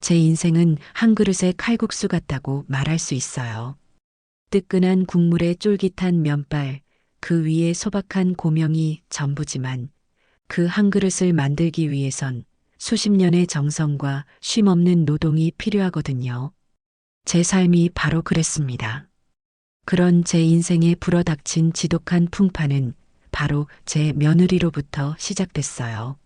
제 인생은 한 그릇의 칼국수 같다고 말할 수 있어요. 뜨끈한 국물에 쫄깃한 면발, 그 위에 소박한 고명이 전부지만 그 한 그릇을 만들기 위해선 수십 년의 정성과 쉼없는 노동이 필요하거든요. 제 삶이 바로 그랬습니다. 그런 제 인생에 불어닥친 지독한 풍파는 바로 제 며느리로부터 시작됐어요.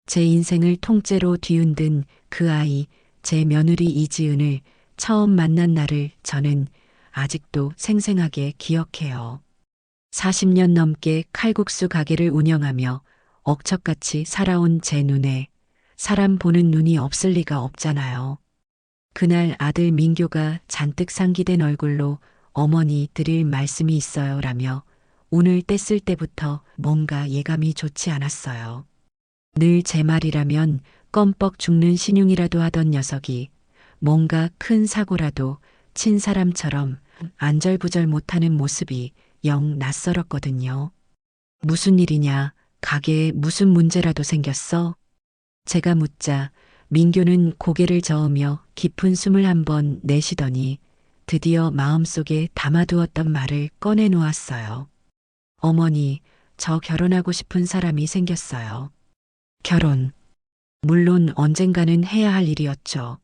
제 인생을 통째로 뒤흔든 그 아이, 제 며느리 이지은을 처음 만난 날을 저는 아직도 생생하게 기억해요. 40년 넘게 칼국수 가게를 운영하며 억척같이 살아온 제 눈에 사람 보는 눈이 없을 리가 없잖아요. 그날 아들 민교가 잔뜩 상기된 얼굴로 어머니 드릴 말씀이 있어요 라며 운을 뗐을 때부터 뭔가 예감이 좋지 않았어요. 늘 제 말이라면 껌뻑 죽는 신용이라도 하던 녀석이 뭔가 큰 사고라도 친 사람처럼 안절부절 못하는 모습이 영 낯설었거든요. 무슨 일이냐, 가게에 무슨 문제라도 생겼어? 제가 묻자 민교는 고개를 저으며 깊은 숨을 한번 내쉬더니 드디어 마음속에 담아두었던 말을 꺼내 놓았어요. 어머니, 저 결혼하고 싶은 사람이 생겼어요. 결혼. 물론 언젠가는 해야 할 일이었죠.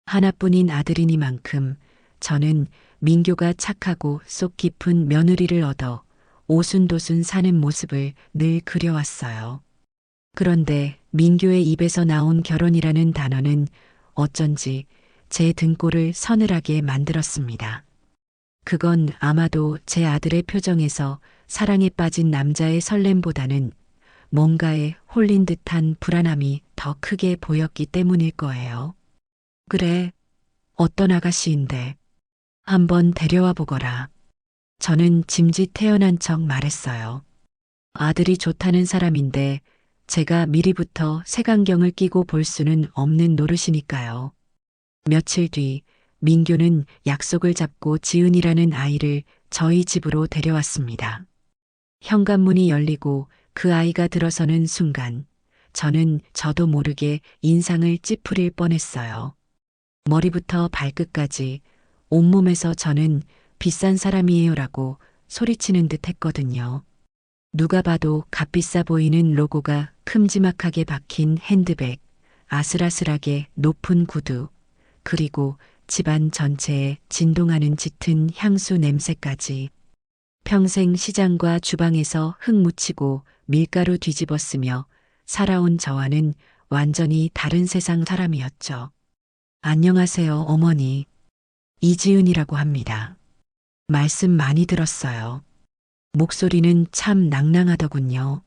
하나뿐인 아들이니만큼 저는 민교가 착하고 속 깊은 며느리를 얻어 오순도순 사는 모습을 늘 그려왔어요. 그런데 민교의 입에서 나온 결혼이라는 단어는 어쩐지 제 등골을 서늘하게 만들었습니다. 그건 아마도 제 아들의 표정에서 사랑에 빠진 남자의 설렘보다는 뭔가에 홀린 듯한 불안함이 더 크게 보였기 때문일 거예요. 그래, 어떤 아가씨인데 한번 데려와 보거라. 저는 짐짓 태어난 척 말했어요. 아들이 좋다는 사람인데 제가 미리부터 색안경을 끼고 볼 수는 없는 노릇이니까요. 며칠 뒤 민교는 약속을 잡고 지은이라는 아이를 저희 집으로 데려왔습니다. 현관문이 열리고 그 아이가 들어서는 순간 저는 저도 모르게 인상을 찌푸릴 뻔했어요. 머리부터 발끝까지 온몸에서 저는 비싼 사람이에요라고 소리치는 듯 했거든요. 누가 봐도 값비싸 보이는 로고가 큼지막하게 박힌 핸드백, 아슬아슬하게 높은 구두, 그리고 집안 전체에 진동하는 짙은 향수 냄새까지. 평생 시장과 주방에서 흙 묻히고 밀가루 뒤집어 쓰며 살아온 저와는 완전히 다른 세상 사람이었죠. 안녕하세요, 어머니. 이지은이라고 합니다. 말씀 많이 들었어요. 목소리는 참 낭낭하더군요.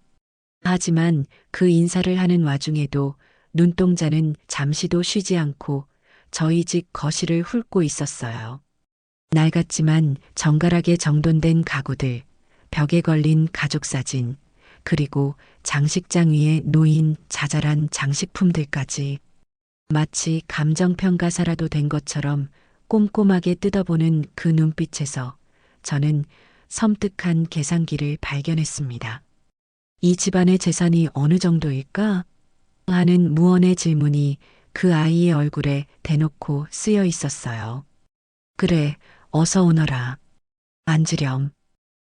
하지만 그 인사를 하는 와중에도 눈동자는 잠시도 쉬지 않고 저희 집 거실을 훑고 있었어요. 낡았지만 정갈하게 정돈된 가구들, 벽에 걸린 가족 사진, 그리고 장식장 위에 놓인 자잘한 장식품들까지 마치 감정평가사라도 된 것처럼 꼼꼼하게 뜯어보는 그 눈빛에서 저는 섬뜩한 계산기를 발견했습니다. 이 집안의 재산이 어느 정도일까? 하는 무언의 질문이 그 아이의 얼굴에 대놓고 쓰여 있었어요. 그래, 어서 오너라. 앉으렴.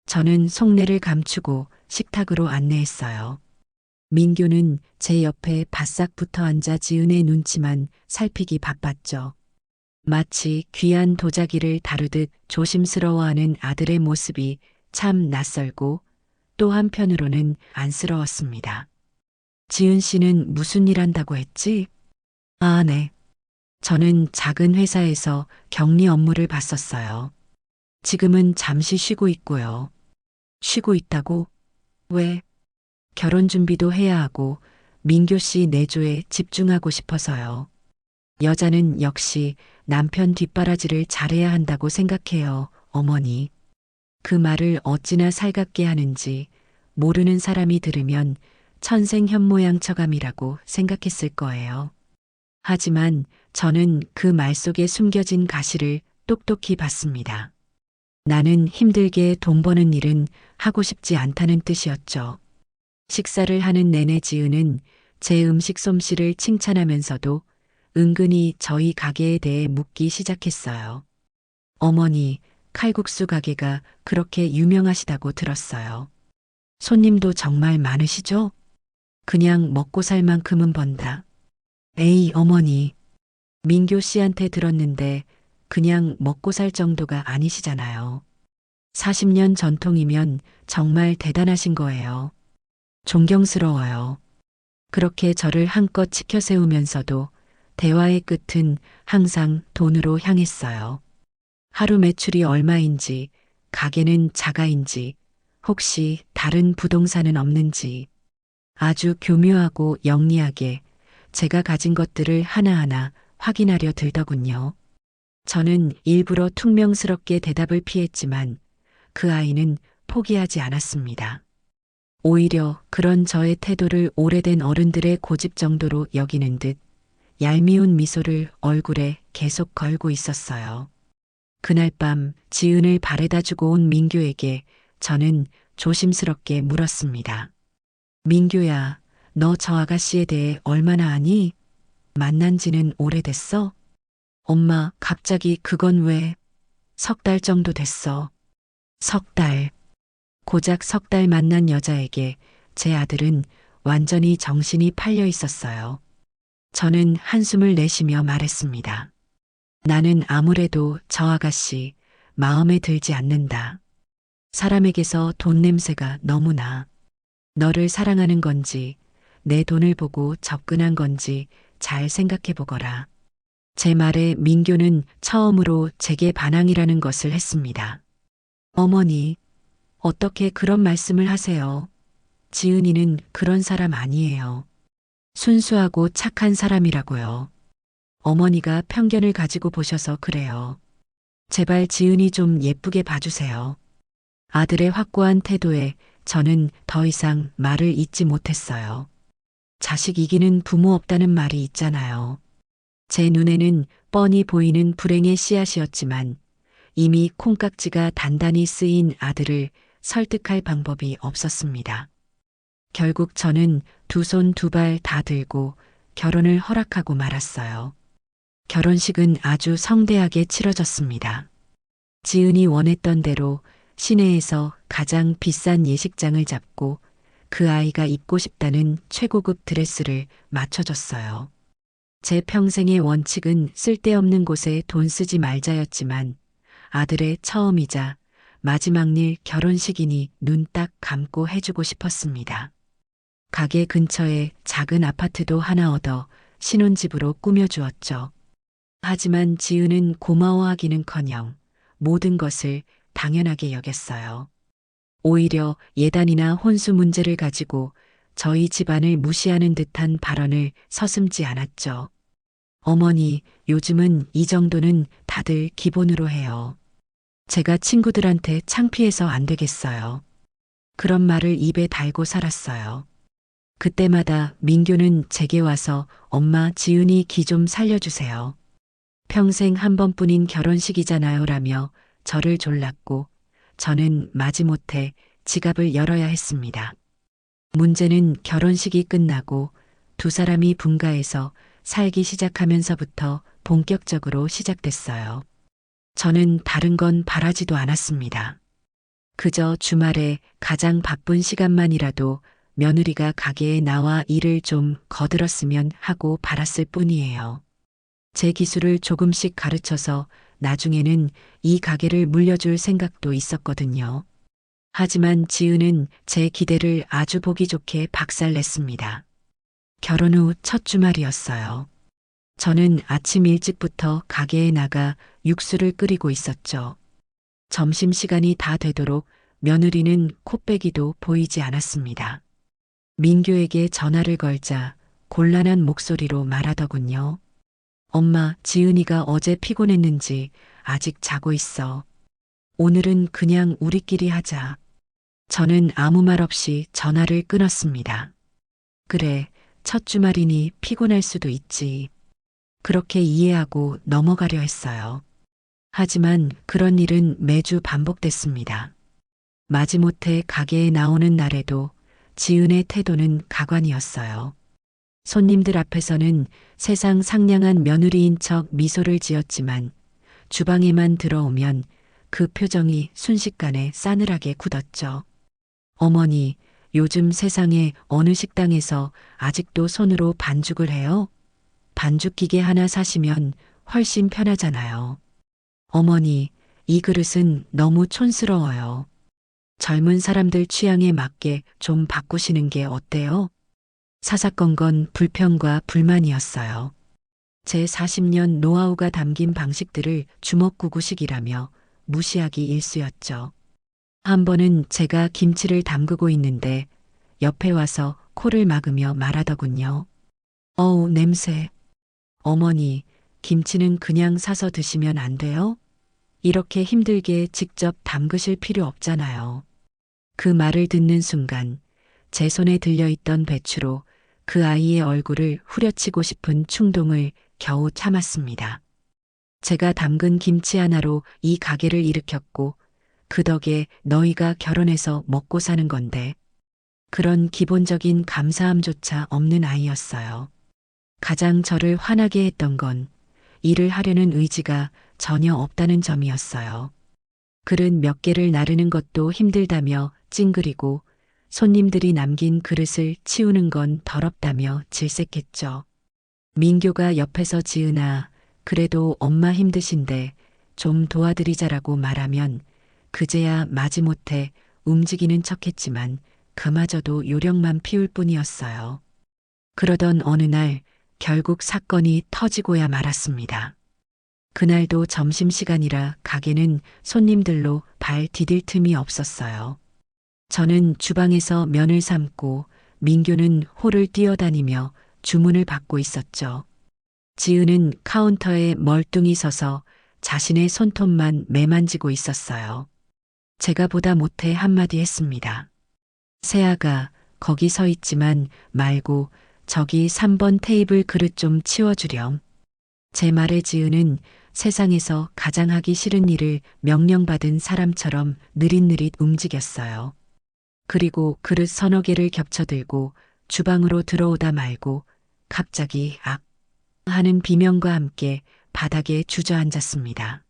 저는 속내를 감추고 식탁으로 안내했어요. 민교는 제 옆에 바싹 붙어 앉아 지은의 눈치만 살피기 바빴죠. 마치 귀한 도자기를 다루듯 조심스러워하는 아들의 모습이 참 낯설고 또 한편으로는 안쓰러웠습니다. 지은 씨는 무슨 일 한다고 했지? 아, 네. 저는 작은 회사에서 격리 업무를 봤었어요. 지금은 잠시 쉬고 있고요. 쉬고 있다고? 왜? 결혼 준비도 해야 하고 민교 씨 내조에 집중하고 싶어서요. 여자는 역시 남편 뒷바라지를 잘해야 한다고 생각해요, 어머니. 그 말을 어찌나 살갑게 하는지 모르는 사람이 들으면 천생현모양처감이라고 생각했을 거예요. 하지만 저는 그 말 속에 숨겨진 가시를 똑똑히 봤습니다. 나는 힘들게 돈 버는 일은 하고 싶지 않다는 뜻이었죠. 식사를 하는 내내 지은은 제 음식 솜씨를 칭찬하면서도 은근히 저희 가게에 대해 묻기 시작했어요. 어머니, 칼국수 가게가 그렇게 유명하시다고 들었어요. 손님도 정말 많으시죠? 그냥 먹고 살 만큼은 번다. 에이, 어머니. 민교 씨한테 들었는데 그냥 먹고 살 정도가 아니시잖아요. 40년 전통이면 정말 대단하신 거예요. 존경스러워요. 그렇게 저를 한껏 치켜 세우면서도 대화의 끝은 항상 돈으로 향했어요. 하루 매출이 얼마인지, 가게는 자가인지, 혹시 다른 부동산은 없는지, 아주 교묘하고 영리하게 제가 가진 것들을 하나하나 확인하려 들더군요. 저는 일부러 퉁명스럽게 대답을 피했지만 그 아이는 포기하지 않았습니다. 오히려 그런 저의 태도를 오래된 어른들의 고집 정도로 여기는 듯 얄미운 미소를 얼굴에 계속 걸고 있었어요. 그날 밤 지은을 바래다 주고 온 민규에게 저는 조심스럽게 물었습니다. 민규야, 너 저 아가씨에 대해 얼마나 아니? 만난 지는 오래됐어? 엄마, 갑자기 그건 왜? 3달 정도 됐어. 3달. 고작 3달 만난 여자에게 제 아들은 완전히 정신이 팔려 있었어요. 저는 한숨을 내쉬며 말했습니다. 나는 아무래도 저 아가씨 마음에 들지 않는다. 사람에게서 돈 냄새가 너무나. 너를 사랑하는 건지 내 돈을 보고 접근한 건지 잘 생각해 보거라. 제 말에 민규는 처음으로 제게 반항이라는 것을 했습니다. 어머니, 어떻게 그런 말씀을 하세요? 지은이는 그런 사람 아니에요. 순수하고 착한 사람이라고요. 어머니가 편견을 가지고 보셔서 그래요. 제발 지은이 좀 예쁘게 봐주세요. 아들의 확고한 태도에 저는 더 이상 말을 잇지 못했어요. 자식 이기는 부모 없다는 말이 있잖아요. 제 눈에는 뻔히 보이는 불행의 씨앗이었지만 이미 콩깍지가 단단히 쓰인 아들을 설득할 방법이 없었습니다. 결국 저는 두 손 두 발 다 들고 결혼을 허락하고 말았어요. 결혼식은 아주 성대하게 치러졌습니다. 지은이 원했던 대로 시내에서 가장 비싼 예식장을 잡고 그 아이가 입고 싶다는 최고급 드레스를 맞춰줬어요. 제 평생의 원칙은 쓸데없는 곳에 돈 쓰지 말자였지만 아들의 처음이자 마지막 일 결혼식이니 눈 딱 감고 해주고 싶었습니다. 가게 근처에 작은 아파트도 하나 얻어 신혼집으로 꾸며주었죠. 하지만 지은은 고마워하기는커녕 모든 것을 당연하게 여겼어요. 오히려 예단이나 혼수 문제를 가지고 저희 집안을 무시하는 듯한 발언을 서슴지 않았죠. 어머니, 요즘은 이 정도는 다들 기본으로 해요. 제가 친구들한테 창피해서 안 되겠어요. 그런 말을 입에 달고 살았어요. 그때마다 민규는 제게 와서 엄마 지은이 기 좀 살려주세요. 평생 한 번뿐인 결혼식이잖아요 라며 저를 졸랐고 저는 마지못해 지갑을 열어야 했습니다. 문제는 결혼식이 끝나고 두 사람이 분가해서 살기 시작하면서부터 본격적으로 시작됐어요. 저는 다른 건 바라지도 않았습니다. 그저 주말에 가장 바쁜 시간만이라도 며느리가 가게에 나와 일을 좀 거들었으면 하고 바랐을 뿐이에요. 제 기술을 조금씩 가르쳐서 나중에는 이 가게를 물려줄 생각도 있었거든요. 하지만 지은은 제 기대를 아주 보기 좋게 박살냈습니다. 결혼 후 첫 주말이었어요. 저는 아침 일찍부터 가게에 나가 육수를 끓이고 있었죠. 점심시간이 다 되도록 며느리는 코빼기도 보이지 않았습니다. 민규에게 전화를 걸자 곤란한 목소리로 말하더군요. 엄마, 지은이가 어제 피곤했는지 아직 자고 있어. 오늘은 그냥 우리끼리 하자. 저는 아무 말 없이 전화를 끊었습니다. 그래, 첫 주말이니 피곤할 수도 있지. 그렇게 이해하고 넘어가려 했어요. 하지만 그런 일은 매주 반복됐습니다. 마지못해 가게에 나오는 날에도 지은의 태도는 가관이었어요. 손님들 앞에서는 세상 상냥한 며느리인 척 미소를 지었지만 주방에만 들어오면 그 표정이 순식간에 싸늘하게 굳었죠. 어머니, 요즘 세상에 어느 식당에서 아직도 손으로 반죽을 해요? 반죽 기계 하나 사시면 훨씬 편하잖아요. 어머니, 이 그릇은 너무 촌스러워요. 젊은 사람들 취향에 맞게 좀 바꾸시는 게 어때요? 사사건건 불평과 불만이었어요. 제 40년 노하우가 담긴 방식들을 주먹구구식이라며 무시하기 일쑤였죠. 한 번은 제가 김치를 담그고 있는데 옆에 와서 코를 막으며 말하더군요. 어우, 냄새. 어머니, 김치는 그냥 사서 드시면 안 돼요? 이렇게 힘들게 직접 담그실 필요 없잖아요. 그 말을 듣는 순간 제 손에 들려있던 배추로 그 아이의 얼굴을 후려치고 싶은 충동을 겨우 참았습니다. 제가 담근 김치 하나로 이 가게를 일으켰고 그 덕에 너희가 결혼해서 먹고 사는 건데 그런 기본적인 감사함조차 없는 아이였어요. 가장 저를 화나게 했던 건 일을 하려는 의지가 전혀 없다는 점이었어요. 그릇 몇 개를 나르는 것도 힘들다며 찡그리고 손님들이 남긴 그릇을 치우는 건 더럽다며 질색했죠. 민교가 옆에서 지은아, 그래도 엄마 힘드신데 좀 도와드리자라고 말하면 그제야 마지못해 움직이는 척했지만 그마저도 요령만 피울 뿐이었어요. 그러던 어느 날 결국 사건이 터지고야 말았습니다. 그날도 점심시간이라 가게는 손님들로 발 디딜 틈이 없었어요. 저는 주방에서 면을 삶고 민규는 홀을 뛰어다니며 주문을 받고 있었죠. 지은은 카운터에 멀뚱히 서서 자신의 손톱만 매만지고 있었어요. 제가 보다 못해 한마디 했습니다. 세아가 거기 서 있지만 말고 저기 3번 테이블 그릇 좀 치워주렴. 제 말에 지은은 세상에서 가장 하기 싫은 일을 명령받은 사람처럼 느릿느릿 움직였어요. 그리고 그릇 서너 개를 겹쳐들고 주방으로 들어오다 말고 갑자기 악 하는 비명과 함께 바닥에 주저앉았습니다.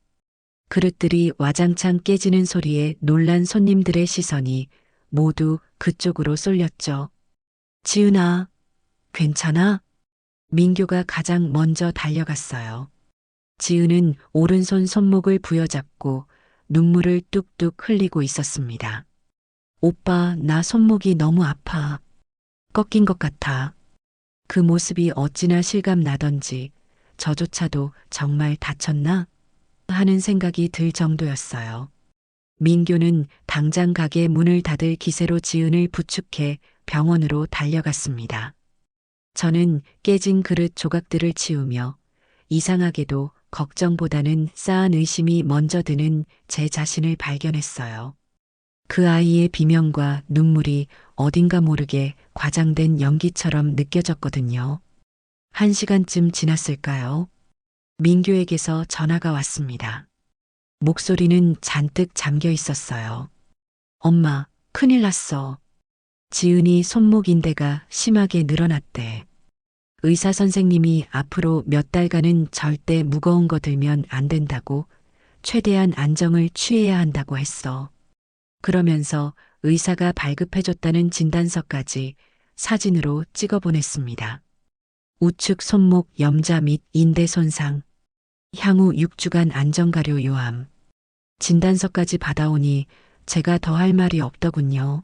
그릇들이 와장창 깨지는 소리에 놀란 손님들의 시선이 모두 그쪽으로 쏠렸죠. 지은아, 괜찮아? 민교가 가장 먼저 달려갔어요. 지은은 오른손 손목을 부여잡고 눈물을 뚝뚝 흘리고 있었습니다. 오빠, 나 손목이 너무 아파. 꺾인 것 같아. 그 모습이 어찌나 실감 나던지 저조차도 정말 다쳤나? 하는 생각이 들 정도였어요. 민교는 당장 가게 문을 닫을 기세로 지은을 부축해 병원으로 달려갔습니다. 저는 깨진 그릇 조각들을 치우며 이상하게도 걱정보다는 싸한 의심이 먼저 드는 제 자신을 발견했어요. 그 아이의 비명과 눈물이 어딘가 모르게 과장된 연기처럼 느껴졌거든요. 1시간쯤 지났을까요? 민규에게서 전화가 왔습니다. 목소리는 잔뜩 잠겨 있었어요. 엄마, 큰일 났어. 지은이 손목 인대가 심하게 늘어났대. 의사 선생님이 앞으로 몇 달간은 절대 무거운 거 들면 안 된다고 최대한 안정을 취해야 한다고 했어. 그러면서 의사가 발급해줬다는 진단서까지 사진으로 찍어 보냈습니다. 우측 손목 염자 및 인대 손상, 향후 6주간 안정가료 요함. 진단서까지 받아오니 제가 더 할 말이 없더군요.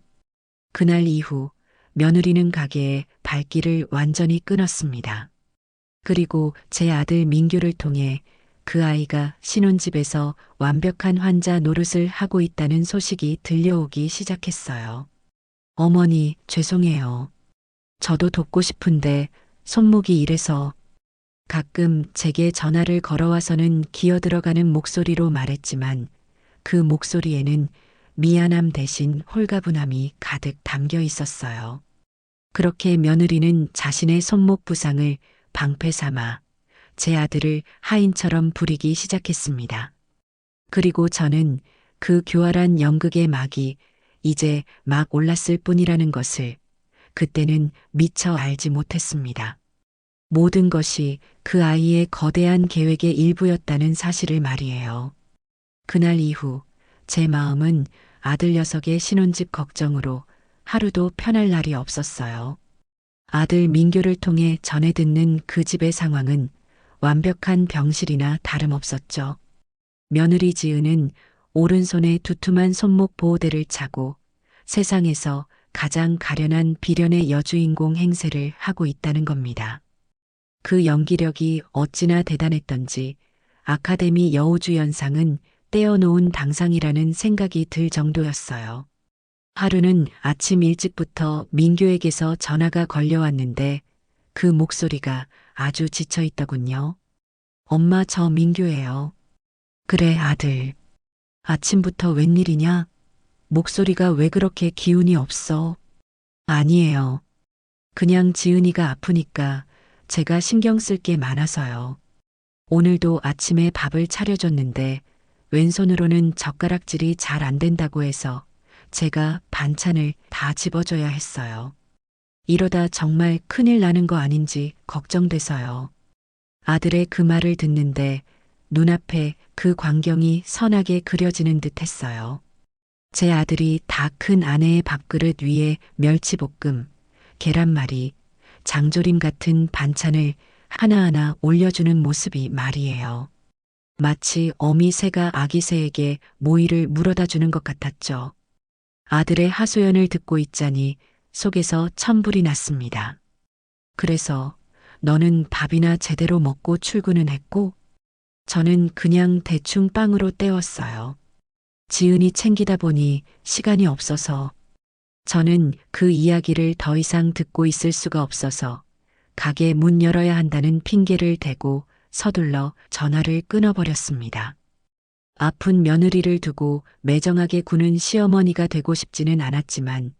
그날 이후 며느리는 가게에 발길을 완전히 끊었습니다. 그리고 제 아들 민규를 통해 그 아이가 신혼집에서 완벽한 환자 노릇을 하고 있다는 소식이 들려오기 시작했어요. 어머니, 죄송해요. 저도 돕고 싶은데 손목이 이래서. 가끔 제게 전화를 걸어와서는 기어들어가는 목소리로 말했지만 그 목소리에는 미안함 대신 홀가분함이 가득 담겨 있었어요. 그렇게 며느리는 자신의 손목 부상을 방패 삼아 제 아들을 하인처럼 부리기 시작했습니다. 그리고 저는 그 교활한 연극의 막이 이제 막 올랐을 뿐이라는 것을 그때는 미처 알지 못했습니다. 모든 것이 그 아이의 거대한 계획의 일부였다는 사실을 말이에요. 그날 이후 제 마음은 아들 녀석의 신혼집 걱정으로 하루도 편할 날이 없었어요. 아들 민규를 통해 전해 듣는 그 집의 상황은 완벽한 병실이나 다름없었죠. 며느리 지은은 오른손에 두툼한 손목 보호대를 차고 세상에서 가장 가련한 비련의 여주인공 행세를 하고 있다는 겁니다. 그 연기력이 어찌나 대단했던지 아카데미 여우주연상은 떼어놓은 당상이라는 생각이 들 정도였어요. 하루는 아침 일찍부터 민규에게서 전화가 걸려왔는데 그 목소리가 아주 지쳐 있더군요. 엄마, 저 민규예요. 그래, 아들. 아침부터 웬일이냐? 목소리가 왜 그렇게 기운이 없어? 아니에요. 그냥 지은이가 아프니까 제가 신경 쓸 게 많아서요. 오늘도 아침에 밥을 차려줬는데 왼손으로는 젓가락질이 잘 안 된다고 해서 제가 반찬을 다 집어줘야 했어요. 이러다 정말 큰일 나는 거 아닌지 걱정돼서요. 아들의 그 말을 듣는데 눈앞에 그 광경이 선하게 그려지는 듯 했어요. 제 아들이 다 큰 아내의 밥그릇 위에 멸치볶음, 계란말이, 장조림 같은 반찬을 하나하나 올려주는 모습이 말이에요. 마치 어미 새가 아기 새에게 모이를 물어다 주는 것 같았죠. 아들의 하소연을 듣고 있자니 속에서 천불이 났습니다. 그래서 너는 밥이나 제대로 먹고 출근은 했고 저는 그냥 대충 빵으로 때웠어요. 지은이 챙기다 보니 시간이 없어서 저는 그 이야기를 더 이상 듣고 있을 수가 없어서 가게 문 열어야 한다는 핑계를 대고 서둘러 전화를 끊어버렸습니다. 아픈 며느리를 두고 매정하게 구는 시어머니가 되고 싶지는 않았지만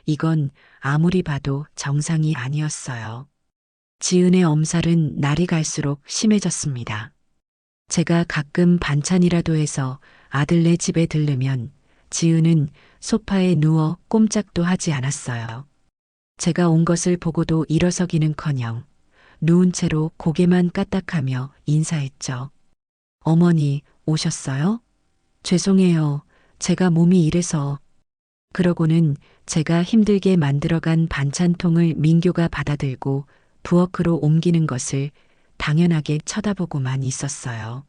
이건 아무리 봐도 정상이 아니었어요. 지은의 엄살은 날이 갈수록 심해졌습니다. 제가 가끔 반찬이라도 해서 아들네 집에 들르면 지은은 소파에 누워 꼼짝도 하지 않았어요. 제가 온 것을 보고도 일어서기는커녕 누운 채로 고개만 까딱하며 인사했죠. 어머니, 오셨어요? 죄송해요. 제가 몸이 이래서. 그러고는 제가 힘들게 만들어간 반찬통을 민규가 받아들고 부엌으로 옮기는 것을 당연하게 쳐다보고만 있었어요.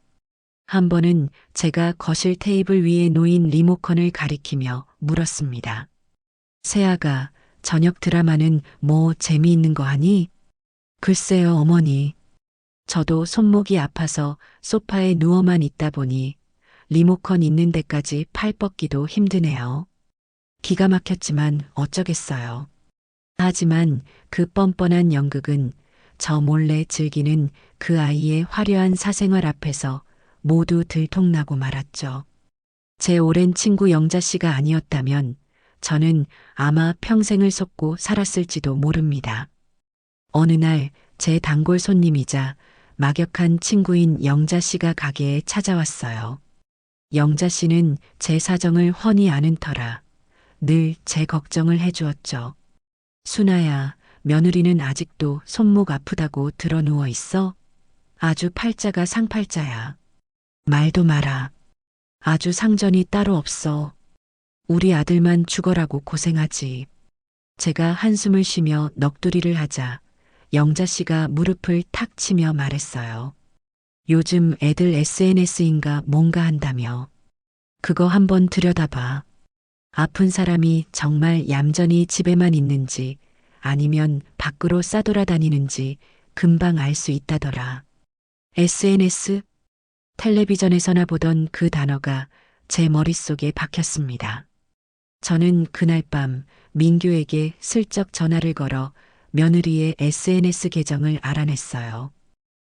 한 번은 제가 거실 테이블 위에 놓인 리모컨을 가리키며 물었습니다. 세아가 저녁 드라마는 뭐 재미있는 거 하니? 글쎄요, 어머니. 저도 손목이 아파서 소파에 누워만 있다 보니 리모컨 있는 데까지 팔 뻗기도 힘드네요. 기가 막혔지만 어쩌겠어요. 하지만 그 뻔뻔한 연극은 저 몰래 즐기는 그 아이의 화려한 사생활 앞에서 모두 들통나고 말았죠. 제 오랜 친구 영자 씨가 아니었다면 저는 아마 평생을 속고 살았을지도 모릅니다. 어느 날 제 단골 손님이자 막역한 친구인 영자 씨가 가게에 찾아왔어요. 영자 씨는 제 사정을 훤히 아는 터라 늘 제 걱정을 해주었죠. 순아야, 며느리는 아직도 손목 아프다고 들어 누워 있어? 아주 팔자가 상팔자야. 말도 마라. 아주 상전이 따로 없어. 우리 아들만 죽어라고 고생하지. 제가 한숨을 쉬며 넋두리를 하자 영자 씨가 무릎을 탁 치며 말했어요. 요즘 애들 SNS인가 뭔가 한다며. 그거 한번 들여다봐. 아픈 사람이 정말 얌전히 집에만 있는지 아니면 밖으로 싸돌아다니는지 금방 알 수 있다더라. SNS? 텔레비전에서나 보던 그 단어가 제 머릿속에 박혔습니다. 저는 그날 밤 민규에게 슬쩍 전화를 걸어 며느리의 SNS 계정을 알아냈어요.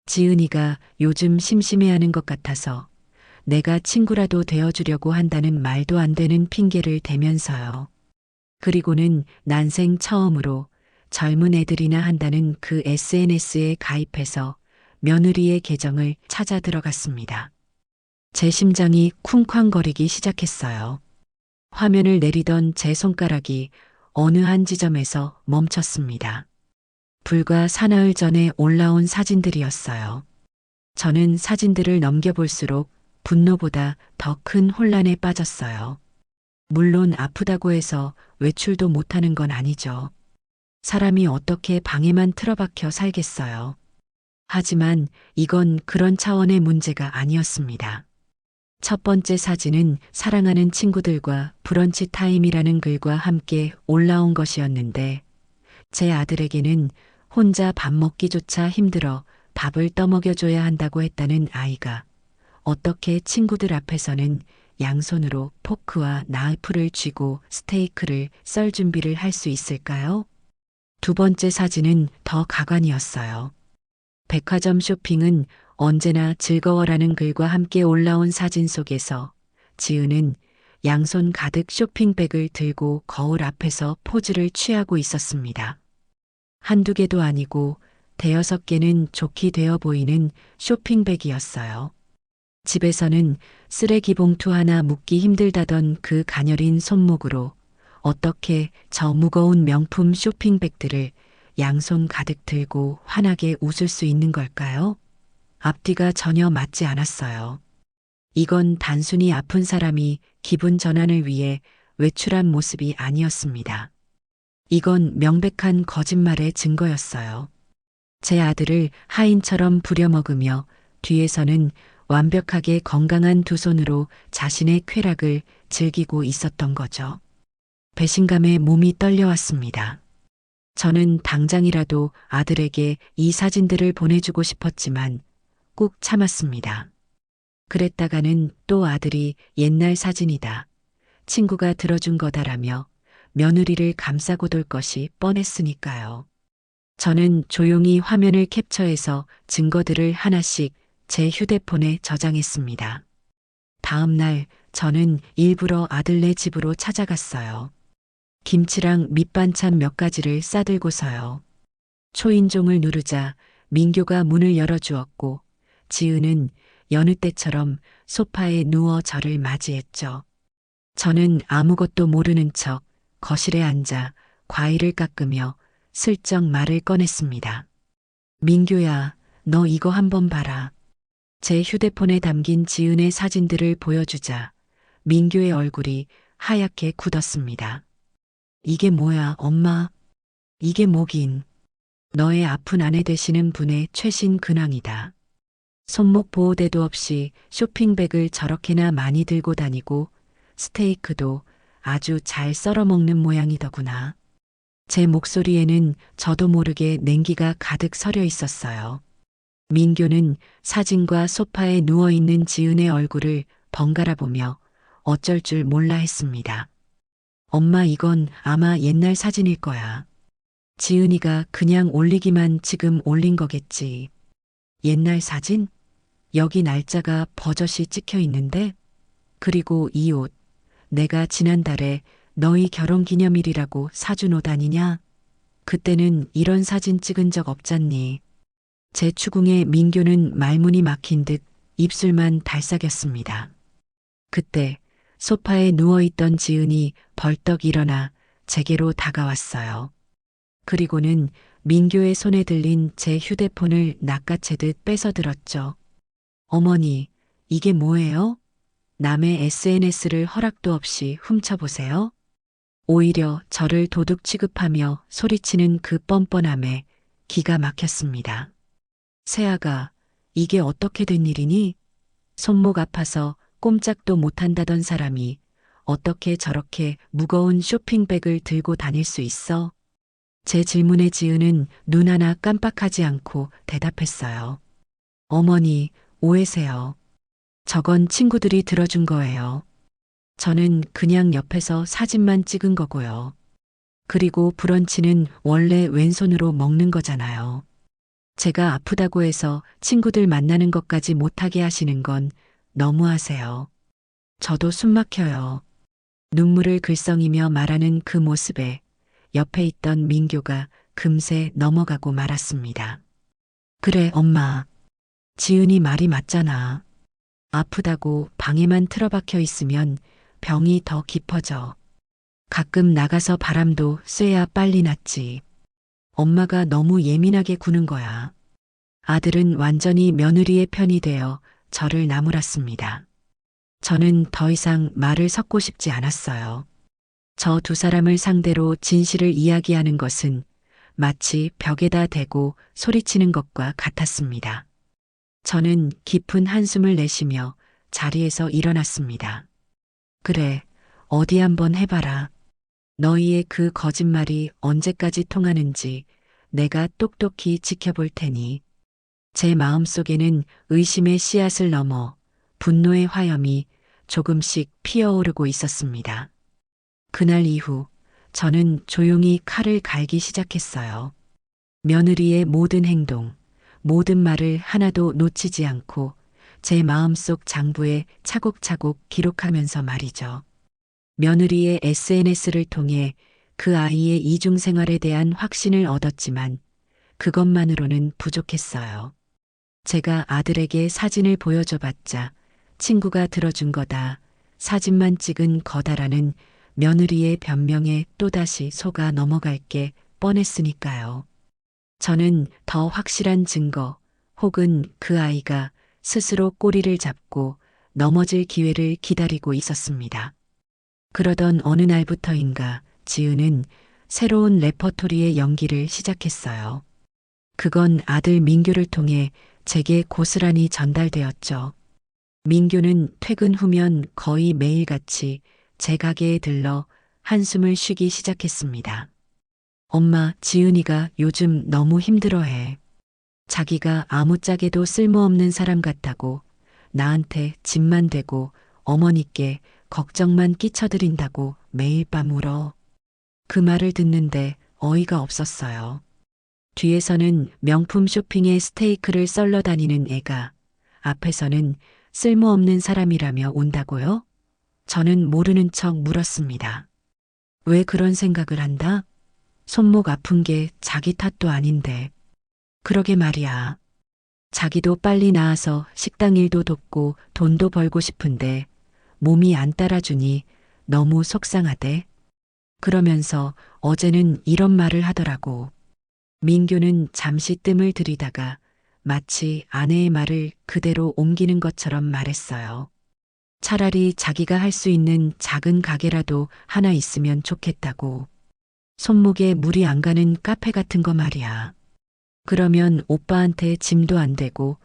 지은이가 요즘 심심해하는 것 같아서 내가 친구라도 되어주려고 한다는 말도 안 되는 핑계를 대면서요. 그리고는 난생 처음으로 젊은 애들이나 한다는 그 SNS에 가입해서 며느리의 계정을 찾아 들어갔습니다. 제 심장이 쿵쾅거리기 시작했어요. 화면을 내리던 제 손가락이 어느 한 지점에서 멈췄습니다. 불과 사나흘 전에 올라온 사진들이었어요. 저는 사진들을 넘겨볼수록 분노보다 더 큰 혼란에 빠졌어요. 물론 아프다고 해서 외출도 못하는 건 아니죠. 사람이 어떻게 방에만 틀어박혀 살겠어요. 하지만 이건 그런 차원의 문제가 아니었습니다. 첫 번째 사진은 사랑하는 친구들과 브런치 타임이라는 글과 함께 올라온 것이었는데 제 아들에게는 혼자 밥 먹기조차 힘들어 밥을 떠먹여줘야 한다고 했다는 아이가 어떻게 친구들 앞에서는 양손으로 포크와 나이프를 쥐고 스테이크를 썰 준비를 할 수 있을까요? 두 번째 사진은 더 가관이었어요. 백화점 쇼핑은 언제나 즐거워라는 글과 함께 올라온 사진 속에서 지은은 양손 가득 쇼핑백을 들고 거울 앞에서 포즈를 취하고 있었습니다. 한두 개도 아니고 대여섯 개는 좋게 되어 보이는 쇼핑백이었어요. 집에서는 쓰레기 봉투 하나 묶기 힘들다던 그 가녀린 손목으로 어떻게 저 무거운 명품 쇼핑백들을 양손 가득 들고 환하게 웃을 수 있는 걸까요? 앞뒤가 전혀 맞지 않았어요. 이건 단순히 아픈 사람이 기분 전환을 위해 외출한 모습이 아니었습니다. 이건 명백한 거짓말의 증거였어요. 제 아들을 하인처럼 부려먹으며 뒤에서는 완벽하게 건강한 두 손으로 자신의 쾌락을 즐기고 있었던 거죠. 배신감에 몸이 떨려왔습니다. 저는 당장이라도 아들에게 이 사진들을 보내주고 싶었지만 꾹 참았습니다. 그랬다가는 또 아들이 옛날 사진이다. 친구가 들어준 거다라며 며느리를 감싸고 돌 것이 뻔했으니까요. 저는 조용히 화면을 캡처해서 증거들을 하나씩 제 휴대폰에 저장했습니다. 다음 날 저는 일부러 아들네 집으로 찾아갔어요. 김치랑 밑반찬 몇 가지를 싸들고서요. 초인종을 누르자 민교가 문을 열어주었고 지은은 여느 때처럼 소파에 누워 저를 맞이했죠. 저는 아무것도 모르는 척 거실에 앉아 과일을 깎으며 슬쩍 말을 꺼냈습니다. 민교야, 너 이거 한번 봐라. 제 휴대폰에 담긴 지은의 사진들을 보여주자 민교의 얼굴이 하얗게 굳었습니다. 이게 뭐야, 엄마? 이게 뭐긴. 너의 아픈 아내 되시는 분의 최신 근황이다. 손목 보호대도 없이 쇼핑백을 저렇게나 많이 들고 다니고 스테이크도 아주 잘 썰어 먹는 모양이더구나. 제 목소리에는 저도 모르게 냉기가 가득 서려 있었어요. 민교는 사진과 소파에 누워있는 지은의 얼굴을 번갈아 보며 어쩔 줄 몰라 했습니다. 엄마, 이건 아마 옛날 사진일 거야. 지은이가 그냥 올리기만 지금 올린 거겠지. 옛날 사진? 여기 날짜가 버젓이 찍혀 있는데? 그리고 이 옷, 내가 지난달에 너희 결혼 기념일이라고 사준 옷 아니냐? 그때는 이런 사진 찍은 적 없잖니. 제 추궁에 민교는 말문이 막힌 듯 입술만 달싹였습니다. 그때 소파에 누워있던 지은이 벌떡 일어나 제게로 다가왔어요. 그리고는 민교의 손에 들린 제 휴대폰을 낚아채듯 뺏어들었죠. 어머니, 이게 뭐예요? 남의 SNS를 허락도 없이 훔쳐보세요. 오히려 저를 도둑 취급하며 소리치는 그 뻔뻔함에 기가 막혔습니다. 세아가, 이게 어떻게 된 일이니? 손목 아파서 꼼짝도 못한다던 사람이 어떻게 저렇게 무거운 쇼핑백을 들고 다닐 수 있어? 제 질문에 지은은 눈 하나 깜빡하지 않고 대답했어요. 어머니, 오해세요. 저건 친구들이 들어준 거예요. 저는 그냥 옆에서 사진만 찍은 거고요. 그리고 브런치는 원래 왼손으로 먹는 거잖아요. 제가 아프다고 해서 친구들 만나는 것까지 못하게 하시는 건 너무하세요. 저도 숨 막혀요. 눈물을 글썽이며 말하는 그 모습에 옆에 있던 민교가 금세 넘어가고 말았습니다. 그래, 엄마. 지은이 말이 맞잖아. 아프다고 방에만 틀어박혀 있으면 병이 더 깊어져. 가끔 나가서 바람도 쐬야 빨리 낫지. 엄마가 너무 예민하게 구는 거야. 아들은 완전히 며느리의 편이 되어 저를 나무랐습니다. 저는 더 이상 말을 섞고 싶지 않았어요. 저 두 사람을 상대로 진실을 이야기하는 것은 마치 벽에다 대고 소리치는 것과 같았습니다. 저는 깊은 한숨을 내쉬며 자리에서 일어났습니다. 그래, 어디 한번 해봐라. 너희의 그 거짓말이 언제까지 통하는지 내가 똑똑히 지켜볼 테니. 제 마음속에는 의심의 씨앗을 넘어 분노의 화염이 조금씩 피어오르고 있었습니다. 그날 이후 저는 조용히 칼을 갈기 시작했어요. 며느리의 모든 행동, 모든 말을 하나도 놓치지 않고 제 마음속 장부에 차곡차곡 기록하면서 말이죠. 며느리의 SNS를 통해 그 아이의 이중생활에 대한 확신을 얻었지만 그것만으로는 부족했어요. 제가 아들에게 사진을 보여줘봤자 친구가 들어준 거다. 사진만 찍은 거다라는 며느리의 변명에 또다시 속아 넘어갈 게 뻔했으니까요. 저는 더 확실한 증거 혹은 그 아이가 스스로 꼬리를 잡고 넘어질 기회를 기다리고 있었습니다. 그러던 어느 날부터인가 지은은 새로운 레퍼토리의 연기를 시작했어요. 그건 아들 민규를 통해 제게 고스란히 전달되었죠. 민규는 퇴근 후면 거의 매일같이 제 가게에 들러 한숨을 쉬기 시작했습니다. 엄마, 지은이가 요즘 너무 힘들어해. 자기가 아무짝에도 쓸모없는 사람 같다고 나한테 짐만 되고 어머니께 걱정만 끼쳐드린다고 매일 밤 울어. 그 말을 듣는데 어이가 없었어요. 뒤에서는 명품 쇼핑에 스테이크를 썰러 다니는 애가 앞에서는 쓸모없는 사람이라며 운다고요? 저는 모르는 척 물었습니다. 왜 그런 생각을 한다? 손목 아픈 게 자기 탓도 아닌데. 그러게 말이야. 자기도 빨리 나아서 식당 일도 돕고 돈도 벌고 싶은데 몸이 안 따라주니 너무 속상하대. 그러면서 어제는 이런 말을 하더라고. 민규는 잠시 뜸을 들이다가 마치 아내의 말을 그대로 옮기는 것처럼 말했어요. 차라리 자기가 할 수 있는 작은 가게라도 하나 있으면 좋겠다고. 손목에 물이 안 가는 카페 같은 거 말이야. 그러면 오빠한테 짐도 안 되고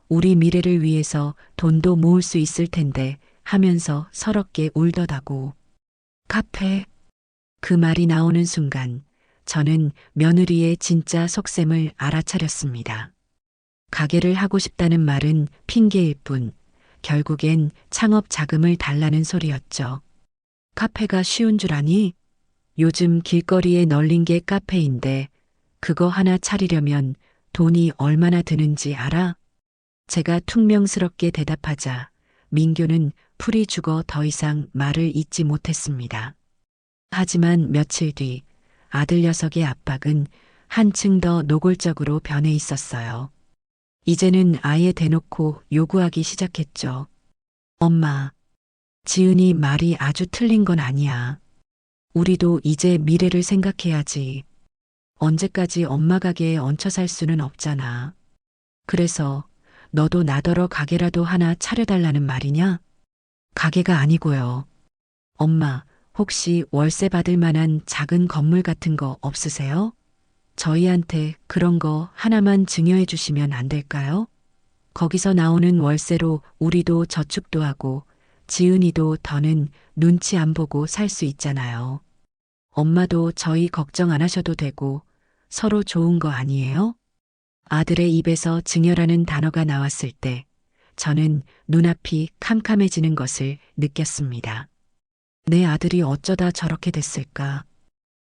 우리 미래를 위해서 돈도 모을 수 있을 텐데 하면서 서럽게 울더다고. 카페. 그 말이 나오는 순간 저는 며느리의 진짜 속셈을 알아차렸습니다. 가게를 하고 싶다는 말은 핑계일 뿐 결국엔 창업 자금을 달라는 소리였죠. 카페가 쉬운 줄 아니? 요즘 길거리에 널린 게 카페인데 그거 하나 차리려면 돈이 얼마나 드는지 알아? 제가 퉁명스럽게 대답하자 민규는 풀이 죽어 더 이상 말을 잇지 못했습니다. 하지만 며칠 뒤 아들 녀석의 압박은 한층 더 노골적으로 변해 있었어요. 이제는 아예 대놓고 요구하기 시작했죠. 엄마, 지은이 말이 아주 틀린 건 아니야. 우리도 이제 미래를 생각해야지. 언제까지 엄마 가게에 얹혀 살 수는 없잖아. 그래서 너도 나더러 가게라도 하나 차려달라는 말이냐? 가게가 아니고요. 엄마, 혹시 월세 받을 만한 작은 건물 같은 거 없으세요? 저희한테 그런 거 하나만 증여해 주시면 안 될까요? 거기서 나오는 월세로 우리도 저축도 하고 지은이도 더는 눈치 안 보고 살 수 있잖아요. 엄마도 저희 걱정 안 하셔도 되고 서로 좋은 거 아니에요? 아들의 입에서 증여라는 단어가 나왔을 때 저는 눈앞이 캄캄해지는 것을 느꼈습니다. 내 아들이 어쩌다 저렇게 됐을까?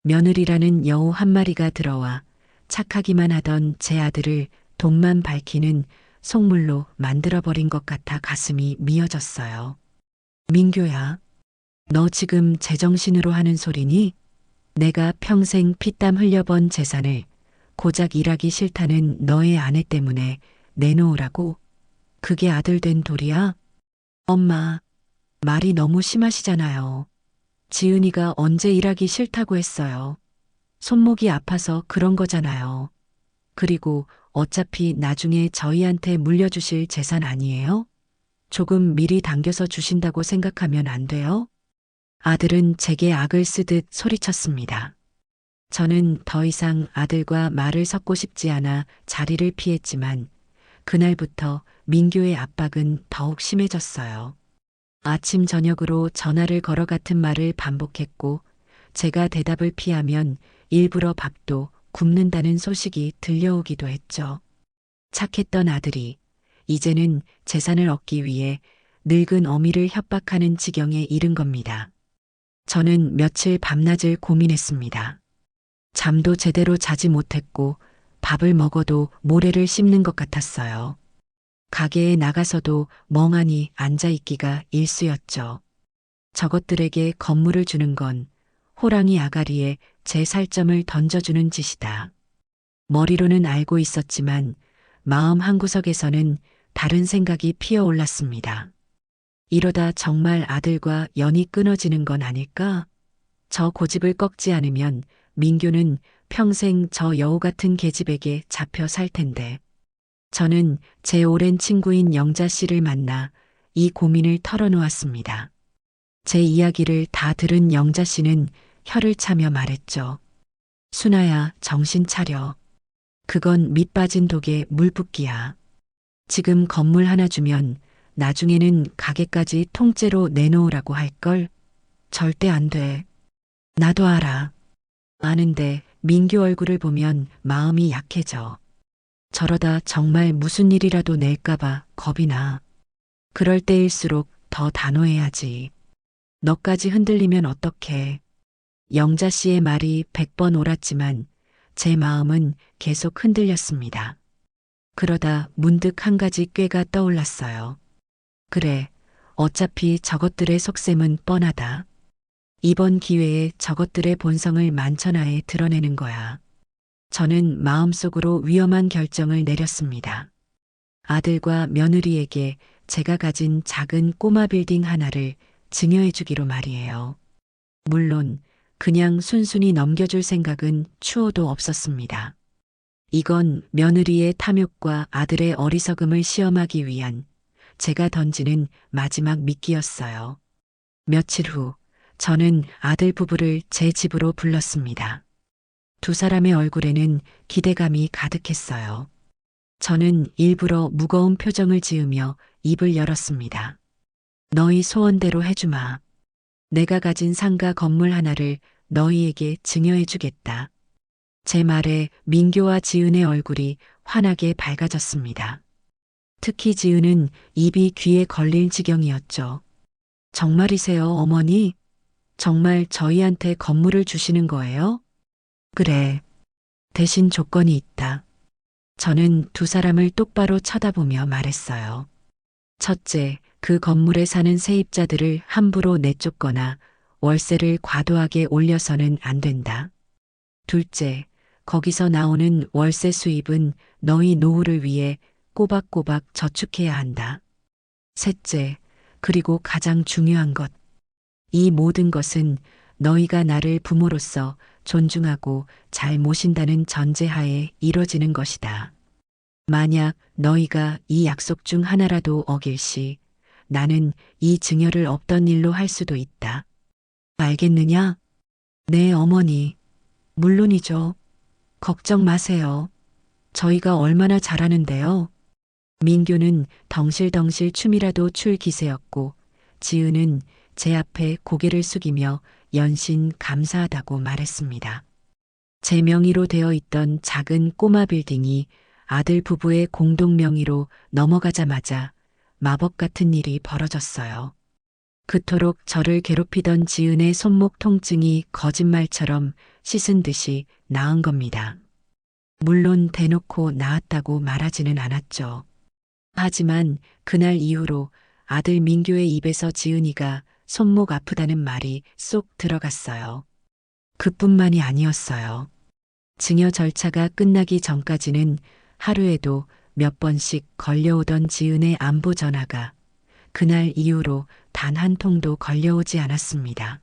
며느리라는 여우 한 마리가 들어와 착하기만 하던 제 아들을 돈만 밝히는 속물로 만들어버린 것 같아 가슴이 미어졌어요. 민규야, 너 지금 제정신으로 하는 소리니? 내가 평생 피땀 흘려번 재산을 고작 일하기 싫다는 너의 아내 때문에 내놓으라고? 그게 아들 된 도리야? 엄마, 말이 너무 심하시잖아요. 지은이가 언제 일하기 싫다고 했어요. 손목이 아파서 그런 거잖아요. 그리고 어차피 나중에 저희한테 물려주실 재산 아니에요? 조금 미리 당겨서 주신다고 생각하면 안 돼요? 아들은 제게 악을 쓰듯 소리쳤습니다. 저는 더 이상 아들과 말을 섞고 싶지 않아 자리를 피했지만 그날부터 민규의 압박은 더욱 심해졌어요. 아침 저녁으로 전화를 걸어 같은 말을 반복했고 제가 대답을 피하면 일부러 밥도 굶는다는 소식이 들려오기도 했죠. 착했던 아들이 이제는 재산을 얻기 위해 늙은 어미를 협박하는 지경에 이른 겁니다. 저는 며칠 밤낮을 고민했습니다. 잠도 제대로 자지 못했고 밥을 먹어도 모래를 씹는 것 같았어요. 가게에 나가서도 멍하니 앉아있기가 일쑤였죠. 저것들에게 건물을 주는 건 호랑이 아가리에 제 살점을 던져주는 짓이다. 머리로는 알고 있었지만 마음 한구석에서는 다른 생각이 피어올랐습니다. 이러다 정말 아들과 연이 끊어지는 건 아닐까? 저 고집을 꺾지 않으면 민규는 평생 저 여우 같은 계집에게 잡혀 살 텐데. 저는 제 오랜 친구인 영자 씨를 만나 이 고민을 털어놓았습니다. 제 이야기를 다 들은 영자 씨는 혀를 차며 말했죠. 순아야, 정신 차려. 그건 밑 빠진 독에 물 붓기야. 지금 건물 하나 주면 나중에는 가게까지 통째로 내놓으라고 할걸? 절대 안 돼. 나도 알아. 아는데 민규 얼굴을 보면 마음이 약해져. 저러다 정말 무슨 일이라도 낼까봐 겁이 나. 그럴 때일수록 더 단호해야지. 너까지 흔들리면 어떡해. 영자 씨의 말이 100번 옳았지만 제 마음은 계속 흔들렸습니다. 그러다 문득 한 가지 꾀가 떠올랐어요. 그래, 어차피 저것들의 속셈은 뻔하다. 이번 기회에 저것들의 본성을 만천하에 드러내는 거야. 저는 마음속으로 위험한 결정을 내렸습니다. 아들과 며느리에게 제가 가진 작은 꼬마 빌딩 하나를 증여해 주기로 말이에요. 물론 그냥 순순히 넘겨줄 생각은 추호도 없었습니다. 이건 며느리의 탐욕과 아들의 어리석음을 시험하기 위한 제가 던지는 마지막 미끼였어요. 며칠 후 저는 아들 부부를 제 집으로 불렀습니다. 두 사람의 얼굴에는 기대감이 가득했어요. 저는 일부러 무거운 표정을 지으며 입을 열었습니다. 너희 소원대로 해주마. 내가 가진 상가 건물 하나를 너희에게 증여해 주겠다. 제 말에 민교와 지은의 얼굴이 환하게 밝아졌습니다. 특히 지은은 입이 귀에 걸릴 지경이었죠. 정말이세요, 어머니? 정말 저희한테 건물을 주시는 거예요? 그래. 대신 조건이 있다. 저는 두 사람을 똑바로 쳐다보며 말했어요. 첫째, 그 건물에 사는 세입자들을 함부로 내쫓거나 월세를 과도하게 올려서는 안 된다. 둘째, 거기서 나오는 월세 수입은 너희 노후를 위해 꼬박꼬박 저축해야 한다. 셋째, 그리고 가장 중요한 것. 이 모든 것은 너희가 나를 부모로서 존중하고 잘 모신다는 전제하에 이뤄지는 것이다. 만약 너희가 이 약속 중 하나라도 어길 시 나는 이 증여를 없던 일로 할 수도 있다. 알겠느냐? 네, 어머니. 물론이죠. 걱정 마세요. 저희가 얼마나 잘하는데요. 민규는 덩실덩실 춤이라도 출 기세였고 지은은 제 앞에 고개를 숙이며 연신 감사하다고 말했습니다. 제 명의로 되어 있던 작은 꼬마 빌딩이 아들 부부의 공동 명의로 넘어가자마자 마법 같은 일이 벌어졌어요. 그토록 저를 괴롭히던 지은의 손목 통증이 거짓말처럼 씻은 듯이 나은 겁니다. 물론 대놓고 나았다고 말하지는 않았죠. 하지만 그날 이후로 아들 민규의 입에서 지은이가 손목 아프다는 말이 쏙 들어갔어요. 그뿐만이 아니었어요. 증여 절차가 끝나기 전까지는 하루에도 몇 번씩 걸려오던 지은의 안부 전화가 그날 이후로 단 한 통도 걸려오지 않았습니다.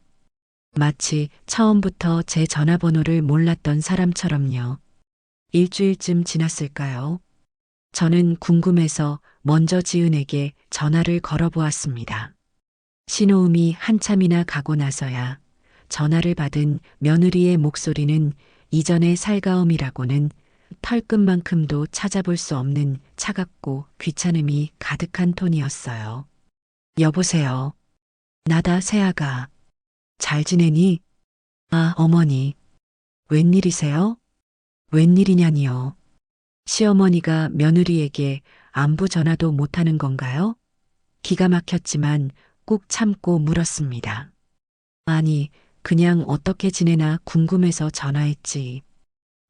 마치 처음부터 제 전화번호를 몰랐던 사람처럼요. 일주일쯤 지났을까요? 저는 궁금해서 먼저 지은에게 전화를 걸어보았습니다. 신호음이 한참이나 가고 나서야 전화를 받은 며느리의 목소리는 이전의 살가움이라고는 털끝만큼도 찾아볼 수 없는 차갑고 귀찮음이 가득한 톤이었어요. 여보세요. 나다 새아가. 잘 지내니? 아, 어머니. 웬일이세요? 웬일이냐니요. 시어머니가 며느리에게 안부 전화도 못하는 건가요? 기가 막혔지만 꾹 참고 물었습니다. 아니, 그냥 어떻게 지내나 궁금해서 전화했지.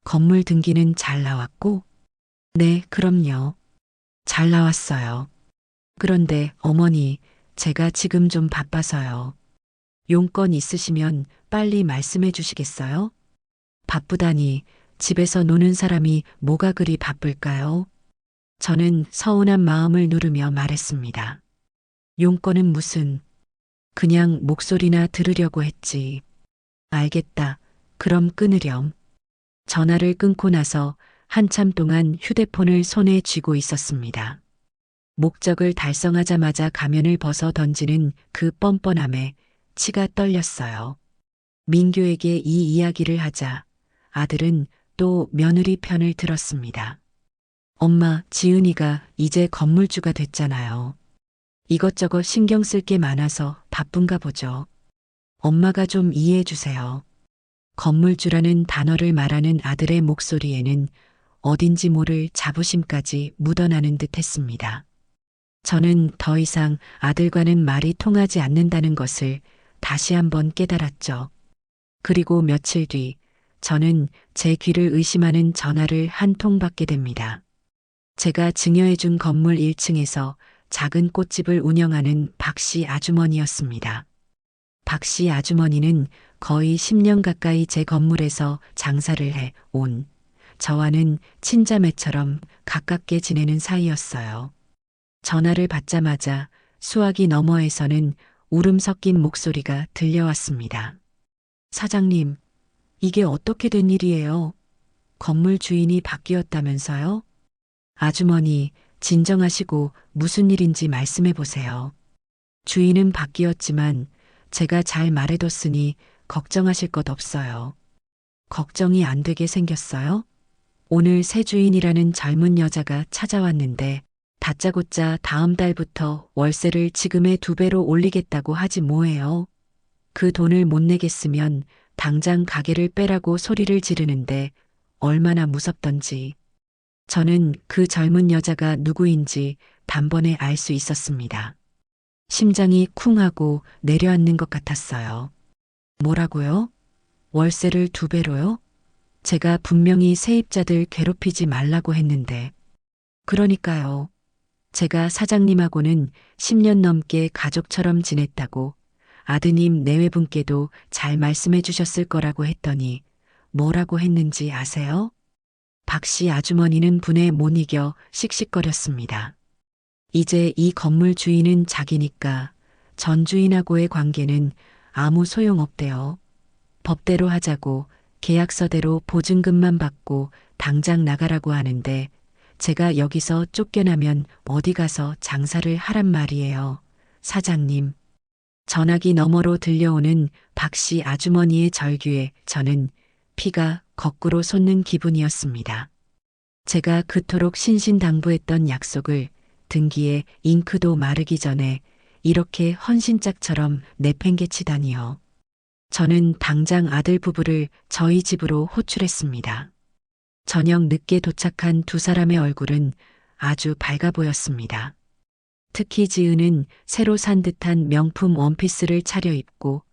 건물 등기는 잘 나왔고? 네, 그럼요. 잘 나왔어요. 그런데 어머니, 제가 지금 좀 바빠서요. 용건 있으시면 빨리 말씀해 주시겠어요? 바쁘다니 집에서 노는 사람이 뭐가 그리 바쁠까요? 저는 서운한 마음을 누르며 말했습니다. 용건은 무슨, 그냥 목소리나 들으려고 했지. 알겠다. 그럼 끊으렴. 전화를 끊고 나서 한참 동안 휴대폰을 손에 쥐고 있었습니다. 목적을 달성하자마자 가면을 벗어 던지는 그 뻔뻔함에 치가 떨렸어요. 민규에게 이 이야기를 하자 아들은 또 며느리 편을 들었습니다. 엄마, 지은이가 이제 건물주가 됐잖아요. 이것저것 신경 쓸 게 많아서 바쁜가 보죠. 엄마가 좀 이해해 주세요. 건물주라는 단어를 말하는 아들의 목소리에는 어딘지 모를 자부심까지 묻어나는 듯 했습니다. 저는 더 이상 아들과는 말이 통하지 않는다는 것을 다시 한번 깨달았죠. 그리고 며칠 뒤 저는 제 귀를 의심하는 전화를 한 통 받게 됩니다. 제가 증여해준 건물 1층에서 작은 꽃집을 운영하는 박씨 아주머니였습니다. 박씨 아주머니는 거의 10년 가까이 제 건물에서 장사를 해 온 저와는 친자매처럼 가깝게 지내는 사이였어요. 전화를 받자마자 수화기 너머에서는 울음 섞인 목소리가 들려왔습니다. 사장님, 이게 어떻게 된 일이에요? 건물 주인이 바뀌었다면서요? 아주머니, 진정하시고 무슨 일인지 말씀해 보세요. 주인은 바뀌었지만 제가 잘 말해뒀으니 걱정하실 것 없어요. 걱정이 안 되게 생겼어요? 오늘 새 주인이라는 젊은 여자가 찾아왔는데 다짜고짜 다음 달부터 월세를 지금의 2배로 올리겠다고 하지 뭐예요. 그 돈을 못 내겠으면 당장 가게를 빼라고 소리를 지르는데 얼마나 무섭던지. 저는 그 젊은 여자가 누구인지 단번에 알 수 있었습니다. 심장이 쿵하고 내려앉는 것 같았어요. 뭐라고요? 월세를 2배로요? 제가 분명히 세입자들 괴롭히지 말라고 했는데. 그러니까요. 제가 사장님하고는 10년 넘게 가족처럼 지냈다고 아드님 내외분께도 잘 말씀해 주셨을 거라고 했더니 뭐라고 했는지 아세요? 박씨 아주머니는 분에 못 이겨 씩씩거렸습니다. 이제 이 건물 주인은 자기니까 전 주인하고의 관계는 아무 소용없대요. 법대로 하자고 계약서대로 보증금만 받고 당장 나가라고 하는데 제가 여기서 쫓겨나면 어디 가서 장사를 하란 말이에요. 사장님. 전화기 너머로 들려오는 박씨 아주머니의 절규에 저는 피가 거꾸로 솟는 기분이었습니다. 제가 그토록 신신당부했던 약속을 등기에 잉크도 마르기 전에 이렇게 헌신짝처럼 내팽개치다니요. 저는 당장 아들 부부를 저희 집으로 호출했습니다. 저녁 늦게 도착한 두 사람의 얼굴은 아주 밝아 보였습니다. 특히 지은은 새로 산 듯한 명품 원피스를 차려입고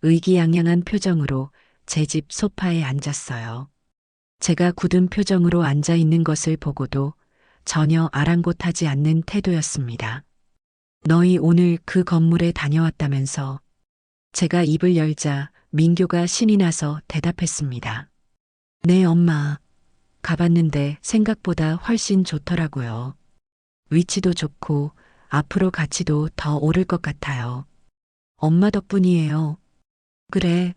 의기양양한 표정으로 제 집 소파에 앉았어요. 제가 굳은 표정으로 앉아 있는 것을 보고도 전혀 아랑곳하지 않는 태도였습니다. 너희 오늘 그 건물에 다녀왔다면서. 제가 입을 열자 민교가 신이 나서 대답했습니다. 네, 엄마. 가봤는데 생각보다 훨씬 좋더라고요. 위치도 좋고 앞으로 가치도 더 오를 것 같아요. 엄마 덕분이에요. 그래,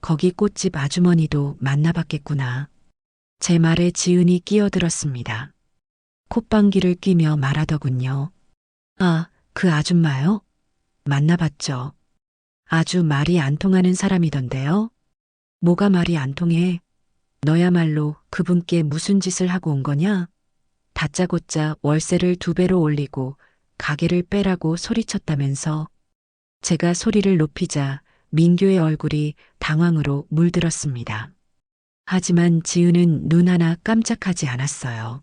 거기 꽃집 아주머니도 만나봤겠구나. 제 말에 지은이 끼어들었습니다. 콧방귀를 뀌며 말하더군요. 아, 그 아줌마요? 만나봤죠. 아주 말이 안 통하는 사람이던데요. 뭐가 말이 안 통해? 너야말로 그분께 무슨 짓을 하고 온 거냐? 다짜고짜 월세를 2배로 올리고 가게를 빼라고 소리쳤다면서. 제가 소리를 높이자 민규의 얼굴이 당황으로 물들었습니다. 하지만 지은은 눈 하나 깜짝하지 않았어요.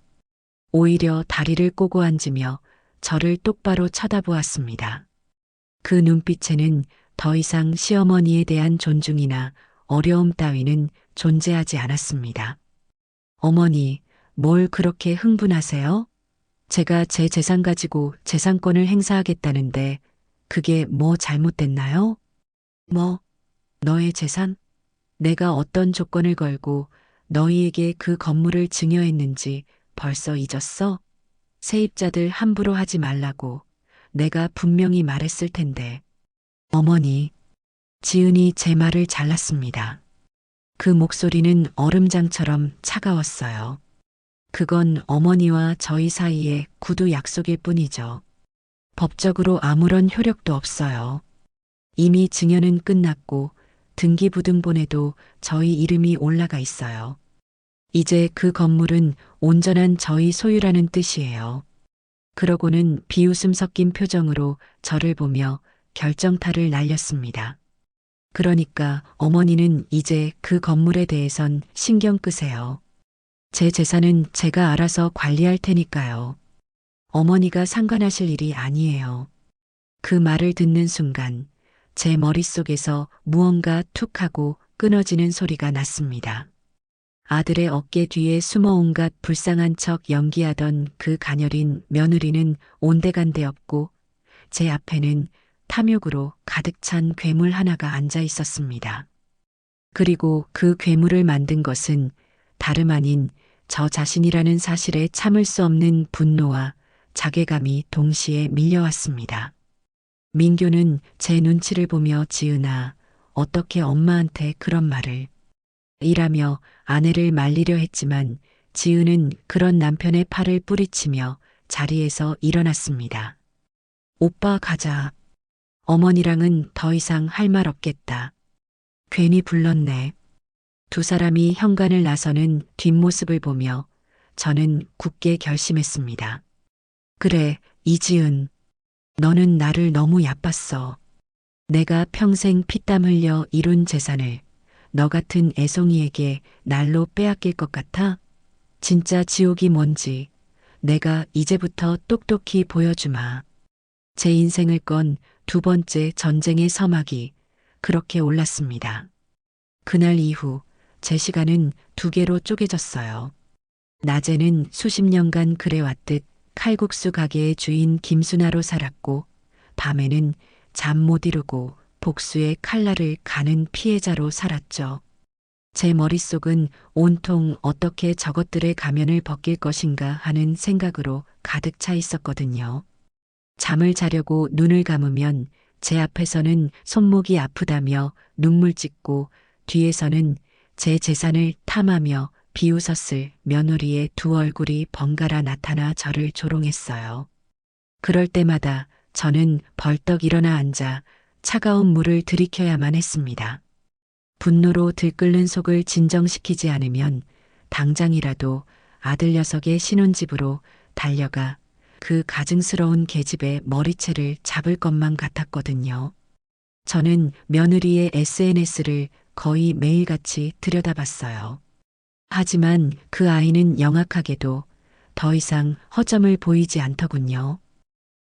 오히려 다리를 꼬고 앉으며 저를 똑바로 쳐다보았습니다. 그 눈빛에는 더 이상 시어머니에 대한 존중이나 어려움 따위는 존재하지 않았습니다. 어머니, 뭘 그렇게 흥분하세요? 제가 제 재산 가지고 재산권을 행사하겠다는데 그게 뭐 잘못됐나요? 뭐, 너의 재산? 내가 어떤 조건을 걸고 너희에게 그 건물을 증여했는지 벌써 잊었어? 세입자들 함부로 하지 말라고 내가 분명히 말했을 텐데. 어머니, 지은이 제 말을 잘랐습니다. 그 목소리는 얼음장처럼 차가웠어요. 그건 어머니와 저희 사이의 구두 약속일 뿐이죠. 법적으로 아무런 효력도 없어요. 이미 증여는 끝났고 등기부등본에도 저희 이름이 올라가 있어요. 이제 그 건물은 온전한 저희 소유라는 뜻이에요. 그러고는 비웃음 섞인 표정으로 저를 보며 결정타를 날렸습니다. 그러니까 어머니는 이제 그 건물에 대해선 신경 끄세요. 제 재산은 제가 알아서 관리할 테니까요. 어머니가 상관하실 일이 아니에요. 그 말을 듣는 순간 제 머릿속에서 무언가 툭 하고 끊어지는 소리가 났습니다. 아들의 어깨 뒤에 숨어 온갖 불쌍한 척 연기하던 그 가녀린 며느리는 온데간데 없고 제 앞에는 탐욕으로 가득 찬 괴물 하나가 앉아 있었습니다. 그리고 그 괴물을 만든 것은 다름 아닌 저 자신이라는 사실에 참을 수 없는 분노와 자괴감이 동시에 밀려왔습니다. 민규는 제 눈치를 보며 지은아, 어떻게 엄마한테 그런 말을. 이라며 아내를 말리려 했지만 지은은 그런 남편의 팔을 뿌리치며 자리에서 일어났습니다. 오빠 가자. 어머니랑은 더 이상 할 말 없겠다. 괜히 불렀네. 두 사람이 현관을 나서는 뒷모습을 보며 저는 굳게 결심했습니다. 그래, 이지은. 너는 나를 너무 얕봤어. 내가 평생 피땀 흘려 이룬 재산을 너 같은 애송이에게 날로 빼앗길 것 같아? 진짜 지옥이 뭔지 내가 이제부터 똑똑히 보여주마. 제 인생을 건 2번째 전쟁의 서막이 그렇게 올랐습니다. 그날 이후 제 시간은 2개로 쪼개졌어요. 낮에는 수십 년간 그래왔듯 칼국수 가게의 주인 김순아로 살았고 밤에는 잠 못 이루고 복수의 칼날을 가는 피해자로 살았죠. 제 머릿속은 온통 어떻게 저것들의 가면을 벗길 것인가 하는 생각으로 가득 차 있었거든요. 잠을 자려고 눈을 감으면 제 앞에서는 손목이 아프다며 눈물 찢고 뒤에서는 제 재산을 탐하며 비웃었을 며느리의 2 얼굴이 번갈아 나타나 저를 조롱했어요. 그럴 때마다 저는 벌떡 일어나 앉아 차가운 물을 들이켜야만 했습니다. 분노로 들끓는 속을 진정시키지 않으면 당장이라도 아들 녀석의 신혼집으로 달려가 그 가증스러운 계집의 머리채를 잡을 것만 같았거든요. 저는 며느리의 SNS를 거의 매일같이 들여다봤어요. 하지만 그 아이는 영악하게도 더 이상 허점을 보이지 않더군요.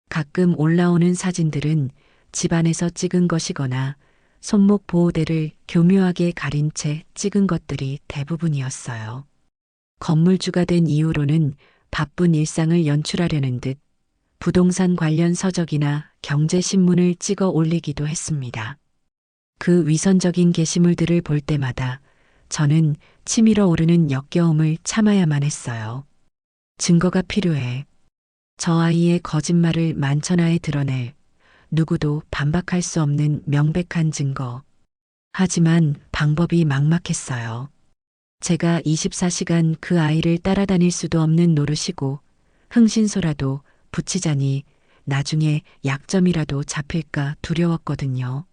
가끔 올라오는 사진들은 집안에서 찍은 것이거나 손목 보호대를 교묘하게 가린 채 찍은 것들이 대부분이었어요. 건물주가 된 이후로는 바쁜 일상을 연출하려는 듯 부동산 관련 서적이나 경제신문을 찍어 올리기도 했습니다. 그 위선적인 게시물들을 볼 때마다 저는 치밀어 오르는 역겨움을 참아야만 했어요. 증거가 필요해. 저 아이의 거짓말을 만천하에 드러낼 누구도 반박할 수 없는 명백한 증거. 하지만 방법이 막막했어요. 제가 24시간 그 아이를 따라다닐 수도 없는 노릇이고 흥신소라도 붙이자니 나중에 약점이라도 잡힐까 두려웠거든요.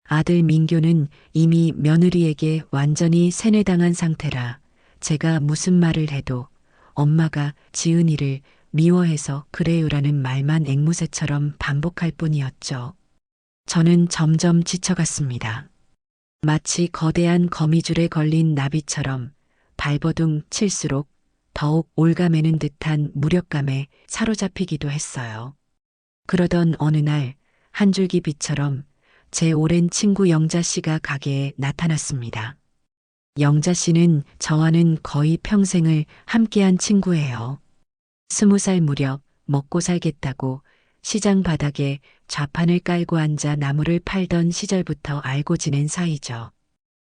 아들 민교는 이미 며느리에게 완전히 세뇌당한 상태라 제가 무슨 말을 해도 엄마가 지은이를 미워해서 그래요라는 말만 앵무새처럼 반복할 뿐이었죠. 저는 점점 지쳐갔습니다. 마치 거대한 거미줄에 걸린 나비처럼 발버둥 칠수록 더욱 올가매는 듯한 무력감에 사로잡히기도 했어요. 그러던 어느 날 한 줄기 빛처럼 제 오랜 친구 영자 씨가 가게에 나타났습니다. 영자 씨는 저와는 거의 평생을 함께한 친구예요. 20살 무렵 먹고 살겠다고 시장 바닥에 좌판을 깔고 앉아 나무를 팔던 시절부터 알고 지낸 사이죠.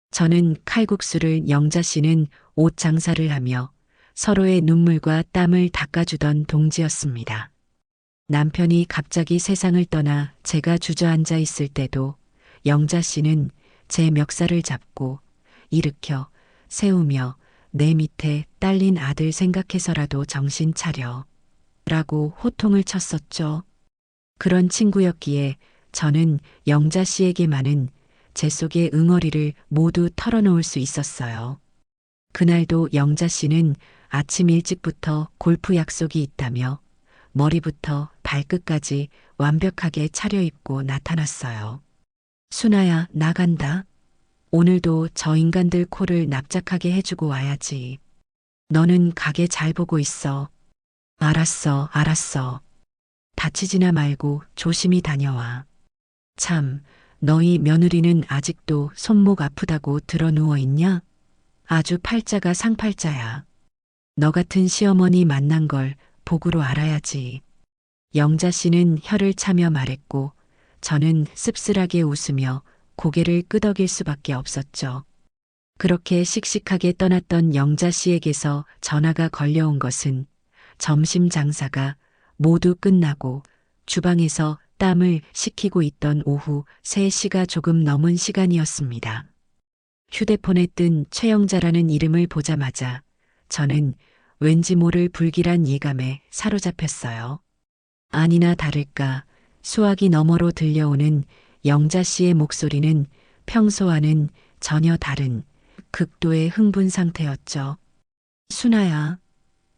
저는 칼국수를, 영자 씨는 옷 장사를 하며 서로의 눈물과 땀을 닦아주던 동지였습니다. 남편이 갑자기 세상을 떠나 제가 주저앉아 있을 때도 영자 씨는 제 멱살을 잡고 일으켜 세우며 내 밑에 딸린 아들 생각해서라도 정신 차려 라고 호통을 쳤었죠. 그런 친구였기에 저는 영자 씨에게만은 제 속의 응어리를 모두 털어놓을 수 있었어요. 그날도 영자 씨는 아침 일찍부터 골프 약속이 있다며 머리부터 발끝까지 완벽하게 차려입고 나타났어요. 순아야, 나간다. 오늘도 저 인간들 코를 납작하게 해주고 와야지. 너는 가게 잘 보고 있어. 알았어, 알았어. 다치지나 말고 조심히 다녀와. 참, 너희 며느리는 아직도 손목 아프다고 들어 누워 있냐? 아주 팔자가 상팔자야. 너 같은 시어머니 만난 걸 복으로 알아야지. 영자 씨는 혀를 차며 말했고 저는 씁쓸하게 웃으며 고개를 끄덕일 수밖에 없었죠. 그렇게 씩씩하게 떠났던 영자 씨에게서 전화가 걸려온 것은 점심 장사가 모두 끝나고 주방에서 땀을 식히고 있던 오후 3시가 조금 넘은 시간이었습니다. 휴대폰에 뜬 최영자라는 이름을 보자마자 저는 왠지 모를 불길한 예감에 사로잡혔어요. 아니나 다를까 수화기 너머로 들려오는 영자 씨의 목소리는 평소와는 전혀 다른 극도의 흥분 상태였죠. 순아야,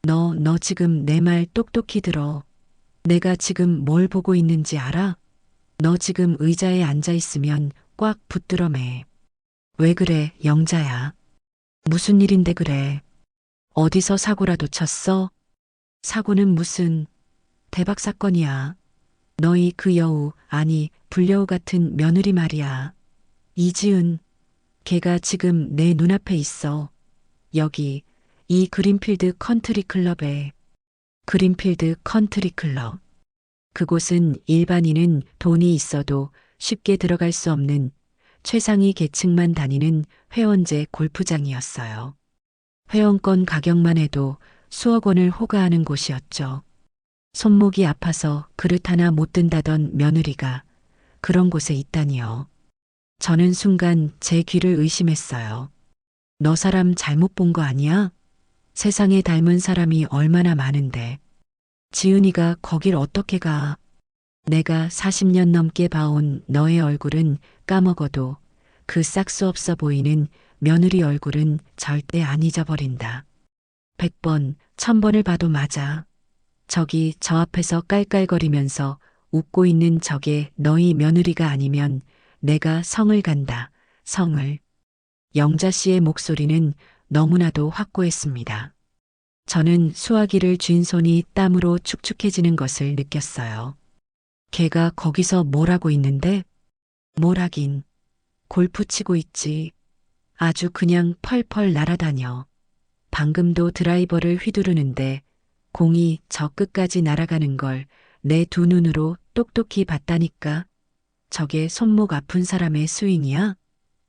너 지금 내 말 똑똑히 들어. 내가 지금 뭘 보고 있는지 알아? 너 지금 의자에 앉아 있으면 꽉 붙들어 매. 왜 그래, 영자야? 무슨 일인데 그래? 어디서 사고라도 쳤어? 사고는 무슨 대박 사건이야. 너희 그 여우, 아니 불려우 같은 며느리 말이야. 이지은, 걔가 지금 내 눈앞에 있어. 여기 이 그린필드 컨트리 클럽에. 그린필드 컨트리 클럽. 그곳은 일반인은 돈이 있어도 쉽게 들어갈 수 없는 최상위 계층만 다니는 회원제 골프장이었어요. 회원권 가격만 해도 수억 원을 호가하는 곳이었죠. 손목이 아파서 그릇 하나 못 든다던 며느리가 그런 곳에 있다니요. 저는 순간 제 귀를 의심했어요. 너 사람 잘못 본 거 아니야? 세상에 닮은 사람이 얼마나 많은데. 지은이가 거길 어떻게 가? 내가 40년 넘게 봐온 너의 얼굴은 까먹어도 그 싹수 없어 보이는 며느리 얼굴은 절대 안 잊어버린다. 100번, 1000번을 봐도 맞아. 저기 저 앞에서 깔깔거리면서 웃고 있는 저게 너희 며느리가 아니면 내가 성을 간다. 성을. 영자 씨의 목소리는 너무나도 확고했습니다. 저는 수화기를 쥔 손이 땀으로 축축해지는 것을 느꼈어요. 걔가 거기서 뭘 하고 있는데? 뭘 하긴. 골프 치고 있지. 아주 그냥 펄펄 날아다녀. 방금도 드라이버를 휘두르는데 공이 저 끝까지 날아가는 걸 내 두 눈으로 똑똑히 봤다니까. 저게 손목 아픈 사람의 스윙이야?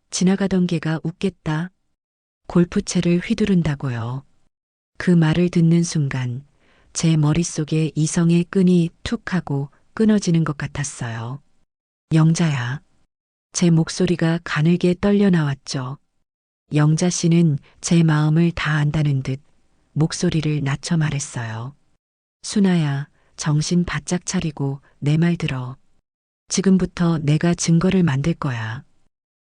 지나가던 개가 웃겠다. 골프채를 휘두른다고요. 그 말을 듣는 순간 제 머릿속에 이성의 끈이 툭 하고 끊어지는 것 같았어요. 영자야. 제 목소리가 가늘게 떨려 나왔죠. 영자 씨는 제 마음을 다 안다는 듯 목소리를 낮춰 말했어요. 순아야, 정신 바짝 차리고 내 말 들어. 지금부터 내가 증거를 만들 거야.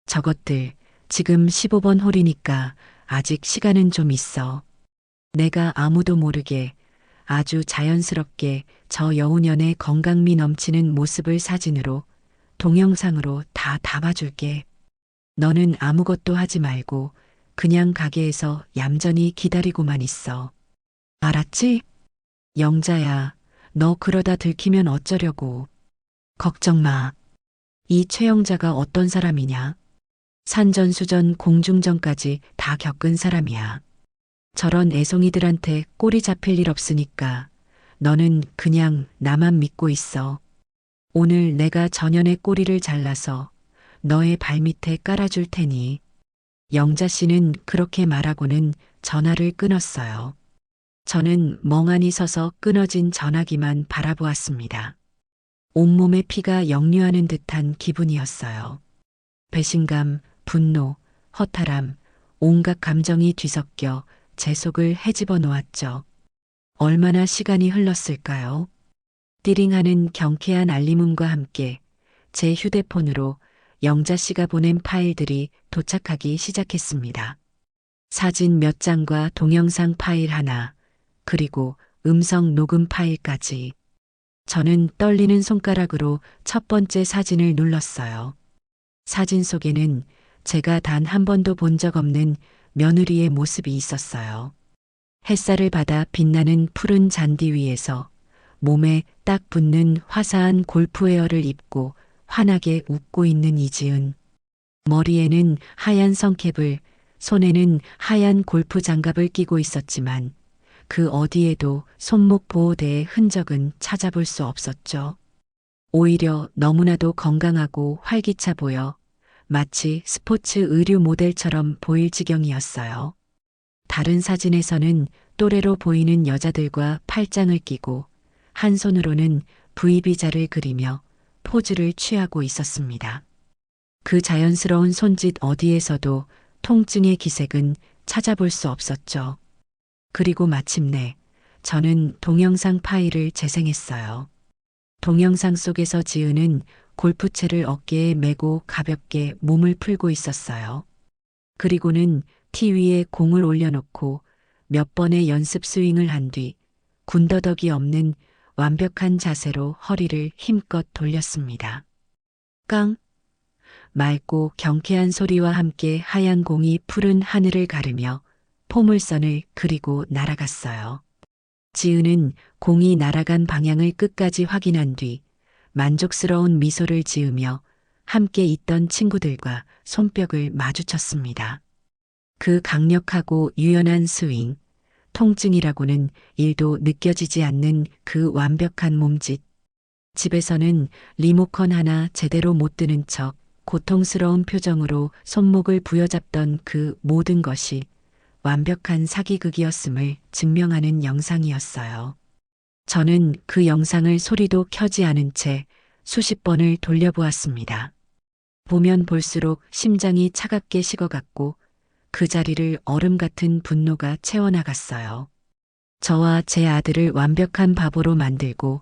저것들 지금 15번 홀이니까 아직 시간은 좀 있어. 내가 아무도 모르게 아주 자연스럽게 저 여우년의 건강미 넘치는 모습을 사진으로 동영상으로 다 담아줄게. 너는 아무것도 하지 말고 그냥 가게에서 얌전히 기다리고만 있어. 알았지? 영자야, 너 그러다 들키면 어쩌려고. 걱정 마. 이 최영자가 어떤 사람이냐? 산전수전 공중전까지 다 겪은 사람이야. 저런 애송이들한테 꼬리 잡힐 일 없으니까 너는 그냥 나만 믿고 있어. 오늘 내가 전현의 꼬리를 잘라서 너의 발밑에 깔아줄 테니. 영자 씨는 그렇게 말하고는 전화를 끊었어요. 저는 멍하니 서서 끊어진 전화기만 바라보았습니다. 온몸에 피가 역류하는 듯한 기분이었어요. 배신감, 분노, 허탈함, 온갖 감정이 뒤섞여 제 속을 헤집어 놓았죠. 얼마나 시간이 흘렀을까요? 띠링하는 경쾌한 알림음과 함께 제 휴대폰으로 영자 씨가 보낸 파일들이 도착하기 시작했습니다. 사진 몇 장과 동영상 파일 하나, 그리고 음성 녹음 파일까지. 저는 떨리는 손가락으로 첫 번째 사진을 눌렀어요. 사진 속에는 제가 단 한 번도 본 적 없는 며느리의 모습이 있었어요. 햇살을 받아 빛나는 푸른 잔디 위에서 몸에 딱 붙는 화사한 골프웨어를 입고 환하게 웃고 있는 이지은. 머리에는 하얀 성캡을, 손에는 하얀 골프 장갑을 끼고 있었지만 그 어디에도 손목 보호대의 흔적은 찾아볼 수 없었죠. 오히려 너무나도 건강하고 활기차 보여 마치 스포츠 의류 모델처럼 보일 지경이었어요. 다른 사진에서는 또래로 보이는 여자들과 팔짱을 끼고 한 손으로는 V비자를 그리며 포즈를 취하고 있었습니다. 그 자연스러운 손짓 어디에서도 통증의 기색은 찾아볼 수 없었죠. 그리고 마침내 저는 동영상 파일을 재생했어요. 동영상 속에서 지은은 골프채를 어깨에 메고 가볍게 몸을 풀고 있었어요. 그리고는 티 위에 공을 올려놓고 몇 번의 연습 스윙을 한 뒤 군더더기 없는 완벽한 자세로 허리를 힘껏 돌렸습니다. 깡! 맑고 경쾌한 소리와 함께 하얀 공이 푸른 하늘을 가르며 포물선을 그리고 날아갔어요. 지은은 공이 날아간 방향을 끝까지 확인한 뒤 만족스러운 미소를 지으며 함께 있던 친구들과 손뼉을 마주쳤습니다. 그 강력하고 유연한 스윙, 통증이라고는 1도 느껴지지 않는 그 완벽한 몸짓. 집에서는 리모컨 하나 제대로 못 드는 척 고통스러운 표정으로 손목을 부여잡던 그 모든 것이 완벽한 사기극이었음을 증명하는 영상이었어요. 저는 그 영상을 소리도 켜지 않은 채 수십 번을 돌려보았습니다. 보면 볼수록 심장이 차갑게 식어갔고 그 자리를 얼음 같은 분노가 채워나갔어요. 저와 제 아들을 완벽한 바보로 만들고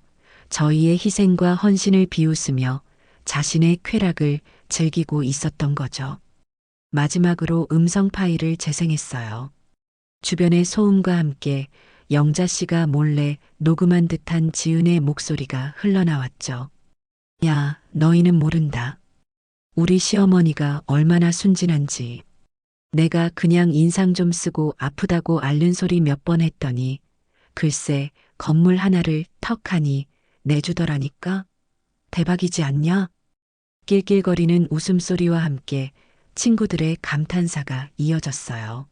저희의 희생과 헌신을 비웃으며 자신의 쾌락을 즐기고 있었던 거죠. 마지막으로 음성 파일을 재생했어요. 주변의 소음과 함께 영자 씨가 몰래 녹음한 듯한 지은의 목소리가 흘러나왔죠. 야, 너희는 모른다. 우리 시어머니가 얼마나 순진한지. 내가 그냥 인상 좀 쓰고 아프다고 앓는 소리 몇 번 했더니 글쎄 건물 하나를 턱하니 내주더라니까. 대박이지 않냐? 낄낄거리는 웃음소리와 함께 친구들의 감탄사가 이어졌어요.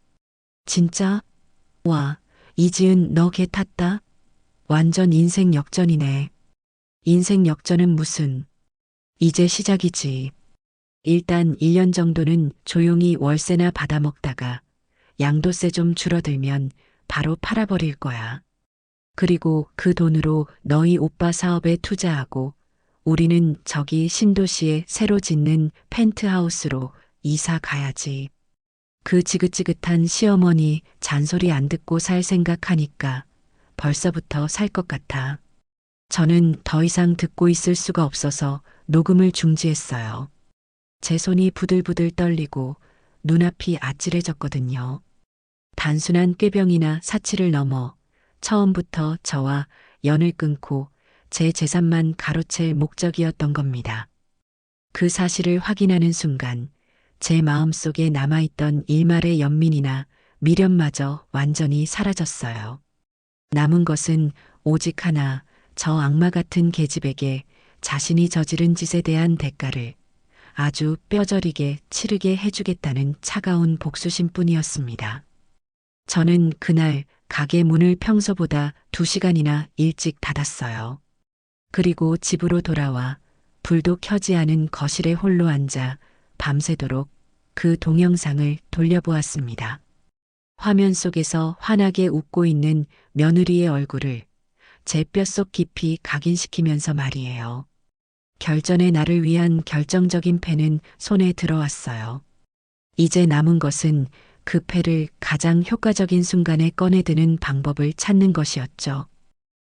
진짜? 와, 이지은 너 개 탔다? 완전 인생 역전이네. 인생 역전은 무슨. 이제 시작이지. 일단 1년 정도는 조용히 월세나 받아먹다가 양도세 좀 줄어들면 바로 팔아버릴 거야. 그리고 그 돈으로 너희 오빠 사업에 투자하고 우리는 저기 신도시에 새로 짓는 펜트하우스로 이사 가야지. 그 지긋지긋한 시어머니 잔소리 안 듣고 살 생각하니까 벌써부터 살 것 같아. 저는 더 이상 듣고 있을 수가 없어서 녹음을 중지했어요. 제 손이 부들부들 떨리고 눈앞이 아찔해졌거든요. 단순한 꾀병이나 사치를 넘어 처음부터 저와 연을 끊고 제 재산만 가로챌 목적이었던 겁니다. 그 사실을 확인하는 순간 제 마음속에 남아있던 일말의 연민이나 미련마저 완전히 사라졌어요. 남은 것은 오직 하나, 저 악마 같은 계집에게 자신이 저지른 짓에 대한 대가를 아주 뼈저리게 치르게 해주겠다는 차가운 복수심 뿐이었습니다. 저는 그날 가게 문을 평소보다 2시간이나 일찍 닫았어요. 그리고 집으로 돌아와 불도 켜지 않은 거실에 홀로 앉아 밤새도록 그 동영상을 돌려보았습니다. 화면 속에서 환하게 웃고 있는 며느리의 얼굴을 제 뼛속 깊이 각인시키면서 말이에요. 결전의 날을 위한 결정적인 패는 손에 들어왔어요. 이제 남은 것은 그 패를 가장 효과적인 순간에 꺼내드는 방법을 찾는 것이었죠.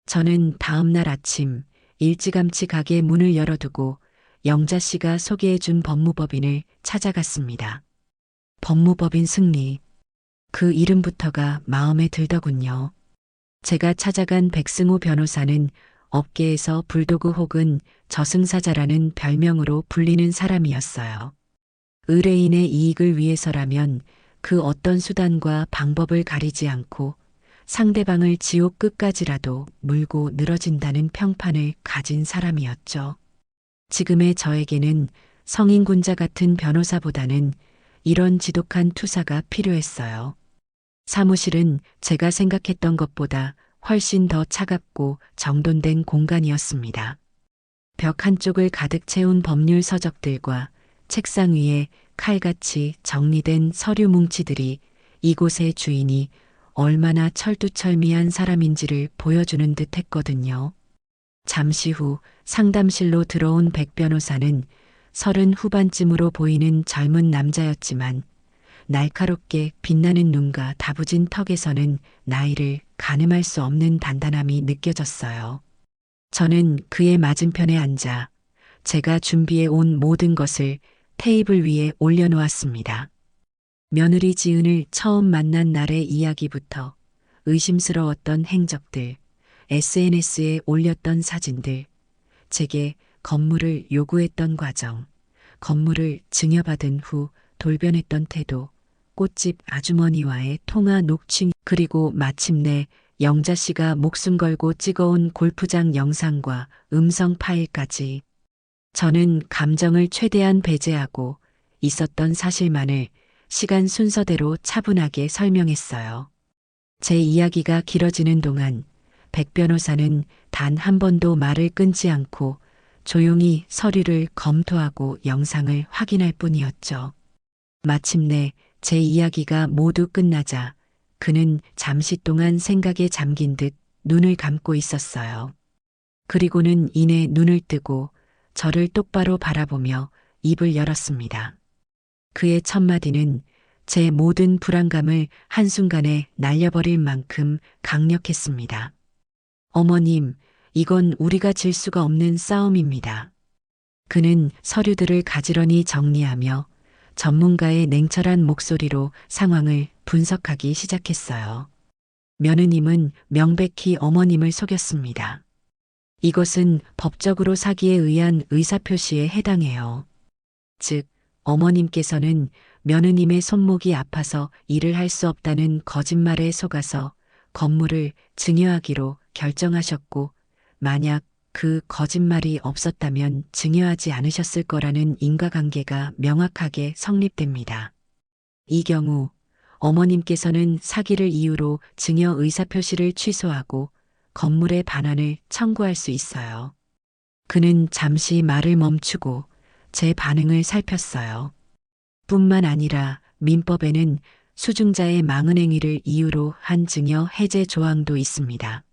저는 다음 날 아침 일찌감치 가게 문을 열어두고 영자 씨가 소개해준 법무법인을 찾아갔습니다. 법무법인 승리. 그 이름부터가 마음에 들더군요. 제가 찾아간 백승호 변호사는 업계에서 불도그 혹은 저승사자라는 별명으로 불리는 사람이었어요. 의뢰인의 이익을 위해서라면 그 어떤 수단과 방법을 가리지 않고 상대방을 지옥 끝까지라도 물고 늘어진다는 평판을 가진 사람이었죠. 지금의 저에게는 성인군자 같은 변호사보다는 이런 지독한 투사가 필요했어요. 사무실은 제가 생각했던 것보다 훨씬 더 차갑고 정돈된 공간이었습니다. 벽 한쪽을 가득 채운 법률 서적들과 책상 위에 칼같이 정리된 서류 뭉치들이 이곳의 주인이 얼마나 철두철미한 사람인지를 보여주는 듯 했거든요. 잠시 후 상담실로 들어온 백 변호사는 30 후반쯤으로 보이는 젊은 남자였지만 날카롭게 빛나는 눈과 다부진 턱에서는 나이를 가늠할 수 없는 단단함이 느껴졌어요. 저는 그의 맞은편에 앉아 제가 준비해 온 모든 것을 테이블 위에 올려놓았습니다. 며느리 지은을 처음 만난 날의 이야기부터 의심스러웠던 행적들, SNS에 올렸던 사진들, 제게 건물을 요구했던 과정, 건물을 증여받은 후 돌변했던 태도, 꽃집 아주머니와의 통화 녹취, 그리고 마침내 영자 씨가 목숨 걸고 찍어온 골프장 영상과 음성 파일까지. 저는 감정을 최대한 배제하고 있었던 사실만을 시간 순서대로 차분하게 설명했어요. 제 이야기가 길어지는 동안 백 변호사는 단 한 번도 말을 끊지 않고 조용히 서류를 검토하고 영상을 확인할 뿐이었죠. 마침내 제 이야기가 모두 끝나자 그는 잠시 동안 생각에 잠긴 듯 눈을 감고 있었어요. 그리고는 이내 눈을 뜨고 저를 똑바로 바라보며 입을 열었습니다. 그의 첫마디는 제 모든 불안감을 한순간에 날려버릴 만큼 강력했습니다. 어머님, 이건 우리가 질 수가 없는 싸움입니다. 그는 서류들을 가지런히 정리하며 전문가의 냉철한 목소리로 상황을 분석하기 시작했어요. 며느님은 명백히 어머님을 속였습니다. 이것은 법적으로 사기에 의한 의사표시에 해당해요. 즉, 어머님께서는 며느님의 손목이 아파서 일을 할 수 없다는 거짓말에 속아서 건물을 증여하기로 결정하셨고, 만약 그 거짓말이 없었다면 증여하지 않으셨을 거라는 인과관계가 명확하게 성립됩니다. 이 경우 어머님께서는 사기를 이유로 증여 의사표시를 취소하고 건물의 반환을 청구할 수 있어요. 그는 잠시 말을 멈추고 제 반응을 살폈어요. 뿐만 아니라 민법에는 수증자의 망은행위를 이유로 한 증여 해제 조항도 있습니다.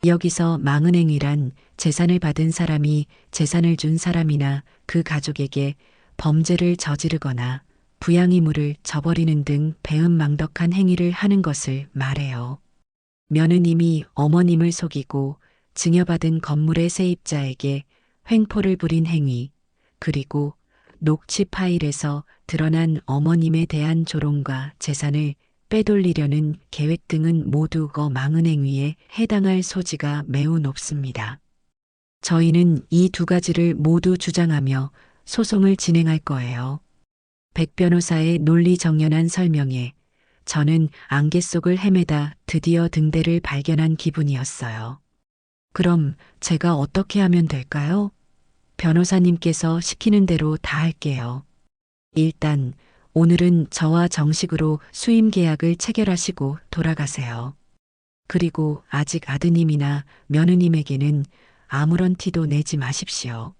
여기서 망은행위란 재산을 받은 사람이 재산을 준 사람이나 그 가족에게 범죄를 저지르거나 부양이물을 저버리는 등 배은망덕한 행위를 하는 것을 말해요. 며느님이 어머님을 속이고 증여받은 건물의 세입자에게 횡포를 부린 행위, 그리고 녹취 파일에서 드러난 어머님에 대한 조롱과 재산을 빼돌리려는 계획 등은 모두 망은 행위에 해당할 소지가 매우 높습니다. 저희는 이 두 가지를 모두 주장하며 소송을 진행할 거예요. 백 변호사의 논리정연한 설명에 저는 안개 속을 헤매다 드디어 등대를 발견한 기분이었어요. 그럼 제가 어떻게 하면 될까요? 변호사님께서 시키는 대로 다 할게요. 일단 오늘은 저와 정식으로 수임 계약을 체결하시고 돌아가세요. 그리고 아직 아드님이나 며느님에게는 아무런 티도 내지 마십시오.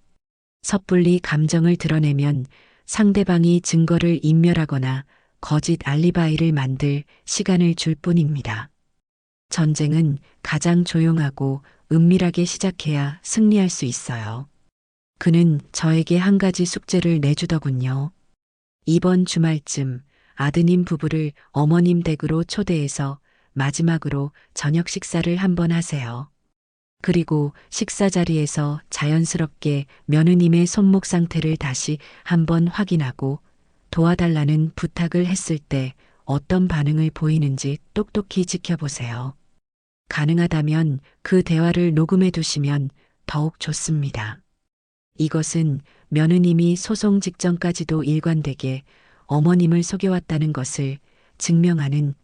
섣불리 감정을 드러내면 상대방이 증거를 인멸하거나 거짓 알리바이를 만들 시간을 줄 뿐입니다. 전쟁은 가장 조용하고 은밀하게 시작해야 승리할 수 있어요. 그는 저에게 한 가지 숙제를 내주더군요. 이번 주말쯤 아드님 부부를 어머님 댁으로 초대해서 마지막으로 저녁 식사를 한번 하세요. 그리고 식사 자리에서 자연스럽게 며느님의 손목 상태를 다시 한번 확인하고 도와달라는 부탁을 했을 때 어떤 반응을 보이는지 똑똑히 지켜보세요. 가능하다면 그 대화를 녹음해 두시면 더욱 좋습니다. 이것은 며느님이 소송 직전까지도 일관되게 어머님을 속여왔다는 것을 증명하는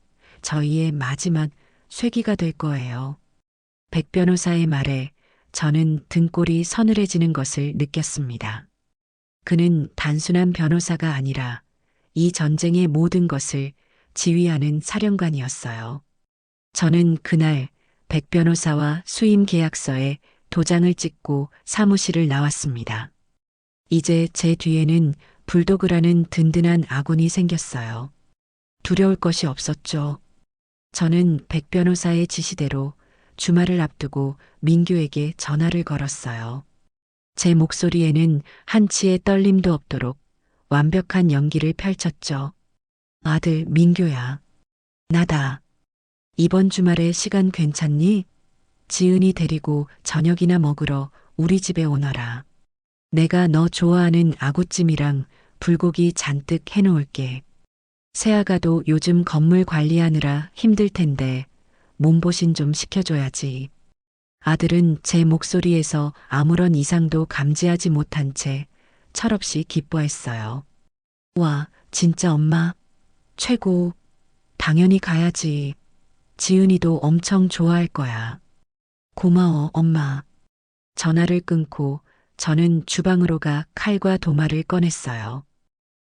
저희의 마지막 쇠기가 될 거예요. 백 변호사의 말에 저는 등골이 서늘해지는 것을 느꼈습니다. 그는 단순한 변호사가 아니라 이 전쟁의 모든 것을 지휘하는 사령관이었어요. 저는 그날 백 변호사와 수임 계약서에 도장을 찍고 사무실을 나왔습니다. 이제 제 뒤에는 불도그라는 든든한 아군이 생겼어요. 두려울 것이 없었죠. 저는 백 변호사의 지시대로 주말을 앞두고 민규에게 전화를 걸었어요. 제 목소리에는 한치의 떨림도 없도록 완벽한 연기를 펼쳤죠. 아들 민규야. 나다. 이번 주말에 시간 괜찮니? 지은이 데리고 저녁이나 먹으러 우리 집에 오너라. 내가 너 좋아하는 아구찜이랑 불고기 잔뜩 해놓을게. 새아가도 요즘 건물 관리하느라 힘들 텐데 몸보신 좀 시켜줘야지. 아들은 제 목소리에서 아무런 이상도 감지하지 못한 채 철없이 기뻐했어요. 와, 진짜 엄마. 최고. 당연히 가야지. 지은이도 엄청 좋아할 거야. 고마워, 엄마. 전화를 끊고 저는 주방으로 가 칼과 도마를 꺼냈어요.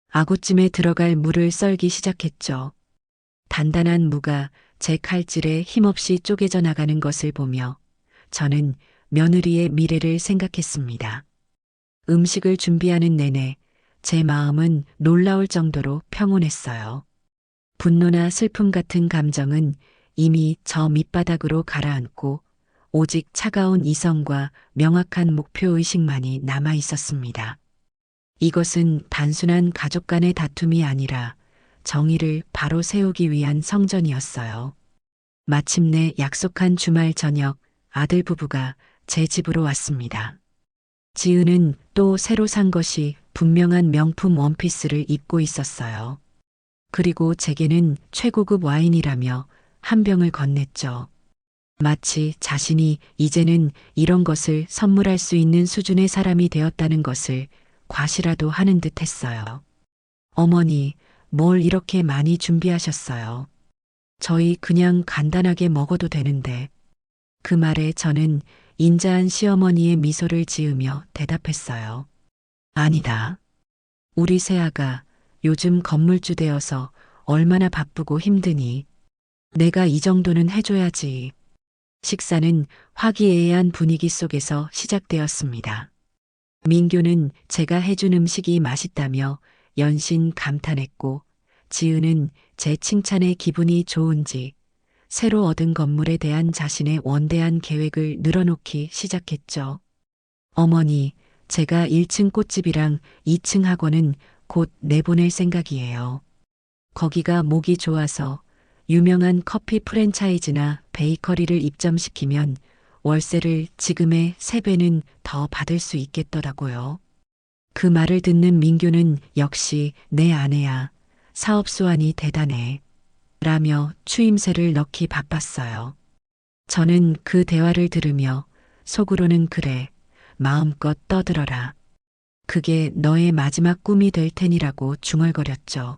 아구찜에 들어갈 무를 썰기 시작했죠. 단단한 무가 제 칼질에 힘없이 쪼개져 나가는 것을 보며 저는 며느리의 미래를 생각했습니다. 음식을 준비하는 내내 제 마음은 놀라울 정도로 평온했어요. 분노나 슬픔 같은 감정은 이미 저 밑바닥으로 가라앉고 오직 차가운 이성과 명확한 목표의식만이 남아 있었습니다. 이것은 단순한 가족 간의 다툼이 아니라 정의를 바로 세우기 위한 성전이었어요. 마침내 약속한 주말 저녁 아들 부부가 제 집으로 왔습니다. 지은은 또 새로 산 것이 분명한 명품 원피스를 입고 있었어요. 그리고 제게는 최고급 와인이라며 한 병을 건넸죠. 마치 자신이 이제는 이런 것을 선물할 수 있는 수준의 사람이 되었다는 것을 과시라도 하는 듯 했어요. 어머니, 뭘 이렇게 많이 준비하셨어요? 저희 그냥 간단하게 먹어도 되는데. 그 말에 저는 인자한 시어머니의 미소를 지으며 대답했어요. 아니다. 우리 새아가 요즘 건물주 되어서 얼마나 바쁘고 힘드니. 내가 이 정도는 해줘야지. 식사는 화기애애한 분위기 속에서 시작되었습니다. 민규는 제가 해준 음식이 맛있다며 연신 감탄했고, 지은은 제 칭찬에 기분이 좋은지 새로 얻은 건물에 대한 자신의 원대한 계획을 늘어놓기 시작했죠. 어머니, 제가 1층 꽃집이랑 2층 학원은 곧 내보낼 생각이에요. 거기가 목이 좋아서 유명한 커피 프랜차이즈나 베이커리를 입점시키면 월세를 지금의 3배는 더 받을 수 있겠더라고요. 그 말을 듣는 민규는 역시 내 아내야. 사업 수완이 대단해. 라며 추임새를 넣기 바빴어요. 저는 그 대화를 들으며 속으로는 그래. 마음껏 떠들어라. 그게 너의 마지막 꿈이 될 테니라고 중얼거렸죠.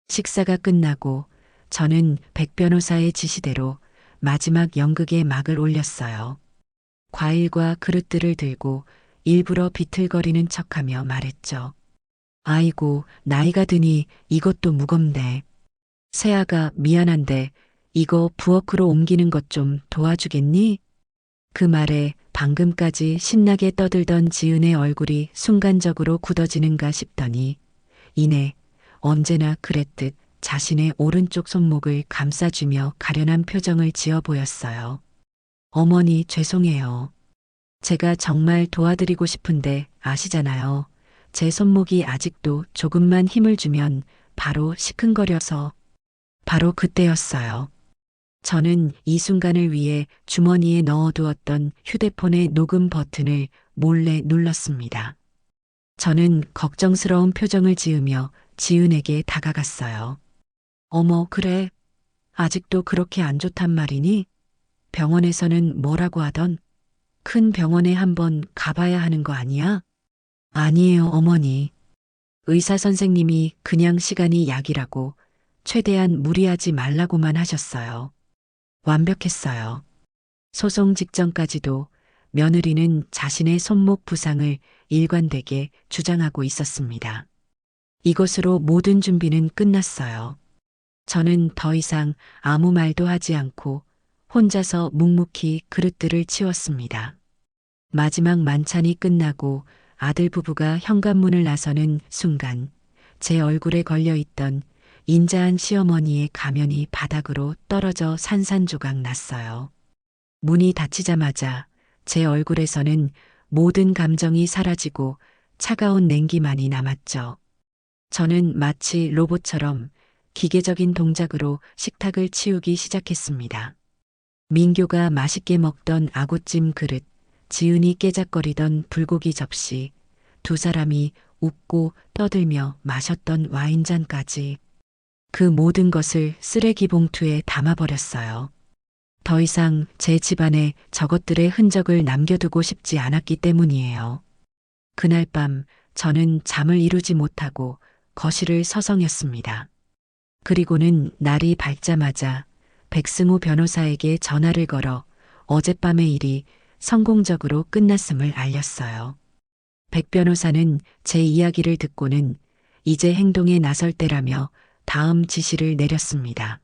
식사가 끝나고 저는 백 변호사의 지시대로 마지막 연극에 막을 올렸어요. 과일과 그릇들을 들고 일부러 비틀거리는 척하며 말했죠. 아이고, 나이가 드니 이것도 무겁네. 세아가 미안한데 이거 부엌으로 옮기는 것 좀 도와주겠니? 그 말에 방금까지 신나게 떠들던 지은의 얼굴이 순간적으로 굳어지는가 싶더니 이내 언제나 그랬듯 자신의 오른쪽 손목을 감싸주며 가련한 표정을 지어 보였어요. 어머니 죄송해요. 제가 정말 도와드리고 싶은데 아시잖아요. 제 손목이 아직도 조금만 힘을 주면 바로 시큰거려서. 바로 그때였어요. 저는 이 순간을 위해 주머니에 넣어두었던 휴대폰의 녹음 버튼을 몰래 눌렀습니다. 저는 걱정스러운 표정을 지으며 지은에게 다가갔어요. 어머, 그래. 아직도 그렇게 안 좋단 말이니? 병원에서는 뭐라고 하던? 큰 병원에 한번 가봐야 하는 거 아니야? 아니에요, 어머니. 의사 선생님이 그냥 시간이 약이라고 최대한 무리하지 말라고만 하셨어요. 완벽했어요. 소송 직전까지도 며느리는 자신의 손목 부상을 일관되게 주장하고 있었습니다. 이것으로 모든 준비는 끝났어요. 저는 더 이상 아무 말도 하지 않고 혼자서 묵묵히 그릇들을 치웠습니다. 마지막 만찬이 끝나고 아들 부부가 현관문을 나서는 순간 제 얼굴에 걸려있던 인자한 시어머니의 가면이 바닥으로 떨어져 산산조각 났어요. 문이 닫히자마자 제 얼굴에서는 모든 감정이 사라지고 차가운 냉기만이 남았죠. 저는 마치 로봇처럼 기계적인 동작으로 식탁을 치우기 시작했습니다. 민교가 맛있게 먹던 아구찜 그릇, 지은이 깨작거리던 불고기 접시, 두 사람이 웃고 떠들며 마셨던 와인잔까지 그 모든 것을 쓰레기 봉투에 담아버렸어요. 더 이상 제 집안에 저것들의 흔적을 남겨두고 싶지 않았기 때문이에요. 그날 밤 저는 잠을 이루지 못하고 거실을 서성였습니다. 그리고는 날이 밝자마자 백승우 변호사에게 전화를 걸어 어젯밤의 일이 성공적으로 끝났음을 알렸어요. 백 변호사는 제 이야기를 듣고는 이제 행동에 나설 때라며 다음 지시를 내렸습니다.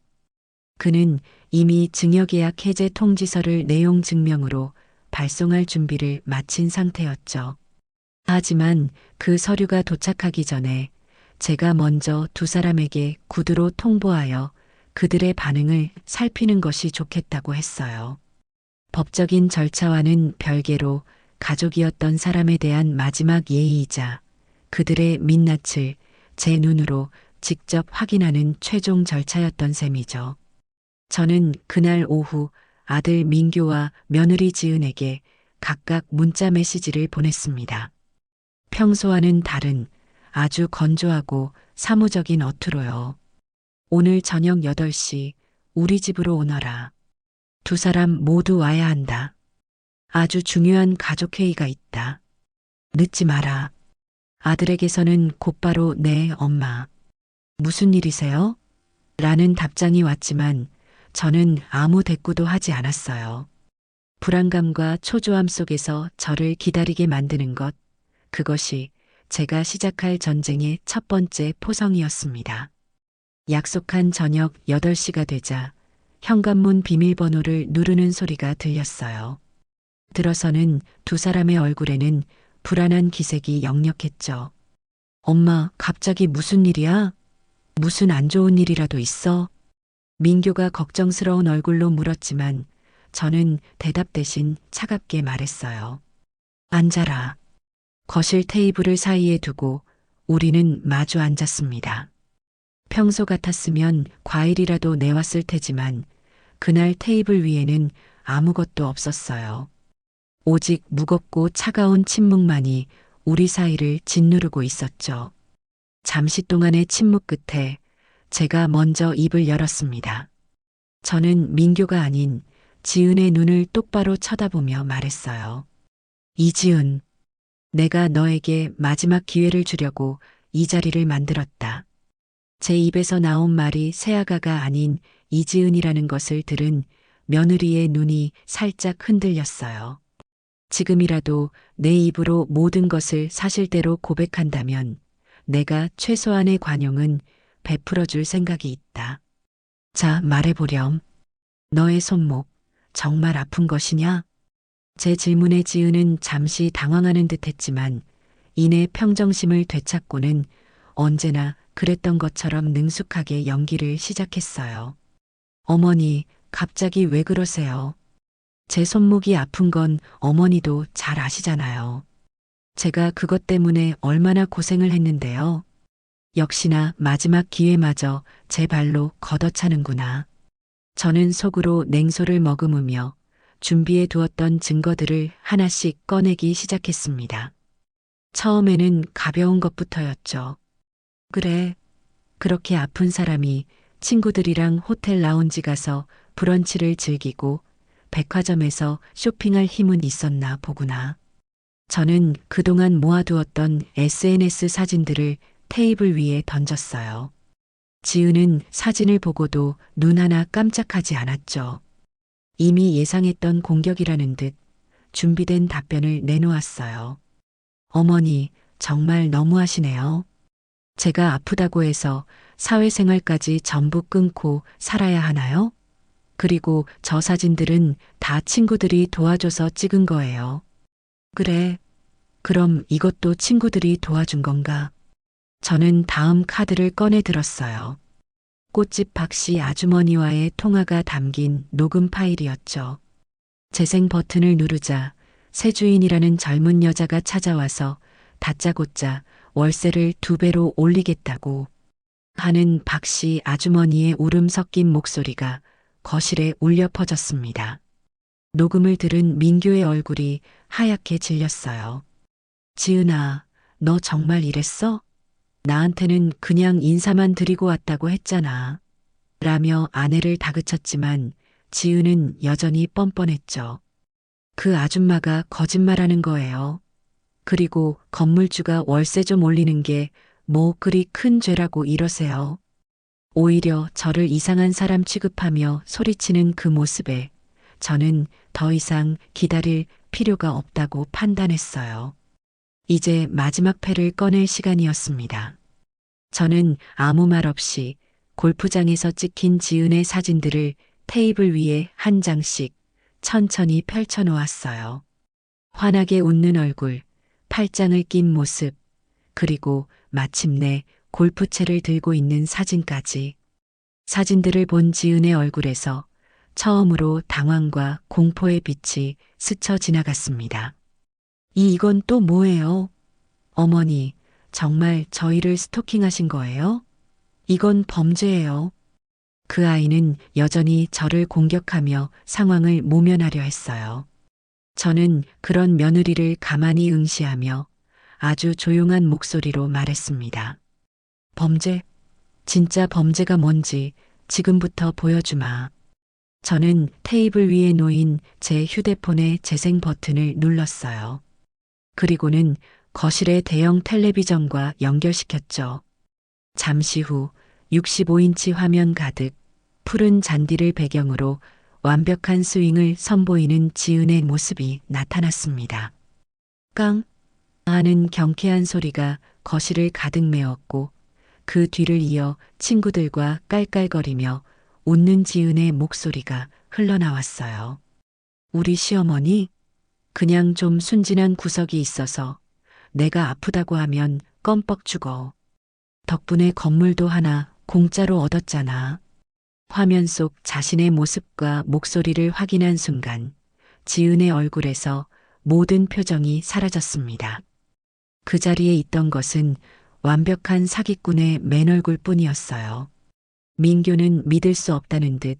그는 이미 증여계약 해제 통지서를 내용 증명으로 발송할 준비를 마친 상태였죠. 하지만 그 서류가 도착하기 전에 제가 먼저 두 사람에게 구두로 통보하여 그들의 반응을 살피는 것이 좋겠다고 했어요. 법적인 절차와는 별개로 가족이었던 사람에 대한 마지막 예의이자 그들의 민낯을 제 눈으로 직접 확인하는 최종 절차였던 셈이죠. 저는 그날 오후 아들 민교와 며느리 지은에게 각각 문자 메시지를 보냈습니다. 평소와는 다른 아주 건조하고 사무적인 어투로요. 오늘 저녁 8시 우리 집으로 오너라. 두 사람 모두 와야 한다. 아주 중요한 가족회의가 있다. 늦지 마라. 아들에게서는 곧바로 네, 엄마. 무슨 일이세요? 라는 답장이 왔지만 저는 아무 대꾸도 하지 않았어요. 불안감과 초조함 속에서 저를 기다리게 만드는 것, 그것이 제가 시작할 전쟁의 첫 번째 포성이었습니다. 약속한 저녁 8시가 되자 현관문 비밀번호를 누르는 소리가 들렸어요. 들어서는 두 사람의 얼굴에는 불안한 기색이 역력했죠. 엄마, 갑자기 무슨 일이야? 무슨 안 좋은 일이라도 있어? 민교가 걱정스러운 얼굴로 물었지만 저는 대답 대신 차갑게 말했어요. 앉아라. 거실 테이블을 사이에 두고 우리는 마주 앉았습니다. 평소 같았으면 과일이라도 내왔을 테지만 그날 테이블 위에는 아무것도 없었어요. 오직 무겁고 차가운 침묵만이 우리 사이를 짓누르고 있었죠. 잠시 동안의 침묵 끝에 제가 먼저 입을 열었습니다. 저는 민교가 아닌 지은의 눈을 똑바로 쳐다보며 말했어요. 이지은, 내가 너에게 마지막 기회를 주려고 이 자리를 만들었다. 제 입에서 나온 말이 새아가가 아닌 이지은이라는 것을 들은 며느리의 눈이 살짝 흔들렸어요. 지금이라도 내 입으로 모든 것을 사실대로 고백한다면 내가 최소한의 관용은 베풀어 줄 생각이 있다. 자, 말해보렴. 너의 손목 정말 아픈 것이냐? 제 질문에 지은은 잠시 당황하는 듯 했지만 이내 평정심을 되찾고는 언제나 그랬던 것처럼 능숙하게 연기를 시작했어요. 어머니, 갑자기 왜 그러세요? 제 손목이 아픈 건 어머니도 잘 아시잖아요. 제가 그것 때문에 얼마나 고생을 했는데요. 역시나 마지막 기회마저 제 발로 걷어차는구나. 저는 속으로 냉소를 머금으며 준비해 두었던 증거들을 하나씩 꺼내기 시작했습니다. 처음에는 가벼운 것부터였죠. 그래, 그렇게 아픈 사람이 친구들이랑 호텔 라운지 가서 브런치를 즐기고 백화점에서 쇼핑할 힘은 있었나 보구나. 저는 그동안 모아두었던 SNS 사진들을 테이블 위에 던졌어요. 지은은 사진을 보고도 눈 하나 깜짝하지 않았죠. 이미 예상했던 공격이라는 듯 준비된 답변을 내놓았어요. 어머니, 정말 너무하시네요. 제가 아프다고 해서 사회생활까지 전부 끊고 살아야 하나요? 그리고 저 사진들은 다 친구들이 도와줘서 찍은 거예요. 그래, 그럼 이것도 친구들이 도와준 건가? 저는 다음 카드를 꺼내 들었어요. 꽃집 박씨 아주머니와의 통화가 담긴 녹음 파일이었죠. 재생 버튼을 누르자 새 주인이라는 젊은 여자가 찾아와서 다짜고짜 월세를 2배로 올리겠다고 하는 박씨 아주머니의 울음 섞인 목소리가 거실에 울려 퍼졌습니다. 녹음을 들은 민교의 얼굴이 하얗게 질렸어요. 지은아, 너 정말 이랬어? 나한테는 그냥 인사만 드리고 왔다고 했잖아. 라며 아내를 다그쳤지만 지은은 여전히 뻔뻔했죠. 그 아줌마가 거짓말하는 거예요. 그리고 건물주가 월세 좀 올리는 게 뭐 그리 큰 죄라고 이러세요. 오히려 저를 이상한 사람 취급하며 소리치는 그 모습에 저는 더 이상 기다릴 필요가 없다고 판단했어요. 이제 마지막 패를 꺼낼 시간이었습니다. 저는 아무 말 없이 골프장에서 찍힌 지은의 사진들을 테이블 위에 한 장씩 천천히 펼쳐 놓았어요. 환하게 웃는 얼굴, 팔짱을 낀 모습, 그리고 마침내 골프채를 들고 있는 사진까지. 사진들을 본 지은의 얼굴에서 처음으로 당황과 공포의 빛이 스쳐 지나갔습니다. 이건 또 뭐예요? 어머니, 정말 저희를 스토킹하신 거예요? 이건 범죄예요. 그 아이는 여전히 저를 공격하며 상황을 모면하려 했어요. 저는 그런 며느리를 가만히 응시하며 아주 조용한 목소리로 말했습니다. 범죄? 진짜 범죄가 뭔지 지금부터 보여주마. 저는 테이블 위에 놓인 제 휴대폰의 재생 버튼을 눌렀어요. 그리고는 거실의 대형 텔레비전과 연결시켰죠. 잠시 후 65인치 화면 가득 푸른 잔디를 배경으로 완벽한 스윙을 선보이는 지은의 모습이 나타났습니다. 깡 하는 경쾌한 소리가 거실을 가득 메웠고 그 뒤를 이어 친구들과 깔깔거리며 웃는 지은의 목소리가 흘러나왔어요. 우리 시어머니? 그냥 좀 순진한 구석이 있어서 내가 아프다고 하면 껌뻑 죽어. 덕분에 건물도 하나 공짜로 얻었잖아. 화면 속 자신의 모습과 목소리를 확인한 순간 지은의 얼굴에서 모든 표정이 사라졌습니다. 그 자리에 있던 것은 완벽한 사기꾼의 맨얼굴 뿐이었어요. 민규는 믿을 수 없다는 듯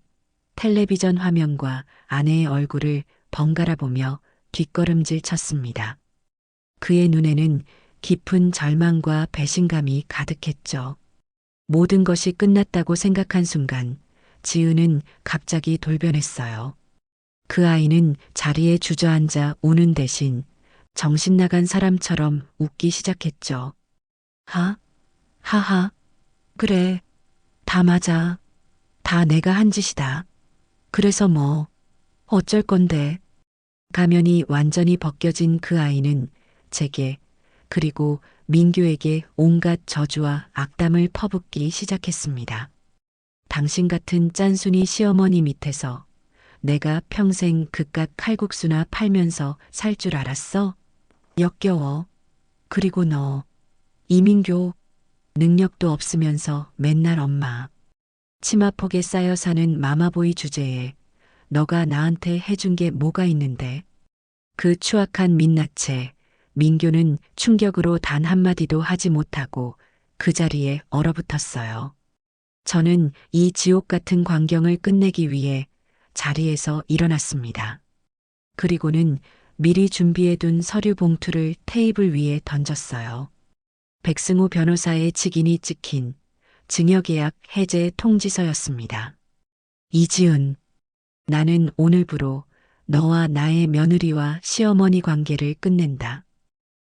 텔레비전 화면과 아내의 얼굴을 번갈아 보며 뒷걸음질 쳤습니다. 그의 눈에는 깊은 절망과 배신감이 가득했죠. 모든 것이 끝났다고 생각한 순간 지은은 갑자기 돌변했어요. 그 아이는 자리에 주저앉아 우는 대신 정신 나간 사람처럼 웃기 시작했죠. 하하, 그래, 다 맞아. 다 내가 한 짓이다. 그래서 뭐, 어쩔 건데. 가면이 완전히 벗겨진 그 아이는 제게, 그리고 민규에게 온갖 저주와 악담을 퍼붓기 시작했습니다. 당신 같은 짠순이 시어머니 밑에서 내가 평생 그깟 칼국수나 팔면서 살 줄 알았어? 역겨워. 그리고 너, 이민교, 능력도 없으면서 맨날 엄마. 치마폭에 쌓여 사는 마마보이 주제에 너가 나한테 해준 게 뭐가 있는데. 그 추악한 민낯에 민규는 충격으로 단 한마디도 하지 못하고 그 자리에 얼어붙었어요. 저는 이 지옥 같은 광경을 끝내기 위해 자리에서 일어났습니다. 그리고는 미리 준비해둔 서류 봉투를 테이블 위에 던졌어요. 백승호 변호사의 직인이 찍힌 증여계약 해제 통지서였습니다. 이지은, 나는 오늘부로 너와 나의 며느리와 시어머니 관계를 끝낸다.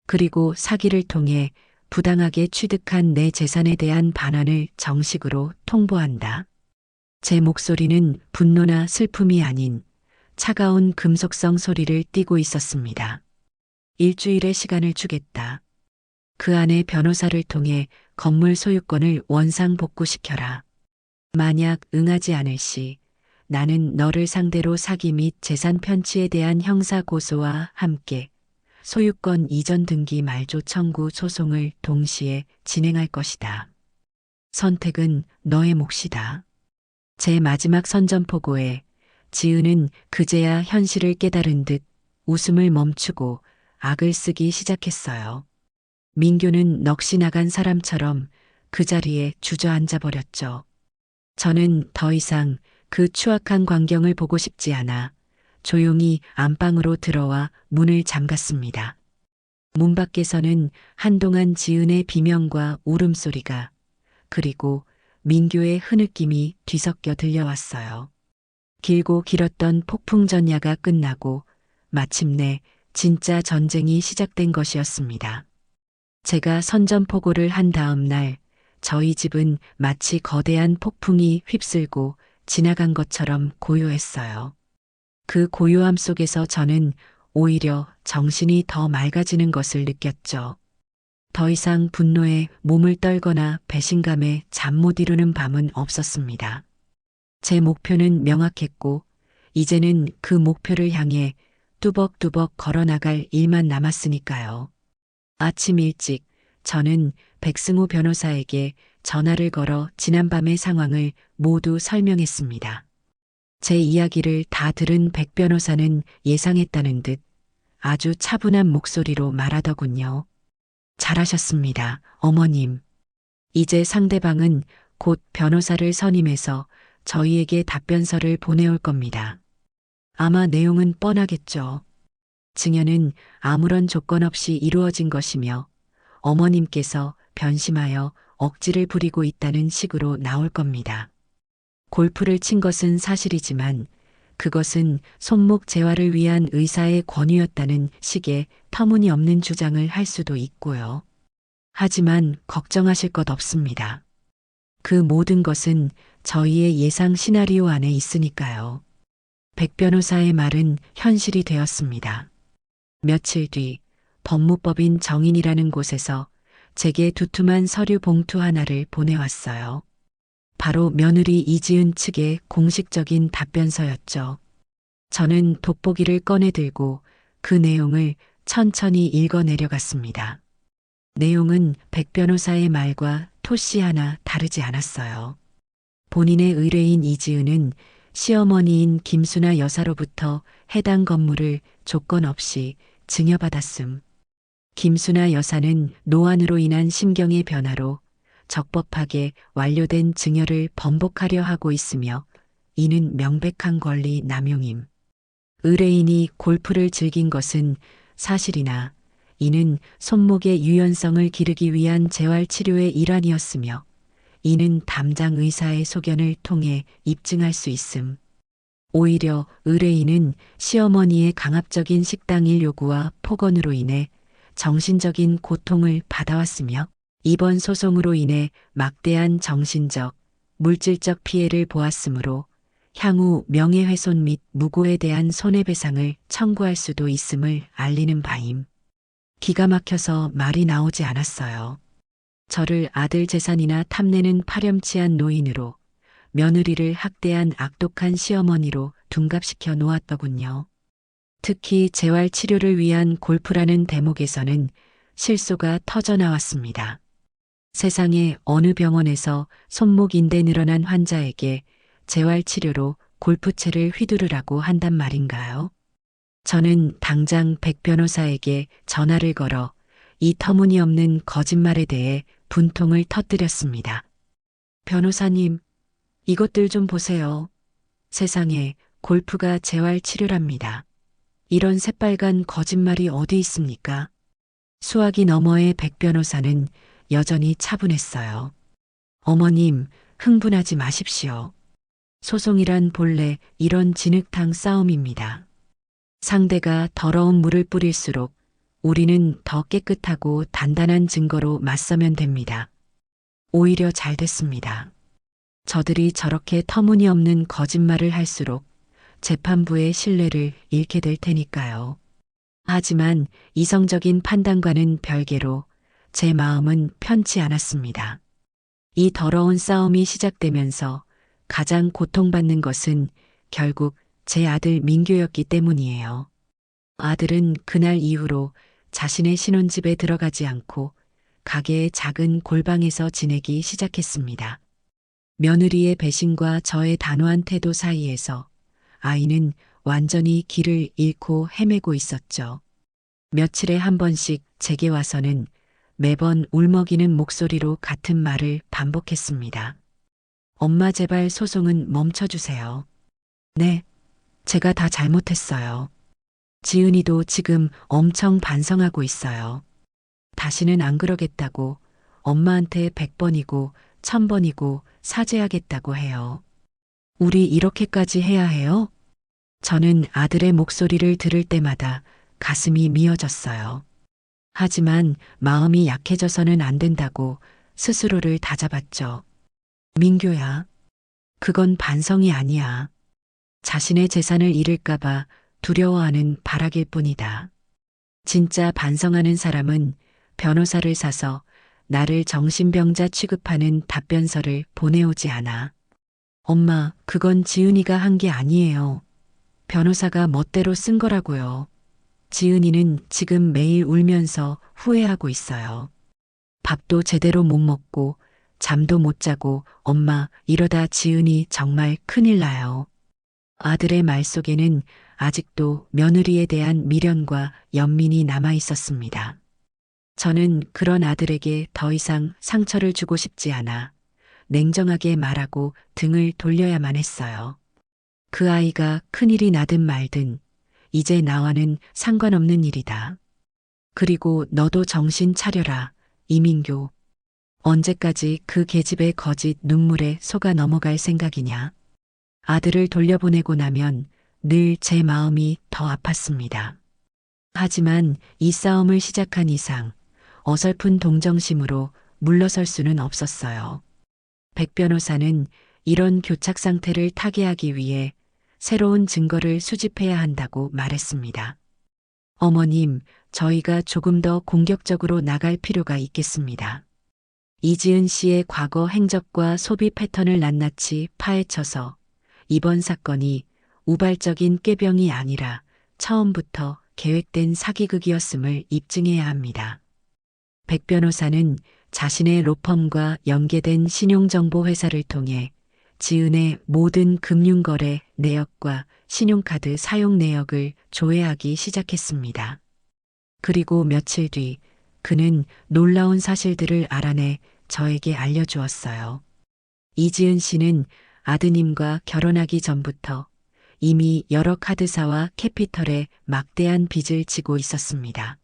그리고 사기를 통해 부당하게 취득한 내 재산에 대한 반환을 정식으로 통보한다. 제 목소리는 분노나 슬픔이 아닌 차가운 금속성 소리를 띠고 있었습니다. 일주일의 시간을 주겠다. 그 안에 변호사를 통해 건물 소유권을 원상복구시켜라. 만약 응하지 않을 시 나는 너를 상대로 사기 및 재산 편취에 대한 형사 고소와 함께 소유권 이전 등기 말조 청구 소송을 동시에 진행할 것이다. 선택은 너의 몫이다. 제 마지막 선전포고에 지은은 그제야 현실을 깨달은 듯 웃음을 멈추고 악을 쓰기 시작했어요. 민규는 넋이 나간 사람처럼 그 자리에 주저앉아 버렸죠. 저는 더 이상 그 추악한 광경을 보고 싶지 않아 조용히 안방으로 들어와 문을 잠갔습니다. 문 밖에서는 한동안 지은의 비명과 울음소리가, 그리고 민규의 흐느낌이 뒤섞여 들려왔어요. 길고 길었던 폭풍 전야가 끝나고 마침내 진짜 전쟁이 시작된 것이었습니다. 제가 선전포고를 한 다음 날 저희 집은 마치 거대한 폭풍이 휩쓸고 지나간 것처럼 고요했어요. 그 고요함 속에서 저는 오히려 정신이 더 맑아지는 것을 느꼈죠. 더 이상 분노에 몸을 떨거나 배신감에 잠 못 이루는 밤은 없었습니다. 제 목표는 명확했고 이제는 그 목표를 향해 뚜벅뚜벅 걸어나갈 일만 남았으니까요. 아침 일찍 저는 백승호 변호사에게 전화를 걸어 지난밤의 상황을 모두 설명했습니다. 제 이야기를 다 들은 백 변호사는 예상했다는 듯 아주 차분한 목소리로 말하더군요. 잘하셨습니다, 어머님. 이제 상대방은 곧 변호사를 선임해서 저희에게 답변서를 보내올 겁니다. 아마 내용은 뻔하겠죠. 증여는 아무런 조건 없이 이루어진 것이며 어머님께서 변심하여 억지를 부리고 있다는 식으로 나올 겁니다. 골프를 친 것은 사실이지만 그것은 손목 재활을 위한 의사의 권유였다는 식의 터무니없는 주장을 할 수도 있고요. 하지만 걱정하실 것 없습니다. 그 모든 것은 저희의 예상 시나리오 안에 있으니까요. 백 변호사의 말은 현실이 되었습니다. 며칠 뒤 법무법인 정인이라는 곳에서 제게 두툼한 서류 봉투 하나를 보내왔어요. 바로 며느리 이지은 측의 공식적인 답변서였죠. 저는 돋보기를 꺼내 들고 그 내용을 천천히 읽어 내려갔습니다. 내용은 백 변호사의 말과 토씨 하나 다르지 않았어요. 본인의 의뢰인 이지은은 시어머니인 김수나 여사로부터 해당 건물을 조건 없이 증여받았음. 김수나 여사는 노안으로 인한 심경의 변화로 적법하게 완료된 증여를 번복하려 하고 있으며 이는 명백한 권리 남용임. 의뢰인이 골프를 즐긴 것은 사실이나 이는 손목의 유연성을 기르기 위한 재활치료의 일환이었으며 이는 담당 의사의 소견을 통해 입증할 수 있음. 오히려 의뢰인은 시어머니의 강압적인 식당일 요구와 폭언으로 인해 정신적인 고통을 받아왔으며 이번 소송으로 인해 막대한 정신적, 물질적 피해를 보았으므로 향후 명예훼손 및 무고에 대한 손해배상을 청구할 수도 있음을 알리는 바임. 기가 막혀서 말이 나오지 않았어요. 저를 아들 재산이나 탐내는 파렴치한 노인으로 며느리를 학대한 악독한 시어머니로 둔갑시켜 놓았더군요. 특히 재활치료를 위한 골프라는 대목에서는 실소가 터져 나왔습니다. 세상에 어느 병원에서 손목인대 늘어난 환자에게 재활치료로 골프채를 휘두르라고 한단 말인가요? 저는 당장 백 변호사에게 전화를 걸어 이 터무니없는 거짓말에 대해 분통을 터뜨렸습니다. 변호사님, 이것들 좀 보세요. 세상에 골프가 재활치료랍니다. 이런 새빨간 거짓말이 어디 있습니까? 수화기 너머의 백 변호사는 여전히 차분했어요. 어머님, 흥분하지 마십시오. 소송이란 본래 이런 진흙탕 싸움입니다. 상대가 더러운 물을 뿌릴수록 우리는 더 깨끗하고 단단한 증거로 맞서면 됩니다. 오히려 잘 됐습니다. 저들이 저렇게 터무니없는 거짓말을 할수록 재판부의 신뢰를 잃게 될 테니까요. 하지만 이성적인 판단과는 별개로 제 마음은 편치 않았습니다. 이 더러운 싸움이 시작되면서 가장 고통받는 것은 결국 제 아들 민규였기 때문이에요. 아들은 그날 이후로 자신의 신혼집에 들어가지 않고 가게의 작은 골방에서 지내기 시작했습니다. 며느리의 배신과 저의 단호한 태도 사이에서 아이는 완전히 길을 잃고 헤매고 있었죠. 며칠에 한 번씩 제게 와서는 매번 울먹이는 목소리로 같은 말을 반복했습니다. 엄마 제발 소송은 멈춰주세요. 네, 제가 다 잘못했어요. 지은이도 지금 엄청 반성하고 있어요. 다시는 안 그러겠다고 엄마한테 100번이고 1000번이고 사죄하겠다고 해요. 우리 이렇게까지 해야 해요? 저는 아들의 목소리를 들을 때마다 가슴이 미어졌어요. 하지만 마음이 약해져서는 안 된다고 스스로를 다잡았죠. 민규야, 그건 반성이 아니야. 자신의 재산을 잃을까봐 두려워하는 발악일 뿐이다. 진짜 반성하는 사람은 변호사를 사서 나를 정신병자 취급하는 답변서를 보내오지 않아. 엄마, 그건 지은이가 한 게 아니에요. 변호사가 멋대로 쓴 거라고요. 지은이는 지금 매일 울면서 후회하고 있어요. 밥도 제대로 못 먹고 잠도 못 자고 엄마 이러다 지은이 정말 큰일 나요. 아들의 말 속에는 아직도 며느리에 대한 미련과 연민이 남아 있었습니다. 저는 그런 아들에게 더 이상 상처를 주고 싶지 않아 냉정하게 말하고 등을 돌려야만 했어요. 그 아이가 큰일이 나든 말든 이제 나와는 상관없는 일이다. 그리고 너도 정신 차려라, 이민교. 언제까지 그 계집의 거짓 눈물에 속아 넘어갈 생각이냐. 아들을 돌려보내고 나면 늘 제 마음이 더 아팠습니다. 하지만 이 싸움을 시작한 이상 어설픈 동정심으로 물러설 수는 없었어요. 백 변호사는 이런 교착 상태를 타개하기 위해 새로운 증거를 수집해야 한다고 말했습니다. 어머님, 저희가 조금 더 공격적으로 나갈 필요가 있겠습니다. 이지은 씨의 과거 행적과 소비 패턴을 낱낱이 파헤쳐서 이번 사건이 우발적인 꾀병이 아니라 처음부터 계획된 사기극이었음을 입증해야 합니다. 백 변호사는 자신의 로펌과 연계된 신용정보 회사를 통해 지은의 모든 금융거래 내역과 신용카드 사용 내역을 조회하기 시작했습니다. 그리고 며칠 뒤 그는 놀라운 사실들을 알아내 저에게 알려주었어요. 이지은 씨는 아드님과 결혼하기 전부터 이미 여러 카드사와 캐피털에 막대한 빚을 지고 있었습니다.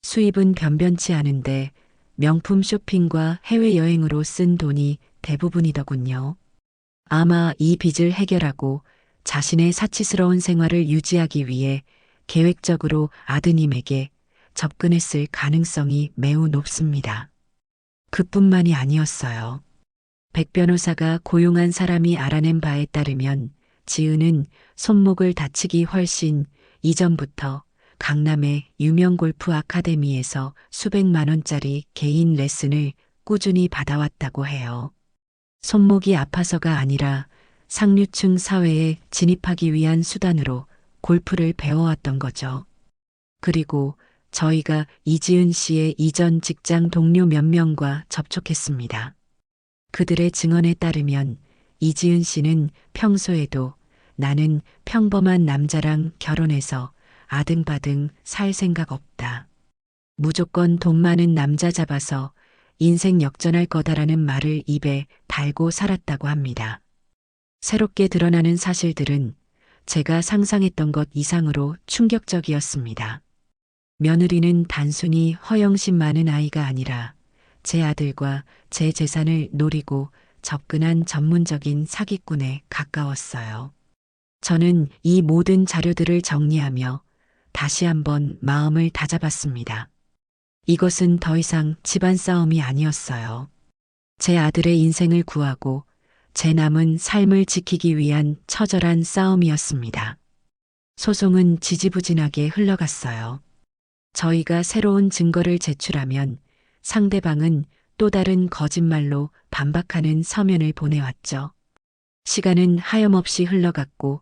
수입은 변변치 않은데 명품 쇼핑과 해외여행으로 쓴 돈이 대부분이더군요. 아마 이 빚을 해결하고 자신의 사치스러운 생활을 유지하기 위해 계획적으로 아드님에게 접근했을 가능성이 매우 높습니다. 그뿐만이 아니었어요. 백 변호사가 고용한 사람이 알아낸 바에 따르면 지은은 손목을 다치기 훨씬 이전부터 강남의 유명 골프 아카데미에서 수백만 원짜리 개인 레슨을 꾸준히 받아왔다고 해요. 손목이 아파서가 아니라 상류층 사회에 진입하기 위한 수단으로 골프를 배워왔던 거죠. 그리고 저희가 이지은 씨의 이전 직장 동료 몇 명과 접촉했습니다. 그들의 증언에 따르면 이지은 씨는 평소에도 나는 평범한 남자랑 결혼해서 아등바등 살 생각 없다. 무조건 돈 많은 남자 잡아서 인생 역전할 거다라는 말을 입에 달고 살았다고 합니다. 새롭게 드러나는 사실들은 제가 상상했던 것 이상으로 충격적이었습니다. 며느리는 단순히 허영심 많은 아이가 아니라 제 아들과 제 재산을 노리고 접근한 전문적인 사기꾼에 가까웠어요. 저는 이 모든 자료들을 정리하며 다시 한번 마음을 다잡았습니다. 이것은 더 이상 집안 싸움이 아니었어요. 제 아들의 인생을 구하고 제 남은 삶을 지키기 위한 처절한 싸움이었습니다. 소송은 지지부진하게 흘러갔어요. 저희가 새로운 증거를 제출하면 상대방은 또 다른 거짓말로 반박하는 서면을 보내왔죠. 시간은 하염없이 흘러갔고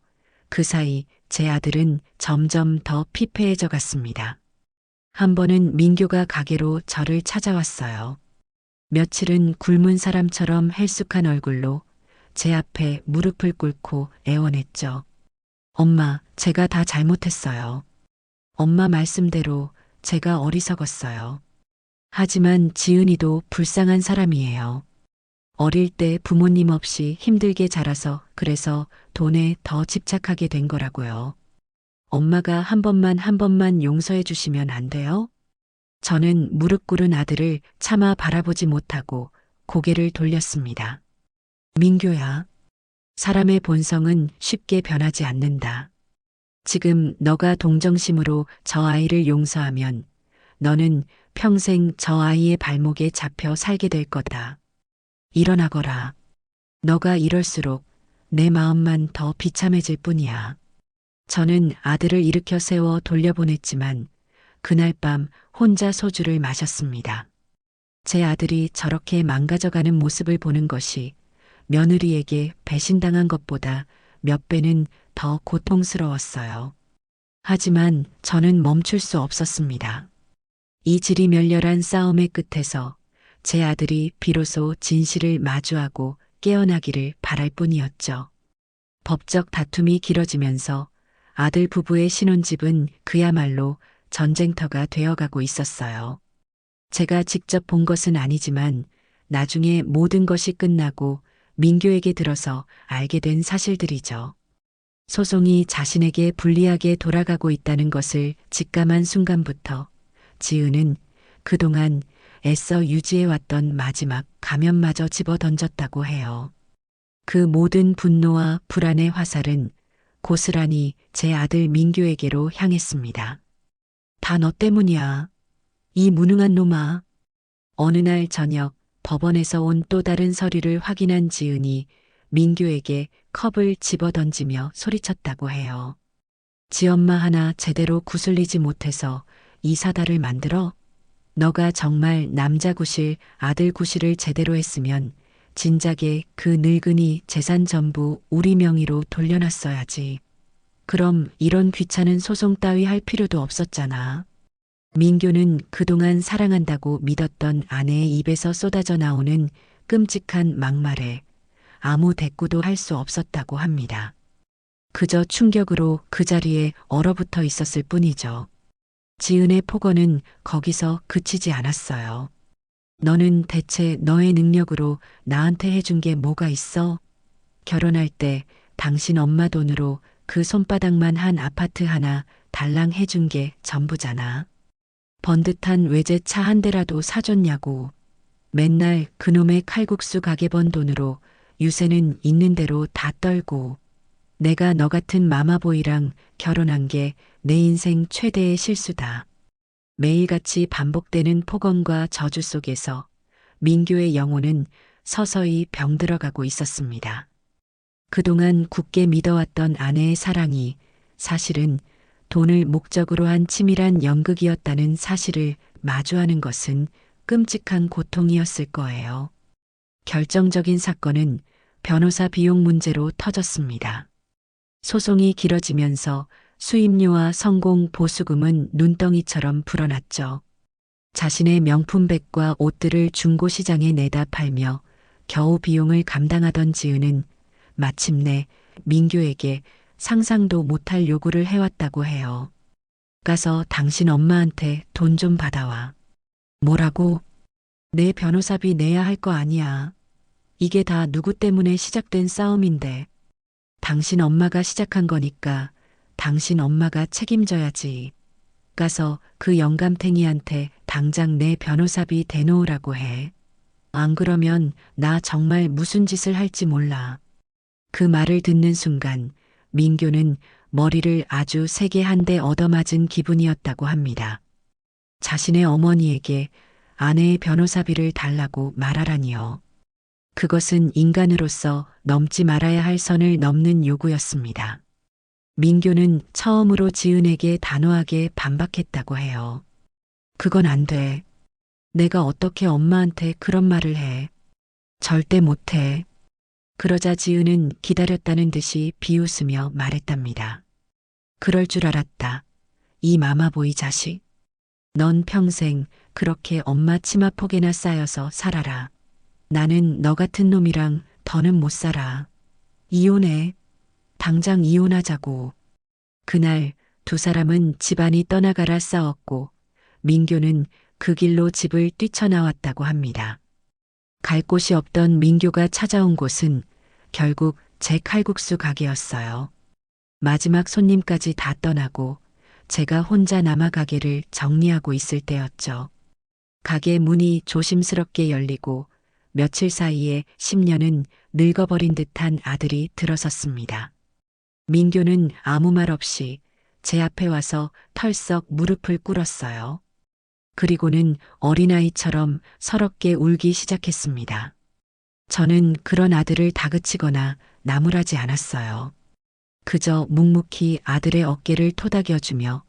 그 사이 제 아들은 점점 더 피폐해져 갔습니다. 한 번은 민교가 가게로 저를 찾아왔어요. 며칠은 굶은 사람처럼 헬쑥한 얼굴로 제 앞에 무릎을 꿇고 애원했죠. 엄마, 제가 다 잘못했어요. 엄마 말씀대로 제가 어리석었어요. 하지만 지은이도 불쌍한 사람이에요. 어릴 때 부모님 없이 힘들게 자라서 그래서 돈에 더 집착하게 된 거라고요. 엄마가 한 번만 용서해 주시면 안 돼요? 저는 무릎 꿇은 아들을 차마 바라보지 못하고 고개를 돌렸습니다. 민교야, 사람의 본성은 쉽게 변하지 않는다. 지금 너가 동정심으로 저 아이를 용서하면 너는 평생 저 아이의 발목에 잡혀 살게 될 거다. 일어나거라. 너가 이럴수록 내 마음만 더 비참해질 뿐이야. 저는 아들을 일으켜 세워 돌려보냈지만 그날 밤 혼자 소주를 마셨습니다. 제 아들이 저렇게 망가져가는 모습을 보는 것이 며느리에게 배신당한 것보다 몇 배는 더 고통스러웠어요. 하지만 저는 멈출 수 없었습니다. 이 지리멸렬한 싸움의 끝에서 제 아들이 비로소 진실을 마주하고 깨어나기를 바랄 뿐이었죠. 법적 다툼이 길어지면서 아들 부부의 신혼집은 그야말로 전쟁터가 되어가고 있었어요. 제가 직접 본 것은 아니지만 나중에 모든 것이 끝나고 민교에게 들어서 알게 된 사실들이죠. 소송이 자신에게 불리하게 돌아가고 있다는 것을 직감한 순간부터 지은은 그동안 애써 유지해왔던 마지막 가면마저 집어던졌다고 해요. 그 모든 분노와 불안의 화살은 고스란히 제 아들 민교에게로 향했습니다. 다 너 때문이야. 이 무능한 놈아. 어느 날 저녁 법원에서 온 또 다른 서류를 확인한 지은이 민교에게 컵을 집어던지며 소리쳤다고 해요. 지 엄마 하나 제대로 구슬리지 못해서 이 사달을 만들어? 너가 정말 남자 구실, 아들 구실을 제대로 했으면 진작에 그 늙은이 재산 전부 우리 명의로 돌려놨어야지. 그럼 이런 귀찮은 소송 따위 할 필요도 없었잖아. 민교는 그동안 사랑한다고 믿었던 아내의 입에서 쏟아져 나오는 끔찍한 막말에 아무 대꾸도 할 수 없었다고 합니다. 그저 충격으로 그 자리에 얼어붙어 있었을 뿐이죠. 지은의 폭언은 거기서 그치지 않았어요. 너는 대체 너의 능력으로 나한테 해준 게 뭐가 있어? 결혼할 때 당신 엄마 돈으로 그 손바닥만 한 아파트 하나 달랑 해준 게 전부잖아. 번듯한 외제차 한 대라도 사줬냐고. 맨날 그놈의 칼국수 가게 번 돈으로 유세는 있는 대로 다 떨고. 내가 너 같은 마마보이랑 결혼한 게 내 인생 최대의 실수다. 매일같이 반복되는 폭언과 저주 속에서 민규의 영혼은 서서히 병들어가고 있었습니다. 그동안 굳게 믿어왔던 아내의 사랑이 사실은 돈을 목적으로 한 치밀한 연극이었다는 사실을 마주하는 것은 끔찍한 고통이었을 거예요. 결정적인 사건은 변호사 비용 문제로 터졌습니다. 소송이 길어지면서 수임료와 성공 보수금은 눈덩이처럼 불어났죠. 자신의 명품백과 옷들을 중고시장에 내다 팔며 겨우 비용을 감당하던 지은은 마침내 민규에게 상상도 못할 요구를 해왔다고 해요. 가서 당신 엄마한테 돈 좀 받아와. 뭐라고? 내 변호사비 내야 할 거 아니야. 이게 다 누구 때문에 시작된 싸움인데. 당신 엄마가 시작한 거니까 당신 엄마가 책임져야지. 가서 그 영감탱이한테 당장 내 변호사비 대놓으라고 해. 안 그러면 나 정말 무슨 짓을 할지 몰라. 그 말을 듣는 순간 민규는 머리를 아주 세게 한 대 얻어맞은 기분이었다고 합니다. 자신의 어머니에게 아내의 변호사비를 달라고 말하라니요. 그것은 인간으로서 넘지 말아야 할 선을 넘는 요구였습니다. 민규는 처음으로 지은에게 단호하게 반박했다고 해요. 그건 안 돼. 내가 어떻게 엄마한테 그런 말을 해. 절대 못해. 그러자 지은은 기다렸다는 듯이 비웃으며 말했답니다. 그럴 줄 알았다. 이 마마보이 자식. 넌 평생 그렇게 엄마 치마폭에나 쌓여서 살아라. 나는 너 같은 놈이랑 더는 못 살아. 이혼해. 당장 이혼하자고. 그날 두 사람은 집안이 떠나가라 싸웠고 민규는 그 길로 집을 뛰쳐나왔다고 합니다. 갈 곳이 없던 민규가 찾아온 곳은 결국 제 칼국수 가게였어요. 마지막 손님까지 다 떠나고 제가 혼자 남아 가게를 정리하고 있을 때였죠. 가게 문이 조심스럽게 열리고 며칠 사이에 10년은 늙어버린 듯한 아들이 들어섰습니다. 민규는 아무 말 없이 제 앞에 와서 털썩 무릎을 꿇었어요. 그리고는 어린아이처럼 서럽게 울기 시작했습니다. 저는 그런 아들을 다그치거나 나무라지 않았어요. 그저 묵묵히 아들의 어깨를 토닥여주며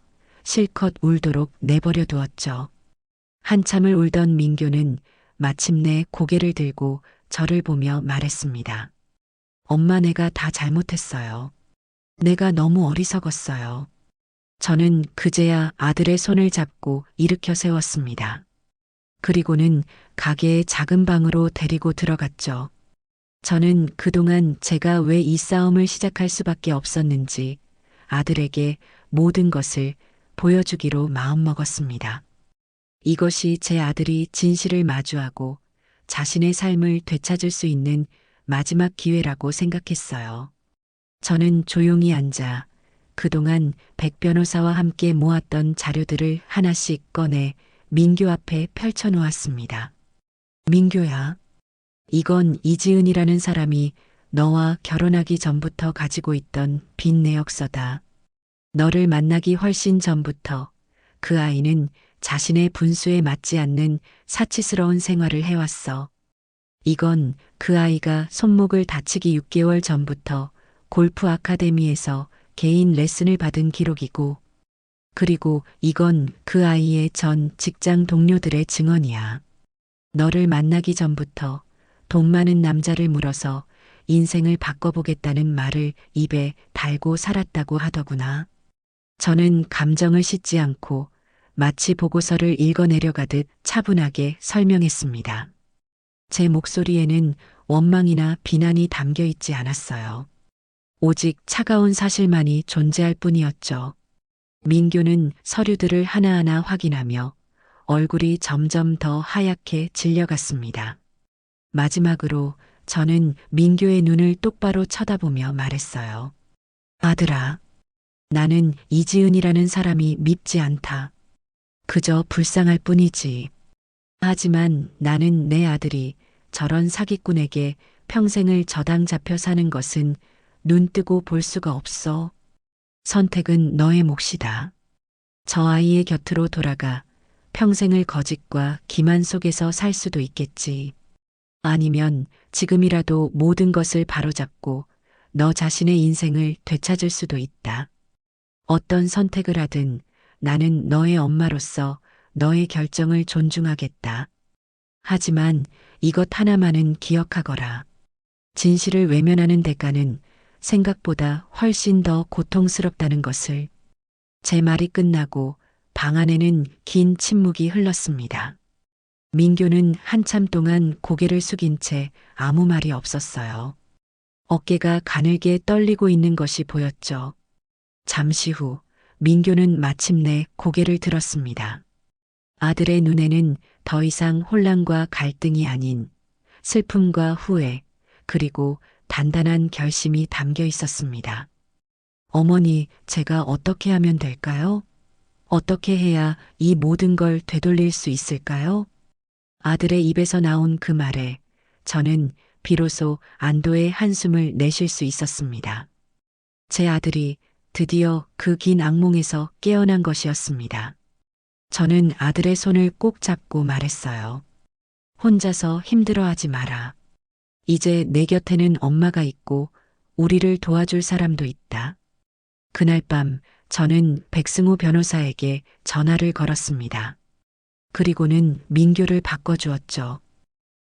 실컷 울도록 내버려 두었죠. 한참을 울던 민규는 마침내 고개를 들고 저를 보며 말했습니다. 엄마, 내가 다 잘못했어요. 내가 너무 어리석었어요. 저는 그제야 아들의 손을 잡고 일으켜 세웠습니다. 그리고는 가게의 작은 방으로 데리고 들어갔죠. 저는 그동안 제가 왜 이 싸움을 시작할 수밖에 없었는지 아들에게 모든 것을 보여주기로 마음먹었습니다. 이것이 제 아들이 진실을 마주하고 자신의 삶을 되찾을 수 있는 마지막 기회라고 생각했어요. 저는 조용히 앉아 그동안 백 변호사와 함께 모았던 자료들을 하나씩 꺼내 민규 앞에 펼쳐놓았습니다. 민규야, 이건 이지은이라는 사람이 너와 결혼하기 전부터 가지고 있던 빈 내역서다. 너를 만나기 훨씬 전부터 그 아이는 자신의 분수에 맞지 않는 사치스러운 생활을 해왔어. 이건 그 아이가 손목을 다치기 6개월 전부터 골프 아카데미에서 개인 레슨을 받은 기록이고, 그리고 이건 그 아이의 전 직장 동료들의 증언이야. 너를 만나기 전부터 돈 많은 남자를 물어서 인생을 바꿔보겠다는 말을 입에 달고 살았다고 하더구나. 저는 감정을 싣지 않고 마치 보고서를 읽어내려가듯 차분하게 설명했습니다. 제 목소리에는 원망이나 비난이 담겨 있지 않았어요. 오직 차가운 사실만이 존재할 뿐이었죠. 민규는 서류들을 하나하나 확인하며 얼굴이 점점 더 하얗게 질려갔습니다. 마지막으로 저는 민규의 눈을 똑바로 쳐다보며 말했어요. 아들아, 나는 이지은이라는 사람이 밉지 않다. 그저 불쌍할 뿐이지. 하지만 나는 내 아들이 저런 사기꾼에게 평생을 저당 잡혀 사는 것은 눈 뜨고 볼 수가 없어. 선택은 너의 몫이다. 저 아이의 곁으로 돌아가 평생을 거짓과 기만 속에서 살 수도 있겠지. 아니면 지금이라도 모든 것을 바로잡고 너 자신의 인생을 되찾을 수도 있다. 어떤 선택을 하든 나는 너의 엄마로서 너의 결정을 존중하겠다. 하지만 이것 하나만은 기억하거라. 진실을 외면하는 대가는 생각보다 훨씬 더 고통스럽다는 것을. 제 말이 끝나고 방 안에는 긴 침묵이 흘렀습니다. 민규는 한참 동안 고개를 숙인 채 아무 말이 없었어요. 어깨가 가늘게 떨리고 있는 것이 보였죠. 잠시 후 민규는 마침내 고개를 들었습니다. 아들의 눈에는 더 이상 혼란과 갈등이 아닌 슬픔과 후회, 그리고 단단한 결심이 담겨 있었습니다. 어머니, 제가 어떻게 하면 될까요? 어떻게 해야 이 모든 걸 되돌릴 수 있을까요? 아들의 입에서 나온 그 말에 저는 비로소 안도의 한숨을 내쉴 수 있었습니다. 제 아들이 드디어 그 긴 악몽에서 깨어난 것이었습니다. 저는 아들의 손을 꼭 잡고 말했어요. 혼자서 힘들어하지 마라. 이제 내 곁에는 엄마가 있고 우리를 도와줄 사람도 있다. 그날 밤 저는 백승호 변호사에게 전화를 걸었습니다. 그리고는 민규를 바꿔주었죠.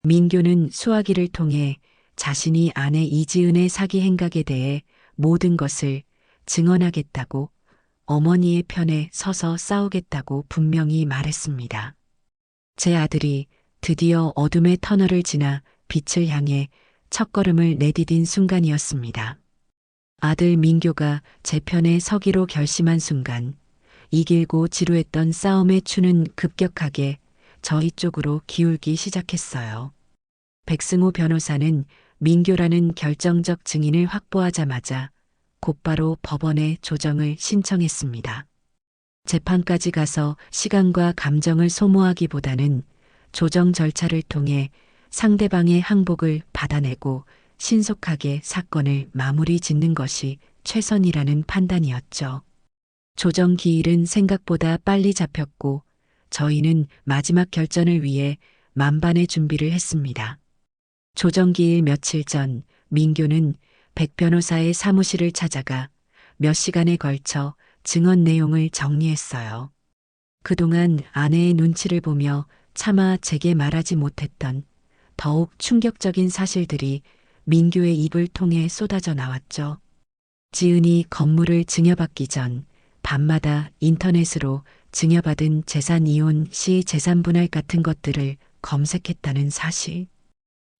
민규는 수화기를 통해 자신이 아내 이지은의 사기 행각에 대해 모든 것을 증언하겠다고, 어머니의 편에 서서 싸우겠다고 분명히 말했습니다. 제 아들이 드디어 어둠의 터널을 지나 빛을 향해 첫걸음을 내디딘 순간이었습니다. 아들 민규가 제 편에 서기로 결심한 순간 이 길고 지루했던 싸움의 추는 급격하게 저희 쪽으로 기울기 시작했어요. 백승호 변호사는 민규라는 결정적 증인을 확보하자마자 곧바로 법원에 조정을 신청했습니다. 재판까지 가서 시간과 감정을 소모하기보다는 조정 절차를 통해 상대방의 항복을 받아내고 신속하게 사건을 마무리 짓는 것이 최선이라는 판단이었죠. 조정 기일은 생각보다 빨리 잡혔고 저희는 마지막 결전을 위해 만반의 준비를 했습니다. 조정 기일 며칠 전 민규는 백 변호사의 사무실을 찾아가 몇 시간에 걸쳐 증언 내용을 정리했어요. 그동안 아내의 눈치를 보며 차마 제게 말하지 못했던 더욱 충격적인 사실들이 민규의 입을 통해 쏟아져 나왔죠. 지은이 건물을 증여받기 전 밤마다 인터넷으로 증여받은 재산 이혼 시 재산 분할 같은 것들을 검색했다는 사실.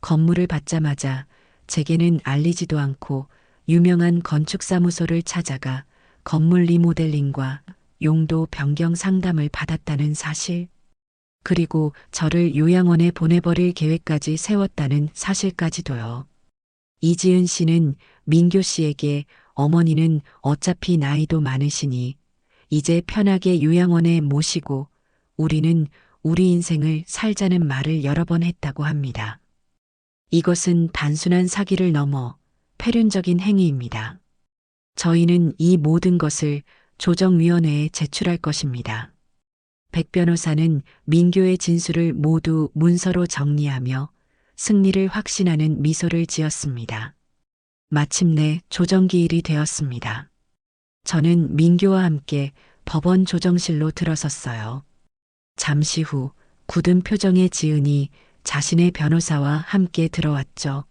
건물을 받자마자 제게는 알리지도 않고 유명한 건축사무소를 찾아가 건물 리모델링과 용도 변경 상담을 받았다는 사실. 그리고 저를 요양원에 보내버릴 계획까지 세웠다는 사실까지도요. 이지은 씨는 민규 씨에게 어머니는 어차피 나이도 많으시니 이제 편하게 요양원에 모시고 우리는 우리 인생을 살자는 말을 여러 번 했다고 합니다. 이것은 단순한 사기를 넘어 폐륜적인 행위입니다. 저희는 이 모든 것을 조정위원회에 제출할 것입니다. 백 변호사는 민규의 진술을 모두 문서로 정리하며 승리를 확신하는 미소를 지었습니다. 마침내 조정기일이 되었습니다. 저는 민규와 함께 법원 조정실로 들어섰어요. 잠시 후 굳은 표정의 지은이 자신의 변호사와 함께 들어왔죠.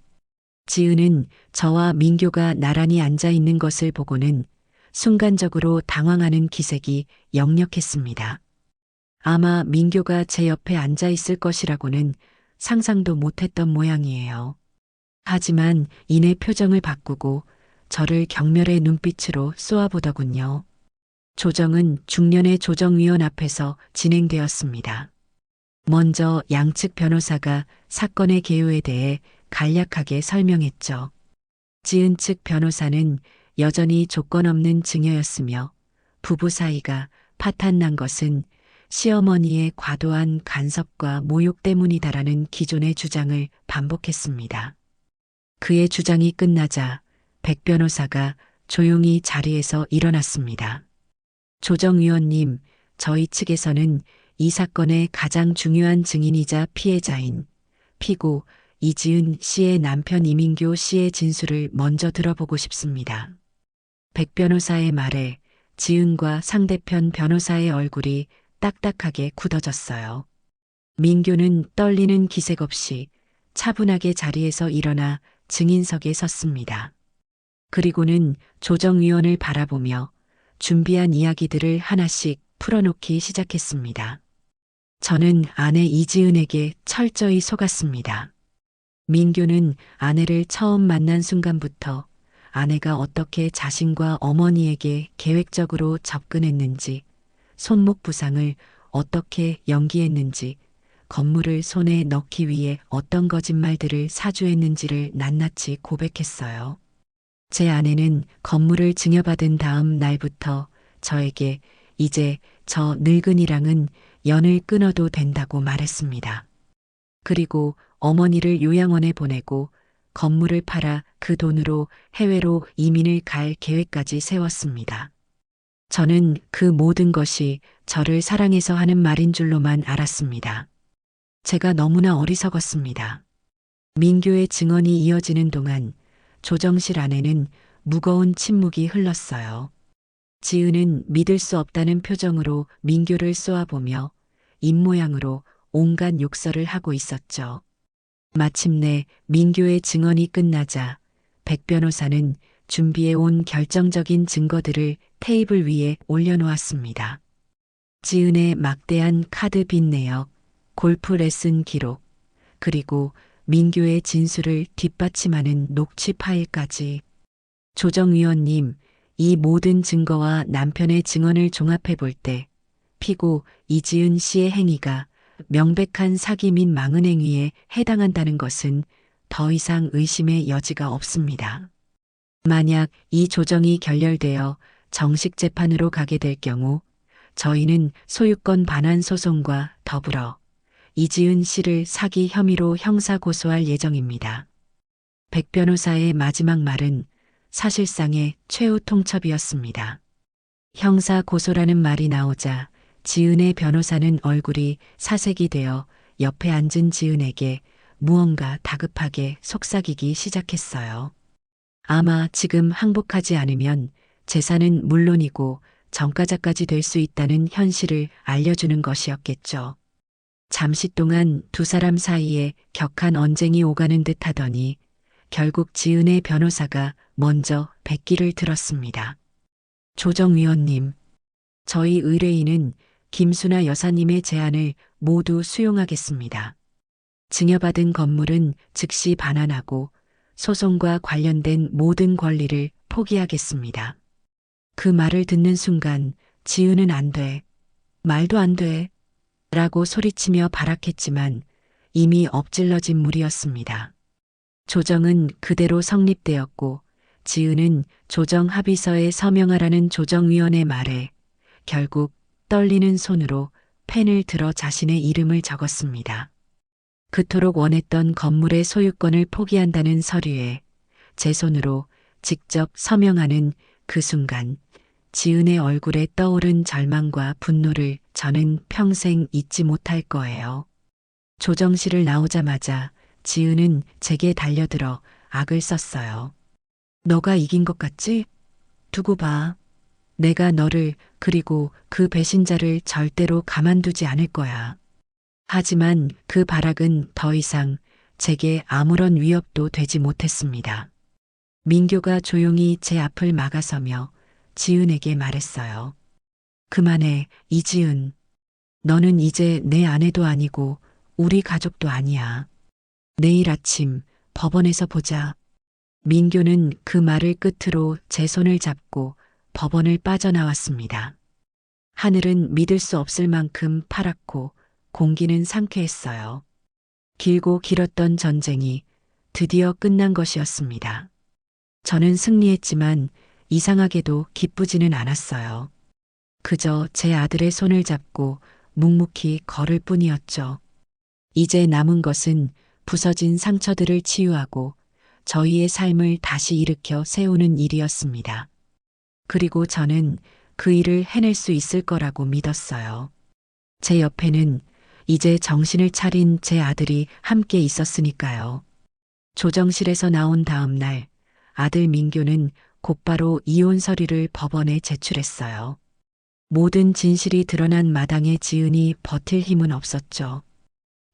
지은은 저와 민규가 나란히 앉아 있는 것을 보고는 순간적으로 당황하는 기색이 역력했습니다. 아마 민규가 제 옆에 앉아 있을 것이라고는 상상도 못했던 모양이에요. 하지만 이내 표정을 바꾸고 저를 경멸의 눈빛으로 쏘아보더군요. 조정은 중년의 조정위원 앞에서 진행되었습니다. 먼저 양측 변호사가 사건의 개요에 대해 간략하게 설명했죠. 지은 측 변호사는 여전히 조건 없는 증여였으며 부부 사이가 파탄난 것은 시어머니의 과도한 간섭과 모욕 때문이다라는 기존의 주장을 반복했습니다. 그의 주장이 끝나자 백 변호사가 조용히 자리에서 일어났습니다. 조정위원님, 저희 측에서는 이 사건의 가장 중요한 증인이자 피해자인 피고 이지은 씨의 남편 이민교 씨의 진술을 먼저 들어보고 싶습니다. 백 변호사의 말에 지은과 상대편 변호사의 얼굴이 딱딱하게 굳어졌어요. 민교는 떨리는 기색 없이 차분하게 자리에서 일어나 증인석에 섰습니다. 그리고는 조정위원을 바라보며 준비한 이야기들을 하나씩 풀어놓기 시작했습니다. 저는 아내 이지은에게 철저히 속았습니다. 민교는 아내를 처음 만난 순간부터 아내가 어떻게 자신과 어머니에게 계획적으로 접근했는지, 손목 부상을 어떻게 연기했는지, 건물을 손에 넣기 위해 어떤 거짓말들을 사주했는지를 낱낱이 고백했어요. 제 아내는 건물을 증여받은 다음 날부터 저에게 이제 저 늙은이랑은 연을 끊어도 된다고 말했습니다. 그리고 어머니를 요양원에 보내고 건물을 팔아 그 돈으로 해외로 이민을 갈 계획까지 세웠습니다. 저는 그 모든 것이 저를 사랑해서 하는 말인 줄로만 알았습니다. 제가 너무나 어리석었습니다. 민교의 증언이 이어지는 동안 조정실 안에는 무거운 침묵이 흘렀어요. 지은은 믿을 수 없다는 표정으로 민교를 쏘아보며 입모양으로 온갖 욕설을 하고 있었죠. 마침내 민교의 증언이 끝나자 백 변호사는 준비해온 결정적인 증거들을 테이블 위에 올려놓았습니다. 지은의 막대한 카드 빚 내역, 골프 레슨 기록, 그리고 민교의 진술을 뒷받침하는 녹취 파일까지. 조정위원님, 이 모든 증거와 남편의 증언을 종합해 볼 때 피고 이지은 씨의 행위가 명백한 사기 및 망은 행위에 해당한다는 것은 더 이상 의심의 여지가 없습니다. 만약 이 조정이 결렬되어 정식 재판으로 가게 될 경우 저희는 소유권 반환 소송과 더불어 이지은 씨를 사기 혐의로 형사 고소할 예정입니다. 백 변호사의 마지막 말은 사실상의 최후 통첩이었습니다. 형사 고소라는 말이 나오자 지은의 변호사는 얼굴이 사색이 되어 옆에 앉은 지은에게 무언가 다급하게 속삭이기 시작했어요. 아마 지금 항복하지 않으면 재산은 물론이고 전과자까지 될 수 있다는 현실을 알려주는 것이었겠죠. 잠시 동안 두 사람 사이에 격한 언쟁이 오가는 듯 하더니 결국 지은의 변호사가 먼저 백기를 들었습니다. 조정위원님, 저희 의뢰인은 김수나 여사님의 제안을 모두 수용하겠습니다. 증여받은 건물은 즉시 반환하고 소송과 관련된 모든 권리를 포기하겠습니다. 그 말을 듣는 순간 지은은 안 돼, 말도 안 돼, 라고 소리치며 발악했지만 이미 엎질러진 물이었습니다. 조정은 그대로 성립되었고 지은은 조정 합의서에 서명하라는 조정위원의 말에 결국 떨리는 손으로 펜을 들어 자신의 이름을 적었습니다. 그토록 원했던 건물의 소유권을 포기한다는 서류에 제 손으로 직접 서명하는 그 순간 지은의 얼굴에 떠오른 절망과 분노를 저는 평생 잊지 못할 거예요. 조정실을 나오자마자 지은은 제게 달려들어 악을 썼어요. 너가 이긴 것 같지? 두고 봐. 내가 너를 그리고 그 배신자를 절대로 가만두지 않을 거야. 하지만 그 발악은 더 이상 제게 아무런 위협도 되지 못했습니다. 민교가 조용히 제 앞을 막아서며 지은에게 말했어요. 그만해, 이지은. 너는 이제 내 아내도 아니고 우리 가족도 아니야. 내일 아침 법원에서 보자. 민규는 그 말을 끝으로 제 손을 잡고 법원을 빠져나왔습니다. 하늘은 믿을 수 없을 만큼 파랗고 공기는 상쾌했어요. 길고 길었던 전쟁이 드디어 끝난 것이었습니다. 저는 승리했지만 이상하게도 기쁘지는 않았어요. 그저 제 아들의 손을 잡고 묵묵히 걸을 뿐이었죠. 이제 남은 것은 부서진 상처들을 치유하고 저희의 삶을 다시 일으켜 세우는 일이었습니다. 그리고 저는 그 일을 해낼 수 있을 거라고 믿었어요. 제 옆에는 이제 정신을 차린 제 아들이 함께 있었으니까요. 조정실에서 나온 다음 날 아들 민규는 곧바로 이혼 서류를 법원에 제출했어요. 모든 진실이 드러난 마당에 지은이 버틸 힘은 없었죠.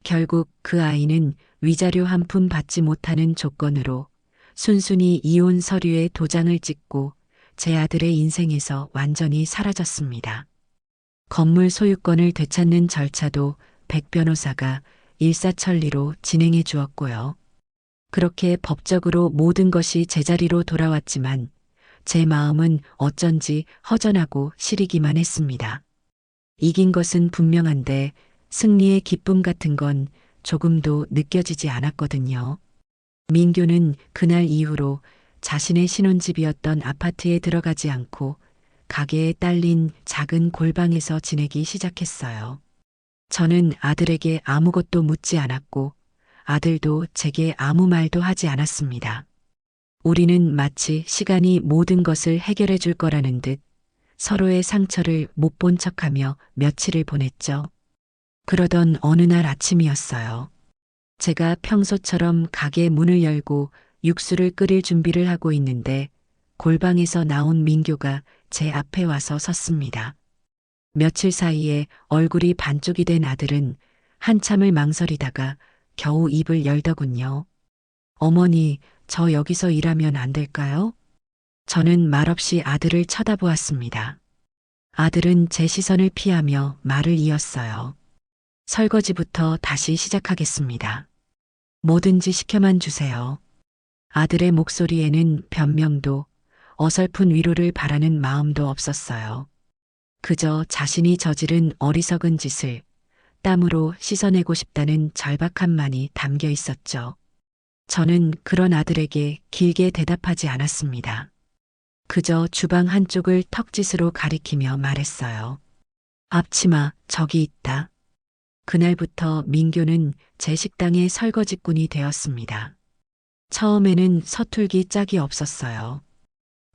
결국 그 아이는 위자료 한 푼 받지 못하는 조건으로 순순히 이혼 서류에 도장을 찍고 제 아들의 인생에서 완전히 사라졌습니다. 건물 소유권을 되찾는 절차도 백 변호사가 일사천리로 진행해 주었고요. 그렇게 법적으로 모든 것이 제자리로 돌아왔지만 제 마음은 어쩐지 허전하고 시리기만 했습니다. 이긴 것은 분명한데 승리의 기쁨 같은 건 조금도 느껴지지 않았거든요. 민규는 그날 이후로 자신의 신혼집이었던 아파트에 들어가지 않고 가게에 딸린 작은 골방에서 지내기 시작했어요. 저는 아들에게 아무것도 묻지 않았고 아들도 제게 아무 말도 하지 않았습니다. 우리는 마치 시간이 모든 것을 해결해 줄 거라는 듯 서로의 상처를 못 본 척하며 며칠을 보냈죠. 그러던 어느 날 아침이었어요. 제가 평소처럼 가게 문을 열고 육수를 끓일 준비를 하고 있는데 골방에서 나온 민규가 제 앞에 와서 섰습니다. 며칠 사이에 얼굴이 반쪽이 된 아들은 한참을 망설이다가 겨우 입을 열더군요. 어머니, 저 여기서 일하면 안 될까요? 저는 말없이 아들을 쳐다보았습니다. 아들은 제 시선을 피하며 말을 이었어요. 설거지부터 다시 시작하겠습니다. 뭐든지 시켜만 주세요. 아들의 목소리에는 변명도 어설픈 위로를 바라는 마음도 없었어요. 그저 자신이 저지른 어리석은 짓을 땀으로 씻어내고 싶다는 절박함만이 담겨 있었죠. 저는 그런 아들에게 길게 대답하지 않았습니다. 그저 주방 한쪽을 턱짓으로 가리키며 말했어요. 앞치마 저기 있다. 그날부터 민규는 제 식당의 설거지꾼이 되었습니다. 처음에는 서툴기 짝이 없었어요.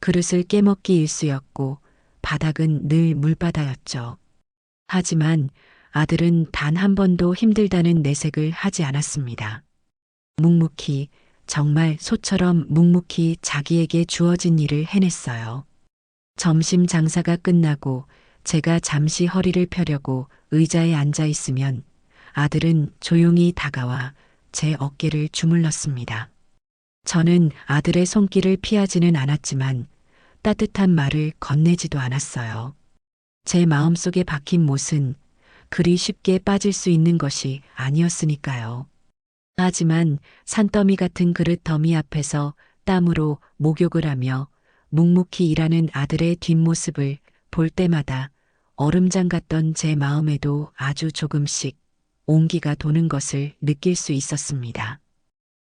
그릇을 깨먹기 일쑤였고 바닥은 늘 물바다였죠. 하지만 아들은 단 한 번도 힘들다는 내색을 하지 않았습니다. 묵묵히, 정말 소처럼 묵묵히 자기에게 주어진 일을 해냈어요. 점심 장사가 끝나고 제가 잠시 허리를 펴려고 의자에 앉아 있으면 아들은 조용히 다가와 제 어깨를 주물렀습니다. 저는 아들의 손길을 피하지는 않았지만 따뜻한 말을 건네지도 않았어요. 제 마음속에 박힌 못은 그리 쉽게 빠질 수 있는 것이 아니었으니까요. 하지만 산더미 같은 그릇 더미 앞에서 땀으로 목욕을 하며 묵묵히 일하는 아들의 뒷모습을 볼 때마다 얼음장 같던 제 마음에도 아주 조금씩 온기가 도는 것을 느낄 수 있었습니다.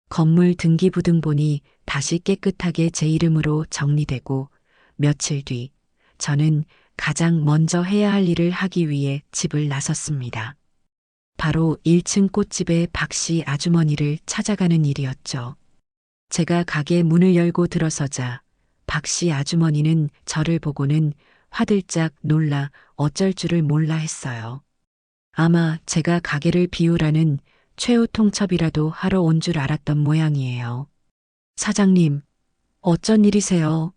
건물 등기부등본이 다시 깨끗하게 제 이름으로 정리되고 며칠 뒤 저는 가장 먼저 해야 할 일을 하기 위해 집을 나섰습니다. 바로 1층 꽃집의 박씨 아주머니를 찾아가는 일이었죠. 제가 가게 문을 열고 들어서자 박씨 아주머니는 저를 보고는 화들짝 놀라 어쩔 줄을 몰라 했어요. 아마 제가 가게를 비우라는 최후 통첩이라도 하러 온 줄 알았던 모양이에요. 사장님, 어쩐 일이세요?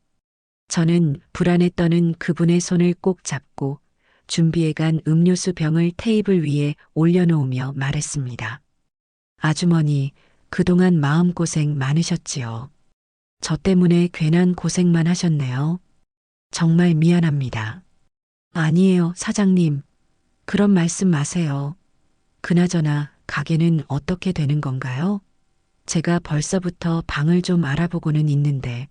저는 불안에 떠는 그분의 손을 꼭 잡고 준비해간 음료수 병을 테이블 위에 올려놓으며 말했습니다. 아주머니, 그동안 마음고생 많으셨지요. 저 때문에 괜한 고생만 하셨네요. 정말 미안합니다. 아니에요, 사장님. 그런 말씀 마세요. 그나저나 가게는 어떻게 되는 건가요? 제가 벌써부터 방을 좀 알아보고는 있는데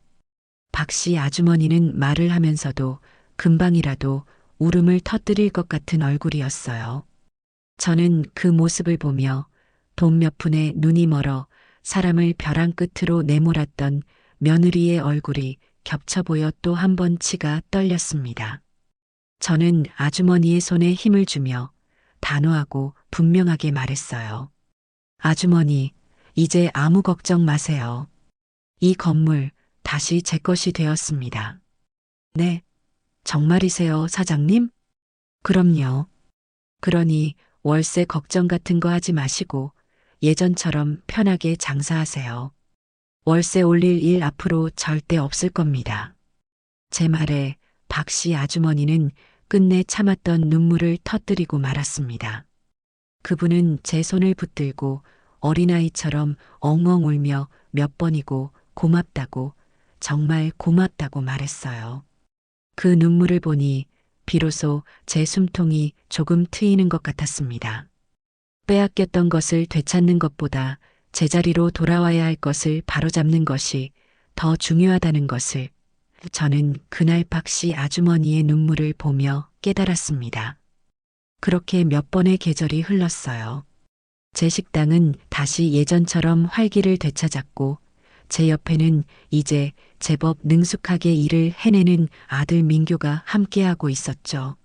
박 씨 아주머니는 말을 하면서도 금방이라도 울음을 터뜨릴 것 같은 얼굴이었어요. 저는 그 모습을 보며 돈 몇 푼에 눈이 멀어 사람을 벼랑 끝으로 내몰았던 며느리의 얼굴이 겹쳐 보여 또 한 번 치가 떨렸습니다. 저는 아주머니의 손에 힘을 주며 단호하고 분명하게 말했어요. 아주머니, 이제 아무 걱정 마세요. 이 건물 다시 제 것이 되었습니다. 네, 정말이세요, 사장님? 그럼요. 그러니 월세 걱정 같은 거 하지 마시고 예전처럼 편하게 장사하세요. 월세 올릴 일 앞으로 절대 없을 겁니다. 제 말에 박 씨 아주머니는 끝내 참았던 눈물을 터뜨리고 말았습니다. 그분은 제 손을 붙들고 어린아이처럼 엉엉 울며 몇 번이고 고맙다고, 정말 고맙다고 말했어요. 그 눈물을 보니 비로소 제 숨통이 조금 트이는 것 같았습니다. 빼앗겼던 것을 되찾는 것보다 제자리로 돌아와야 할 것을 바로잡는 것이 더 중요하다는 것을 저는 그날 박 씨 아주머니의 눈물을 보며 깨달았습니다. 그렇게 몇 번의 계절이 흘렀어요. 제 식당은 다시 예전처럼 활기를 되찾았고 제 옆에는 이제 제법 능숙하게 일을 해내는 아들 민교가 함께하고 있었죠.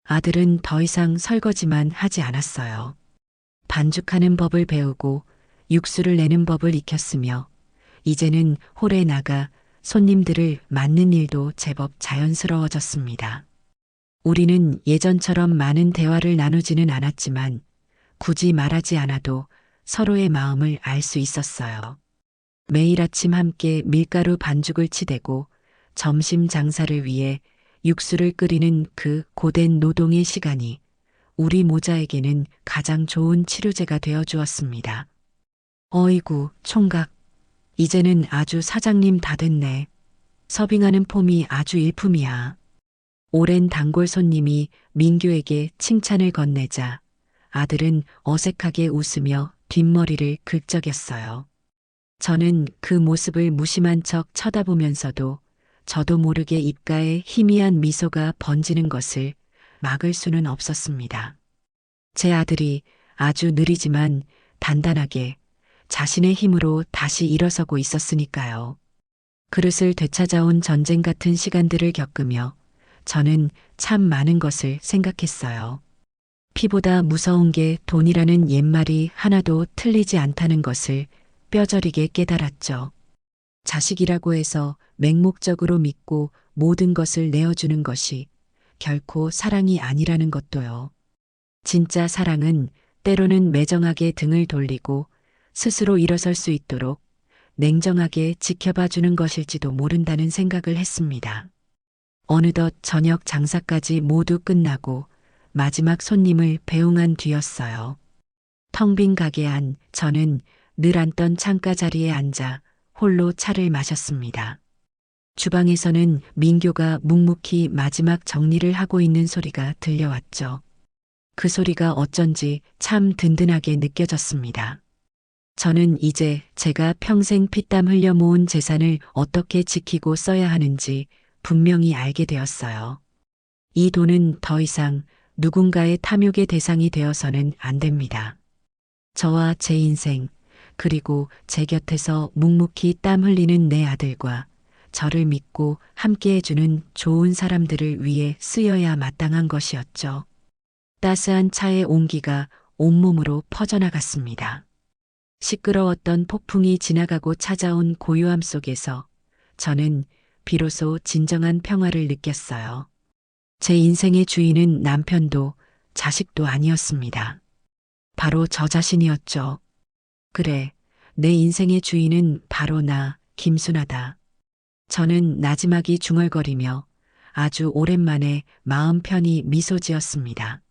아들은 더 이상 설거지만 하지 않았어요. 반죽하는 법을 배우고 육수를 내는 법을 익혔으며 이제는 홀에 나가 손님들을 맞는 일도 제법 자연스러워졌습니다. 우리는 예전처럼 많은 대화를 나누지는 않았지만 굳이 말하지 않아도 서로의 마음을 알 수 있었어요. 매일 아침 함께 밀가루 반죽을 치대고 점심 장사를 위해 육수를 끓이는 그 고된 노동의 시간이 우리 모자에게는 가장 좋은 치료제가 되어 주었습니다. 어이구, 총각. 이제는 아주 사장님 다 됐네. 서빙하는 폼이 아주 일품이야. 오랜 단골 손님이 민규에게 칭찬을 건네자 아들은 어색하게 웃으며 뒷머리를 긁적였어요. 저는 그 모습을 무심한 척 쳐다보면서도 저도 모르게 입가에 희미한 미소가 번지는 것을 막을 수는 없었습니다. 제 아들이 아주 느리지만 단단하게 자신의 힘으로 다시 일어서고 있었으니까요. 그릇을 되찾아온 전쟁 같은 시간들을 겪으며 저는 참 많은 것을 생각했어요. 피보다 무서운 게 돈이라는 옛말이 하나도 틀리지 않다는 것을 뼈저리게 깨달았죠. 자식이라고 해서 맹목적으로 믿고 모든 것을 내어주는 것이 결코 사랑이 아니라는 것도요. 진짜 사랑은 때로는 매정하게 등을 돌리고 스스로 일어설 수 있도록 냉정하게 지켜봐 주는 것일지도 모른다는 생각을 했습니다. 어느덧 저녁 장사까지 모두 끝나고 마지막 손님을 배웅한 뒤였어요. 텅 빈 가게 안 저는 늘 앉던 창가 자리에 앉아 홀로 차를 마셨습니다. 주방에서는 민교가 묵묵히 마지막 정리를 하고 있는 소리가 들려왔죠. 그 소리가 어쩐지 참 든든하게 느껴졌습니다. 저는 이제 제가 평생 피땀 흘려 모은 재산을 어떻게 지키고 써야 하는지 분명히 알게 되었어요. 이 돈은 더 이상 누군가의 탐욕의 대상이 되어서는 안 됩니다. 저와 제 인생, 그리고 제 곁에서 묵묵히 땀 흘리는 내 아들과 저를 믿고 함께해주는 좋은 사람들을 위해 쓰여야 마땅한 것이었죠. 따스한 차의 온기가 온몸으로 퍼져나갔습니다. 시끄러웠던 폭풍이 지나가고 찾아온 고요함 속에서 저는 비로소 진정한 평화를 느꼈어요. 제 인생의 주인은 남편도 자식도 아니었습니다. 바로 저 자신이었죠. 그래, 내 인생의 주인은 바로 나, 김순아다. 저는 나지막이 중얼거리며 아주 오랜만에 마음 편히 미소 지었습니다.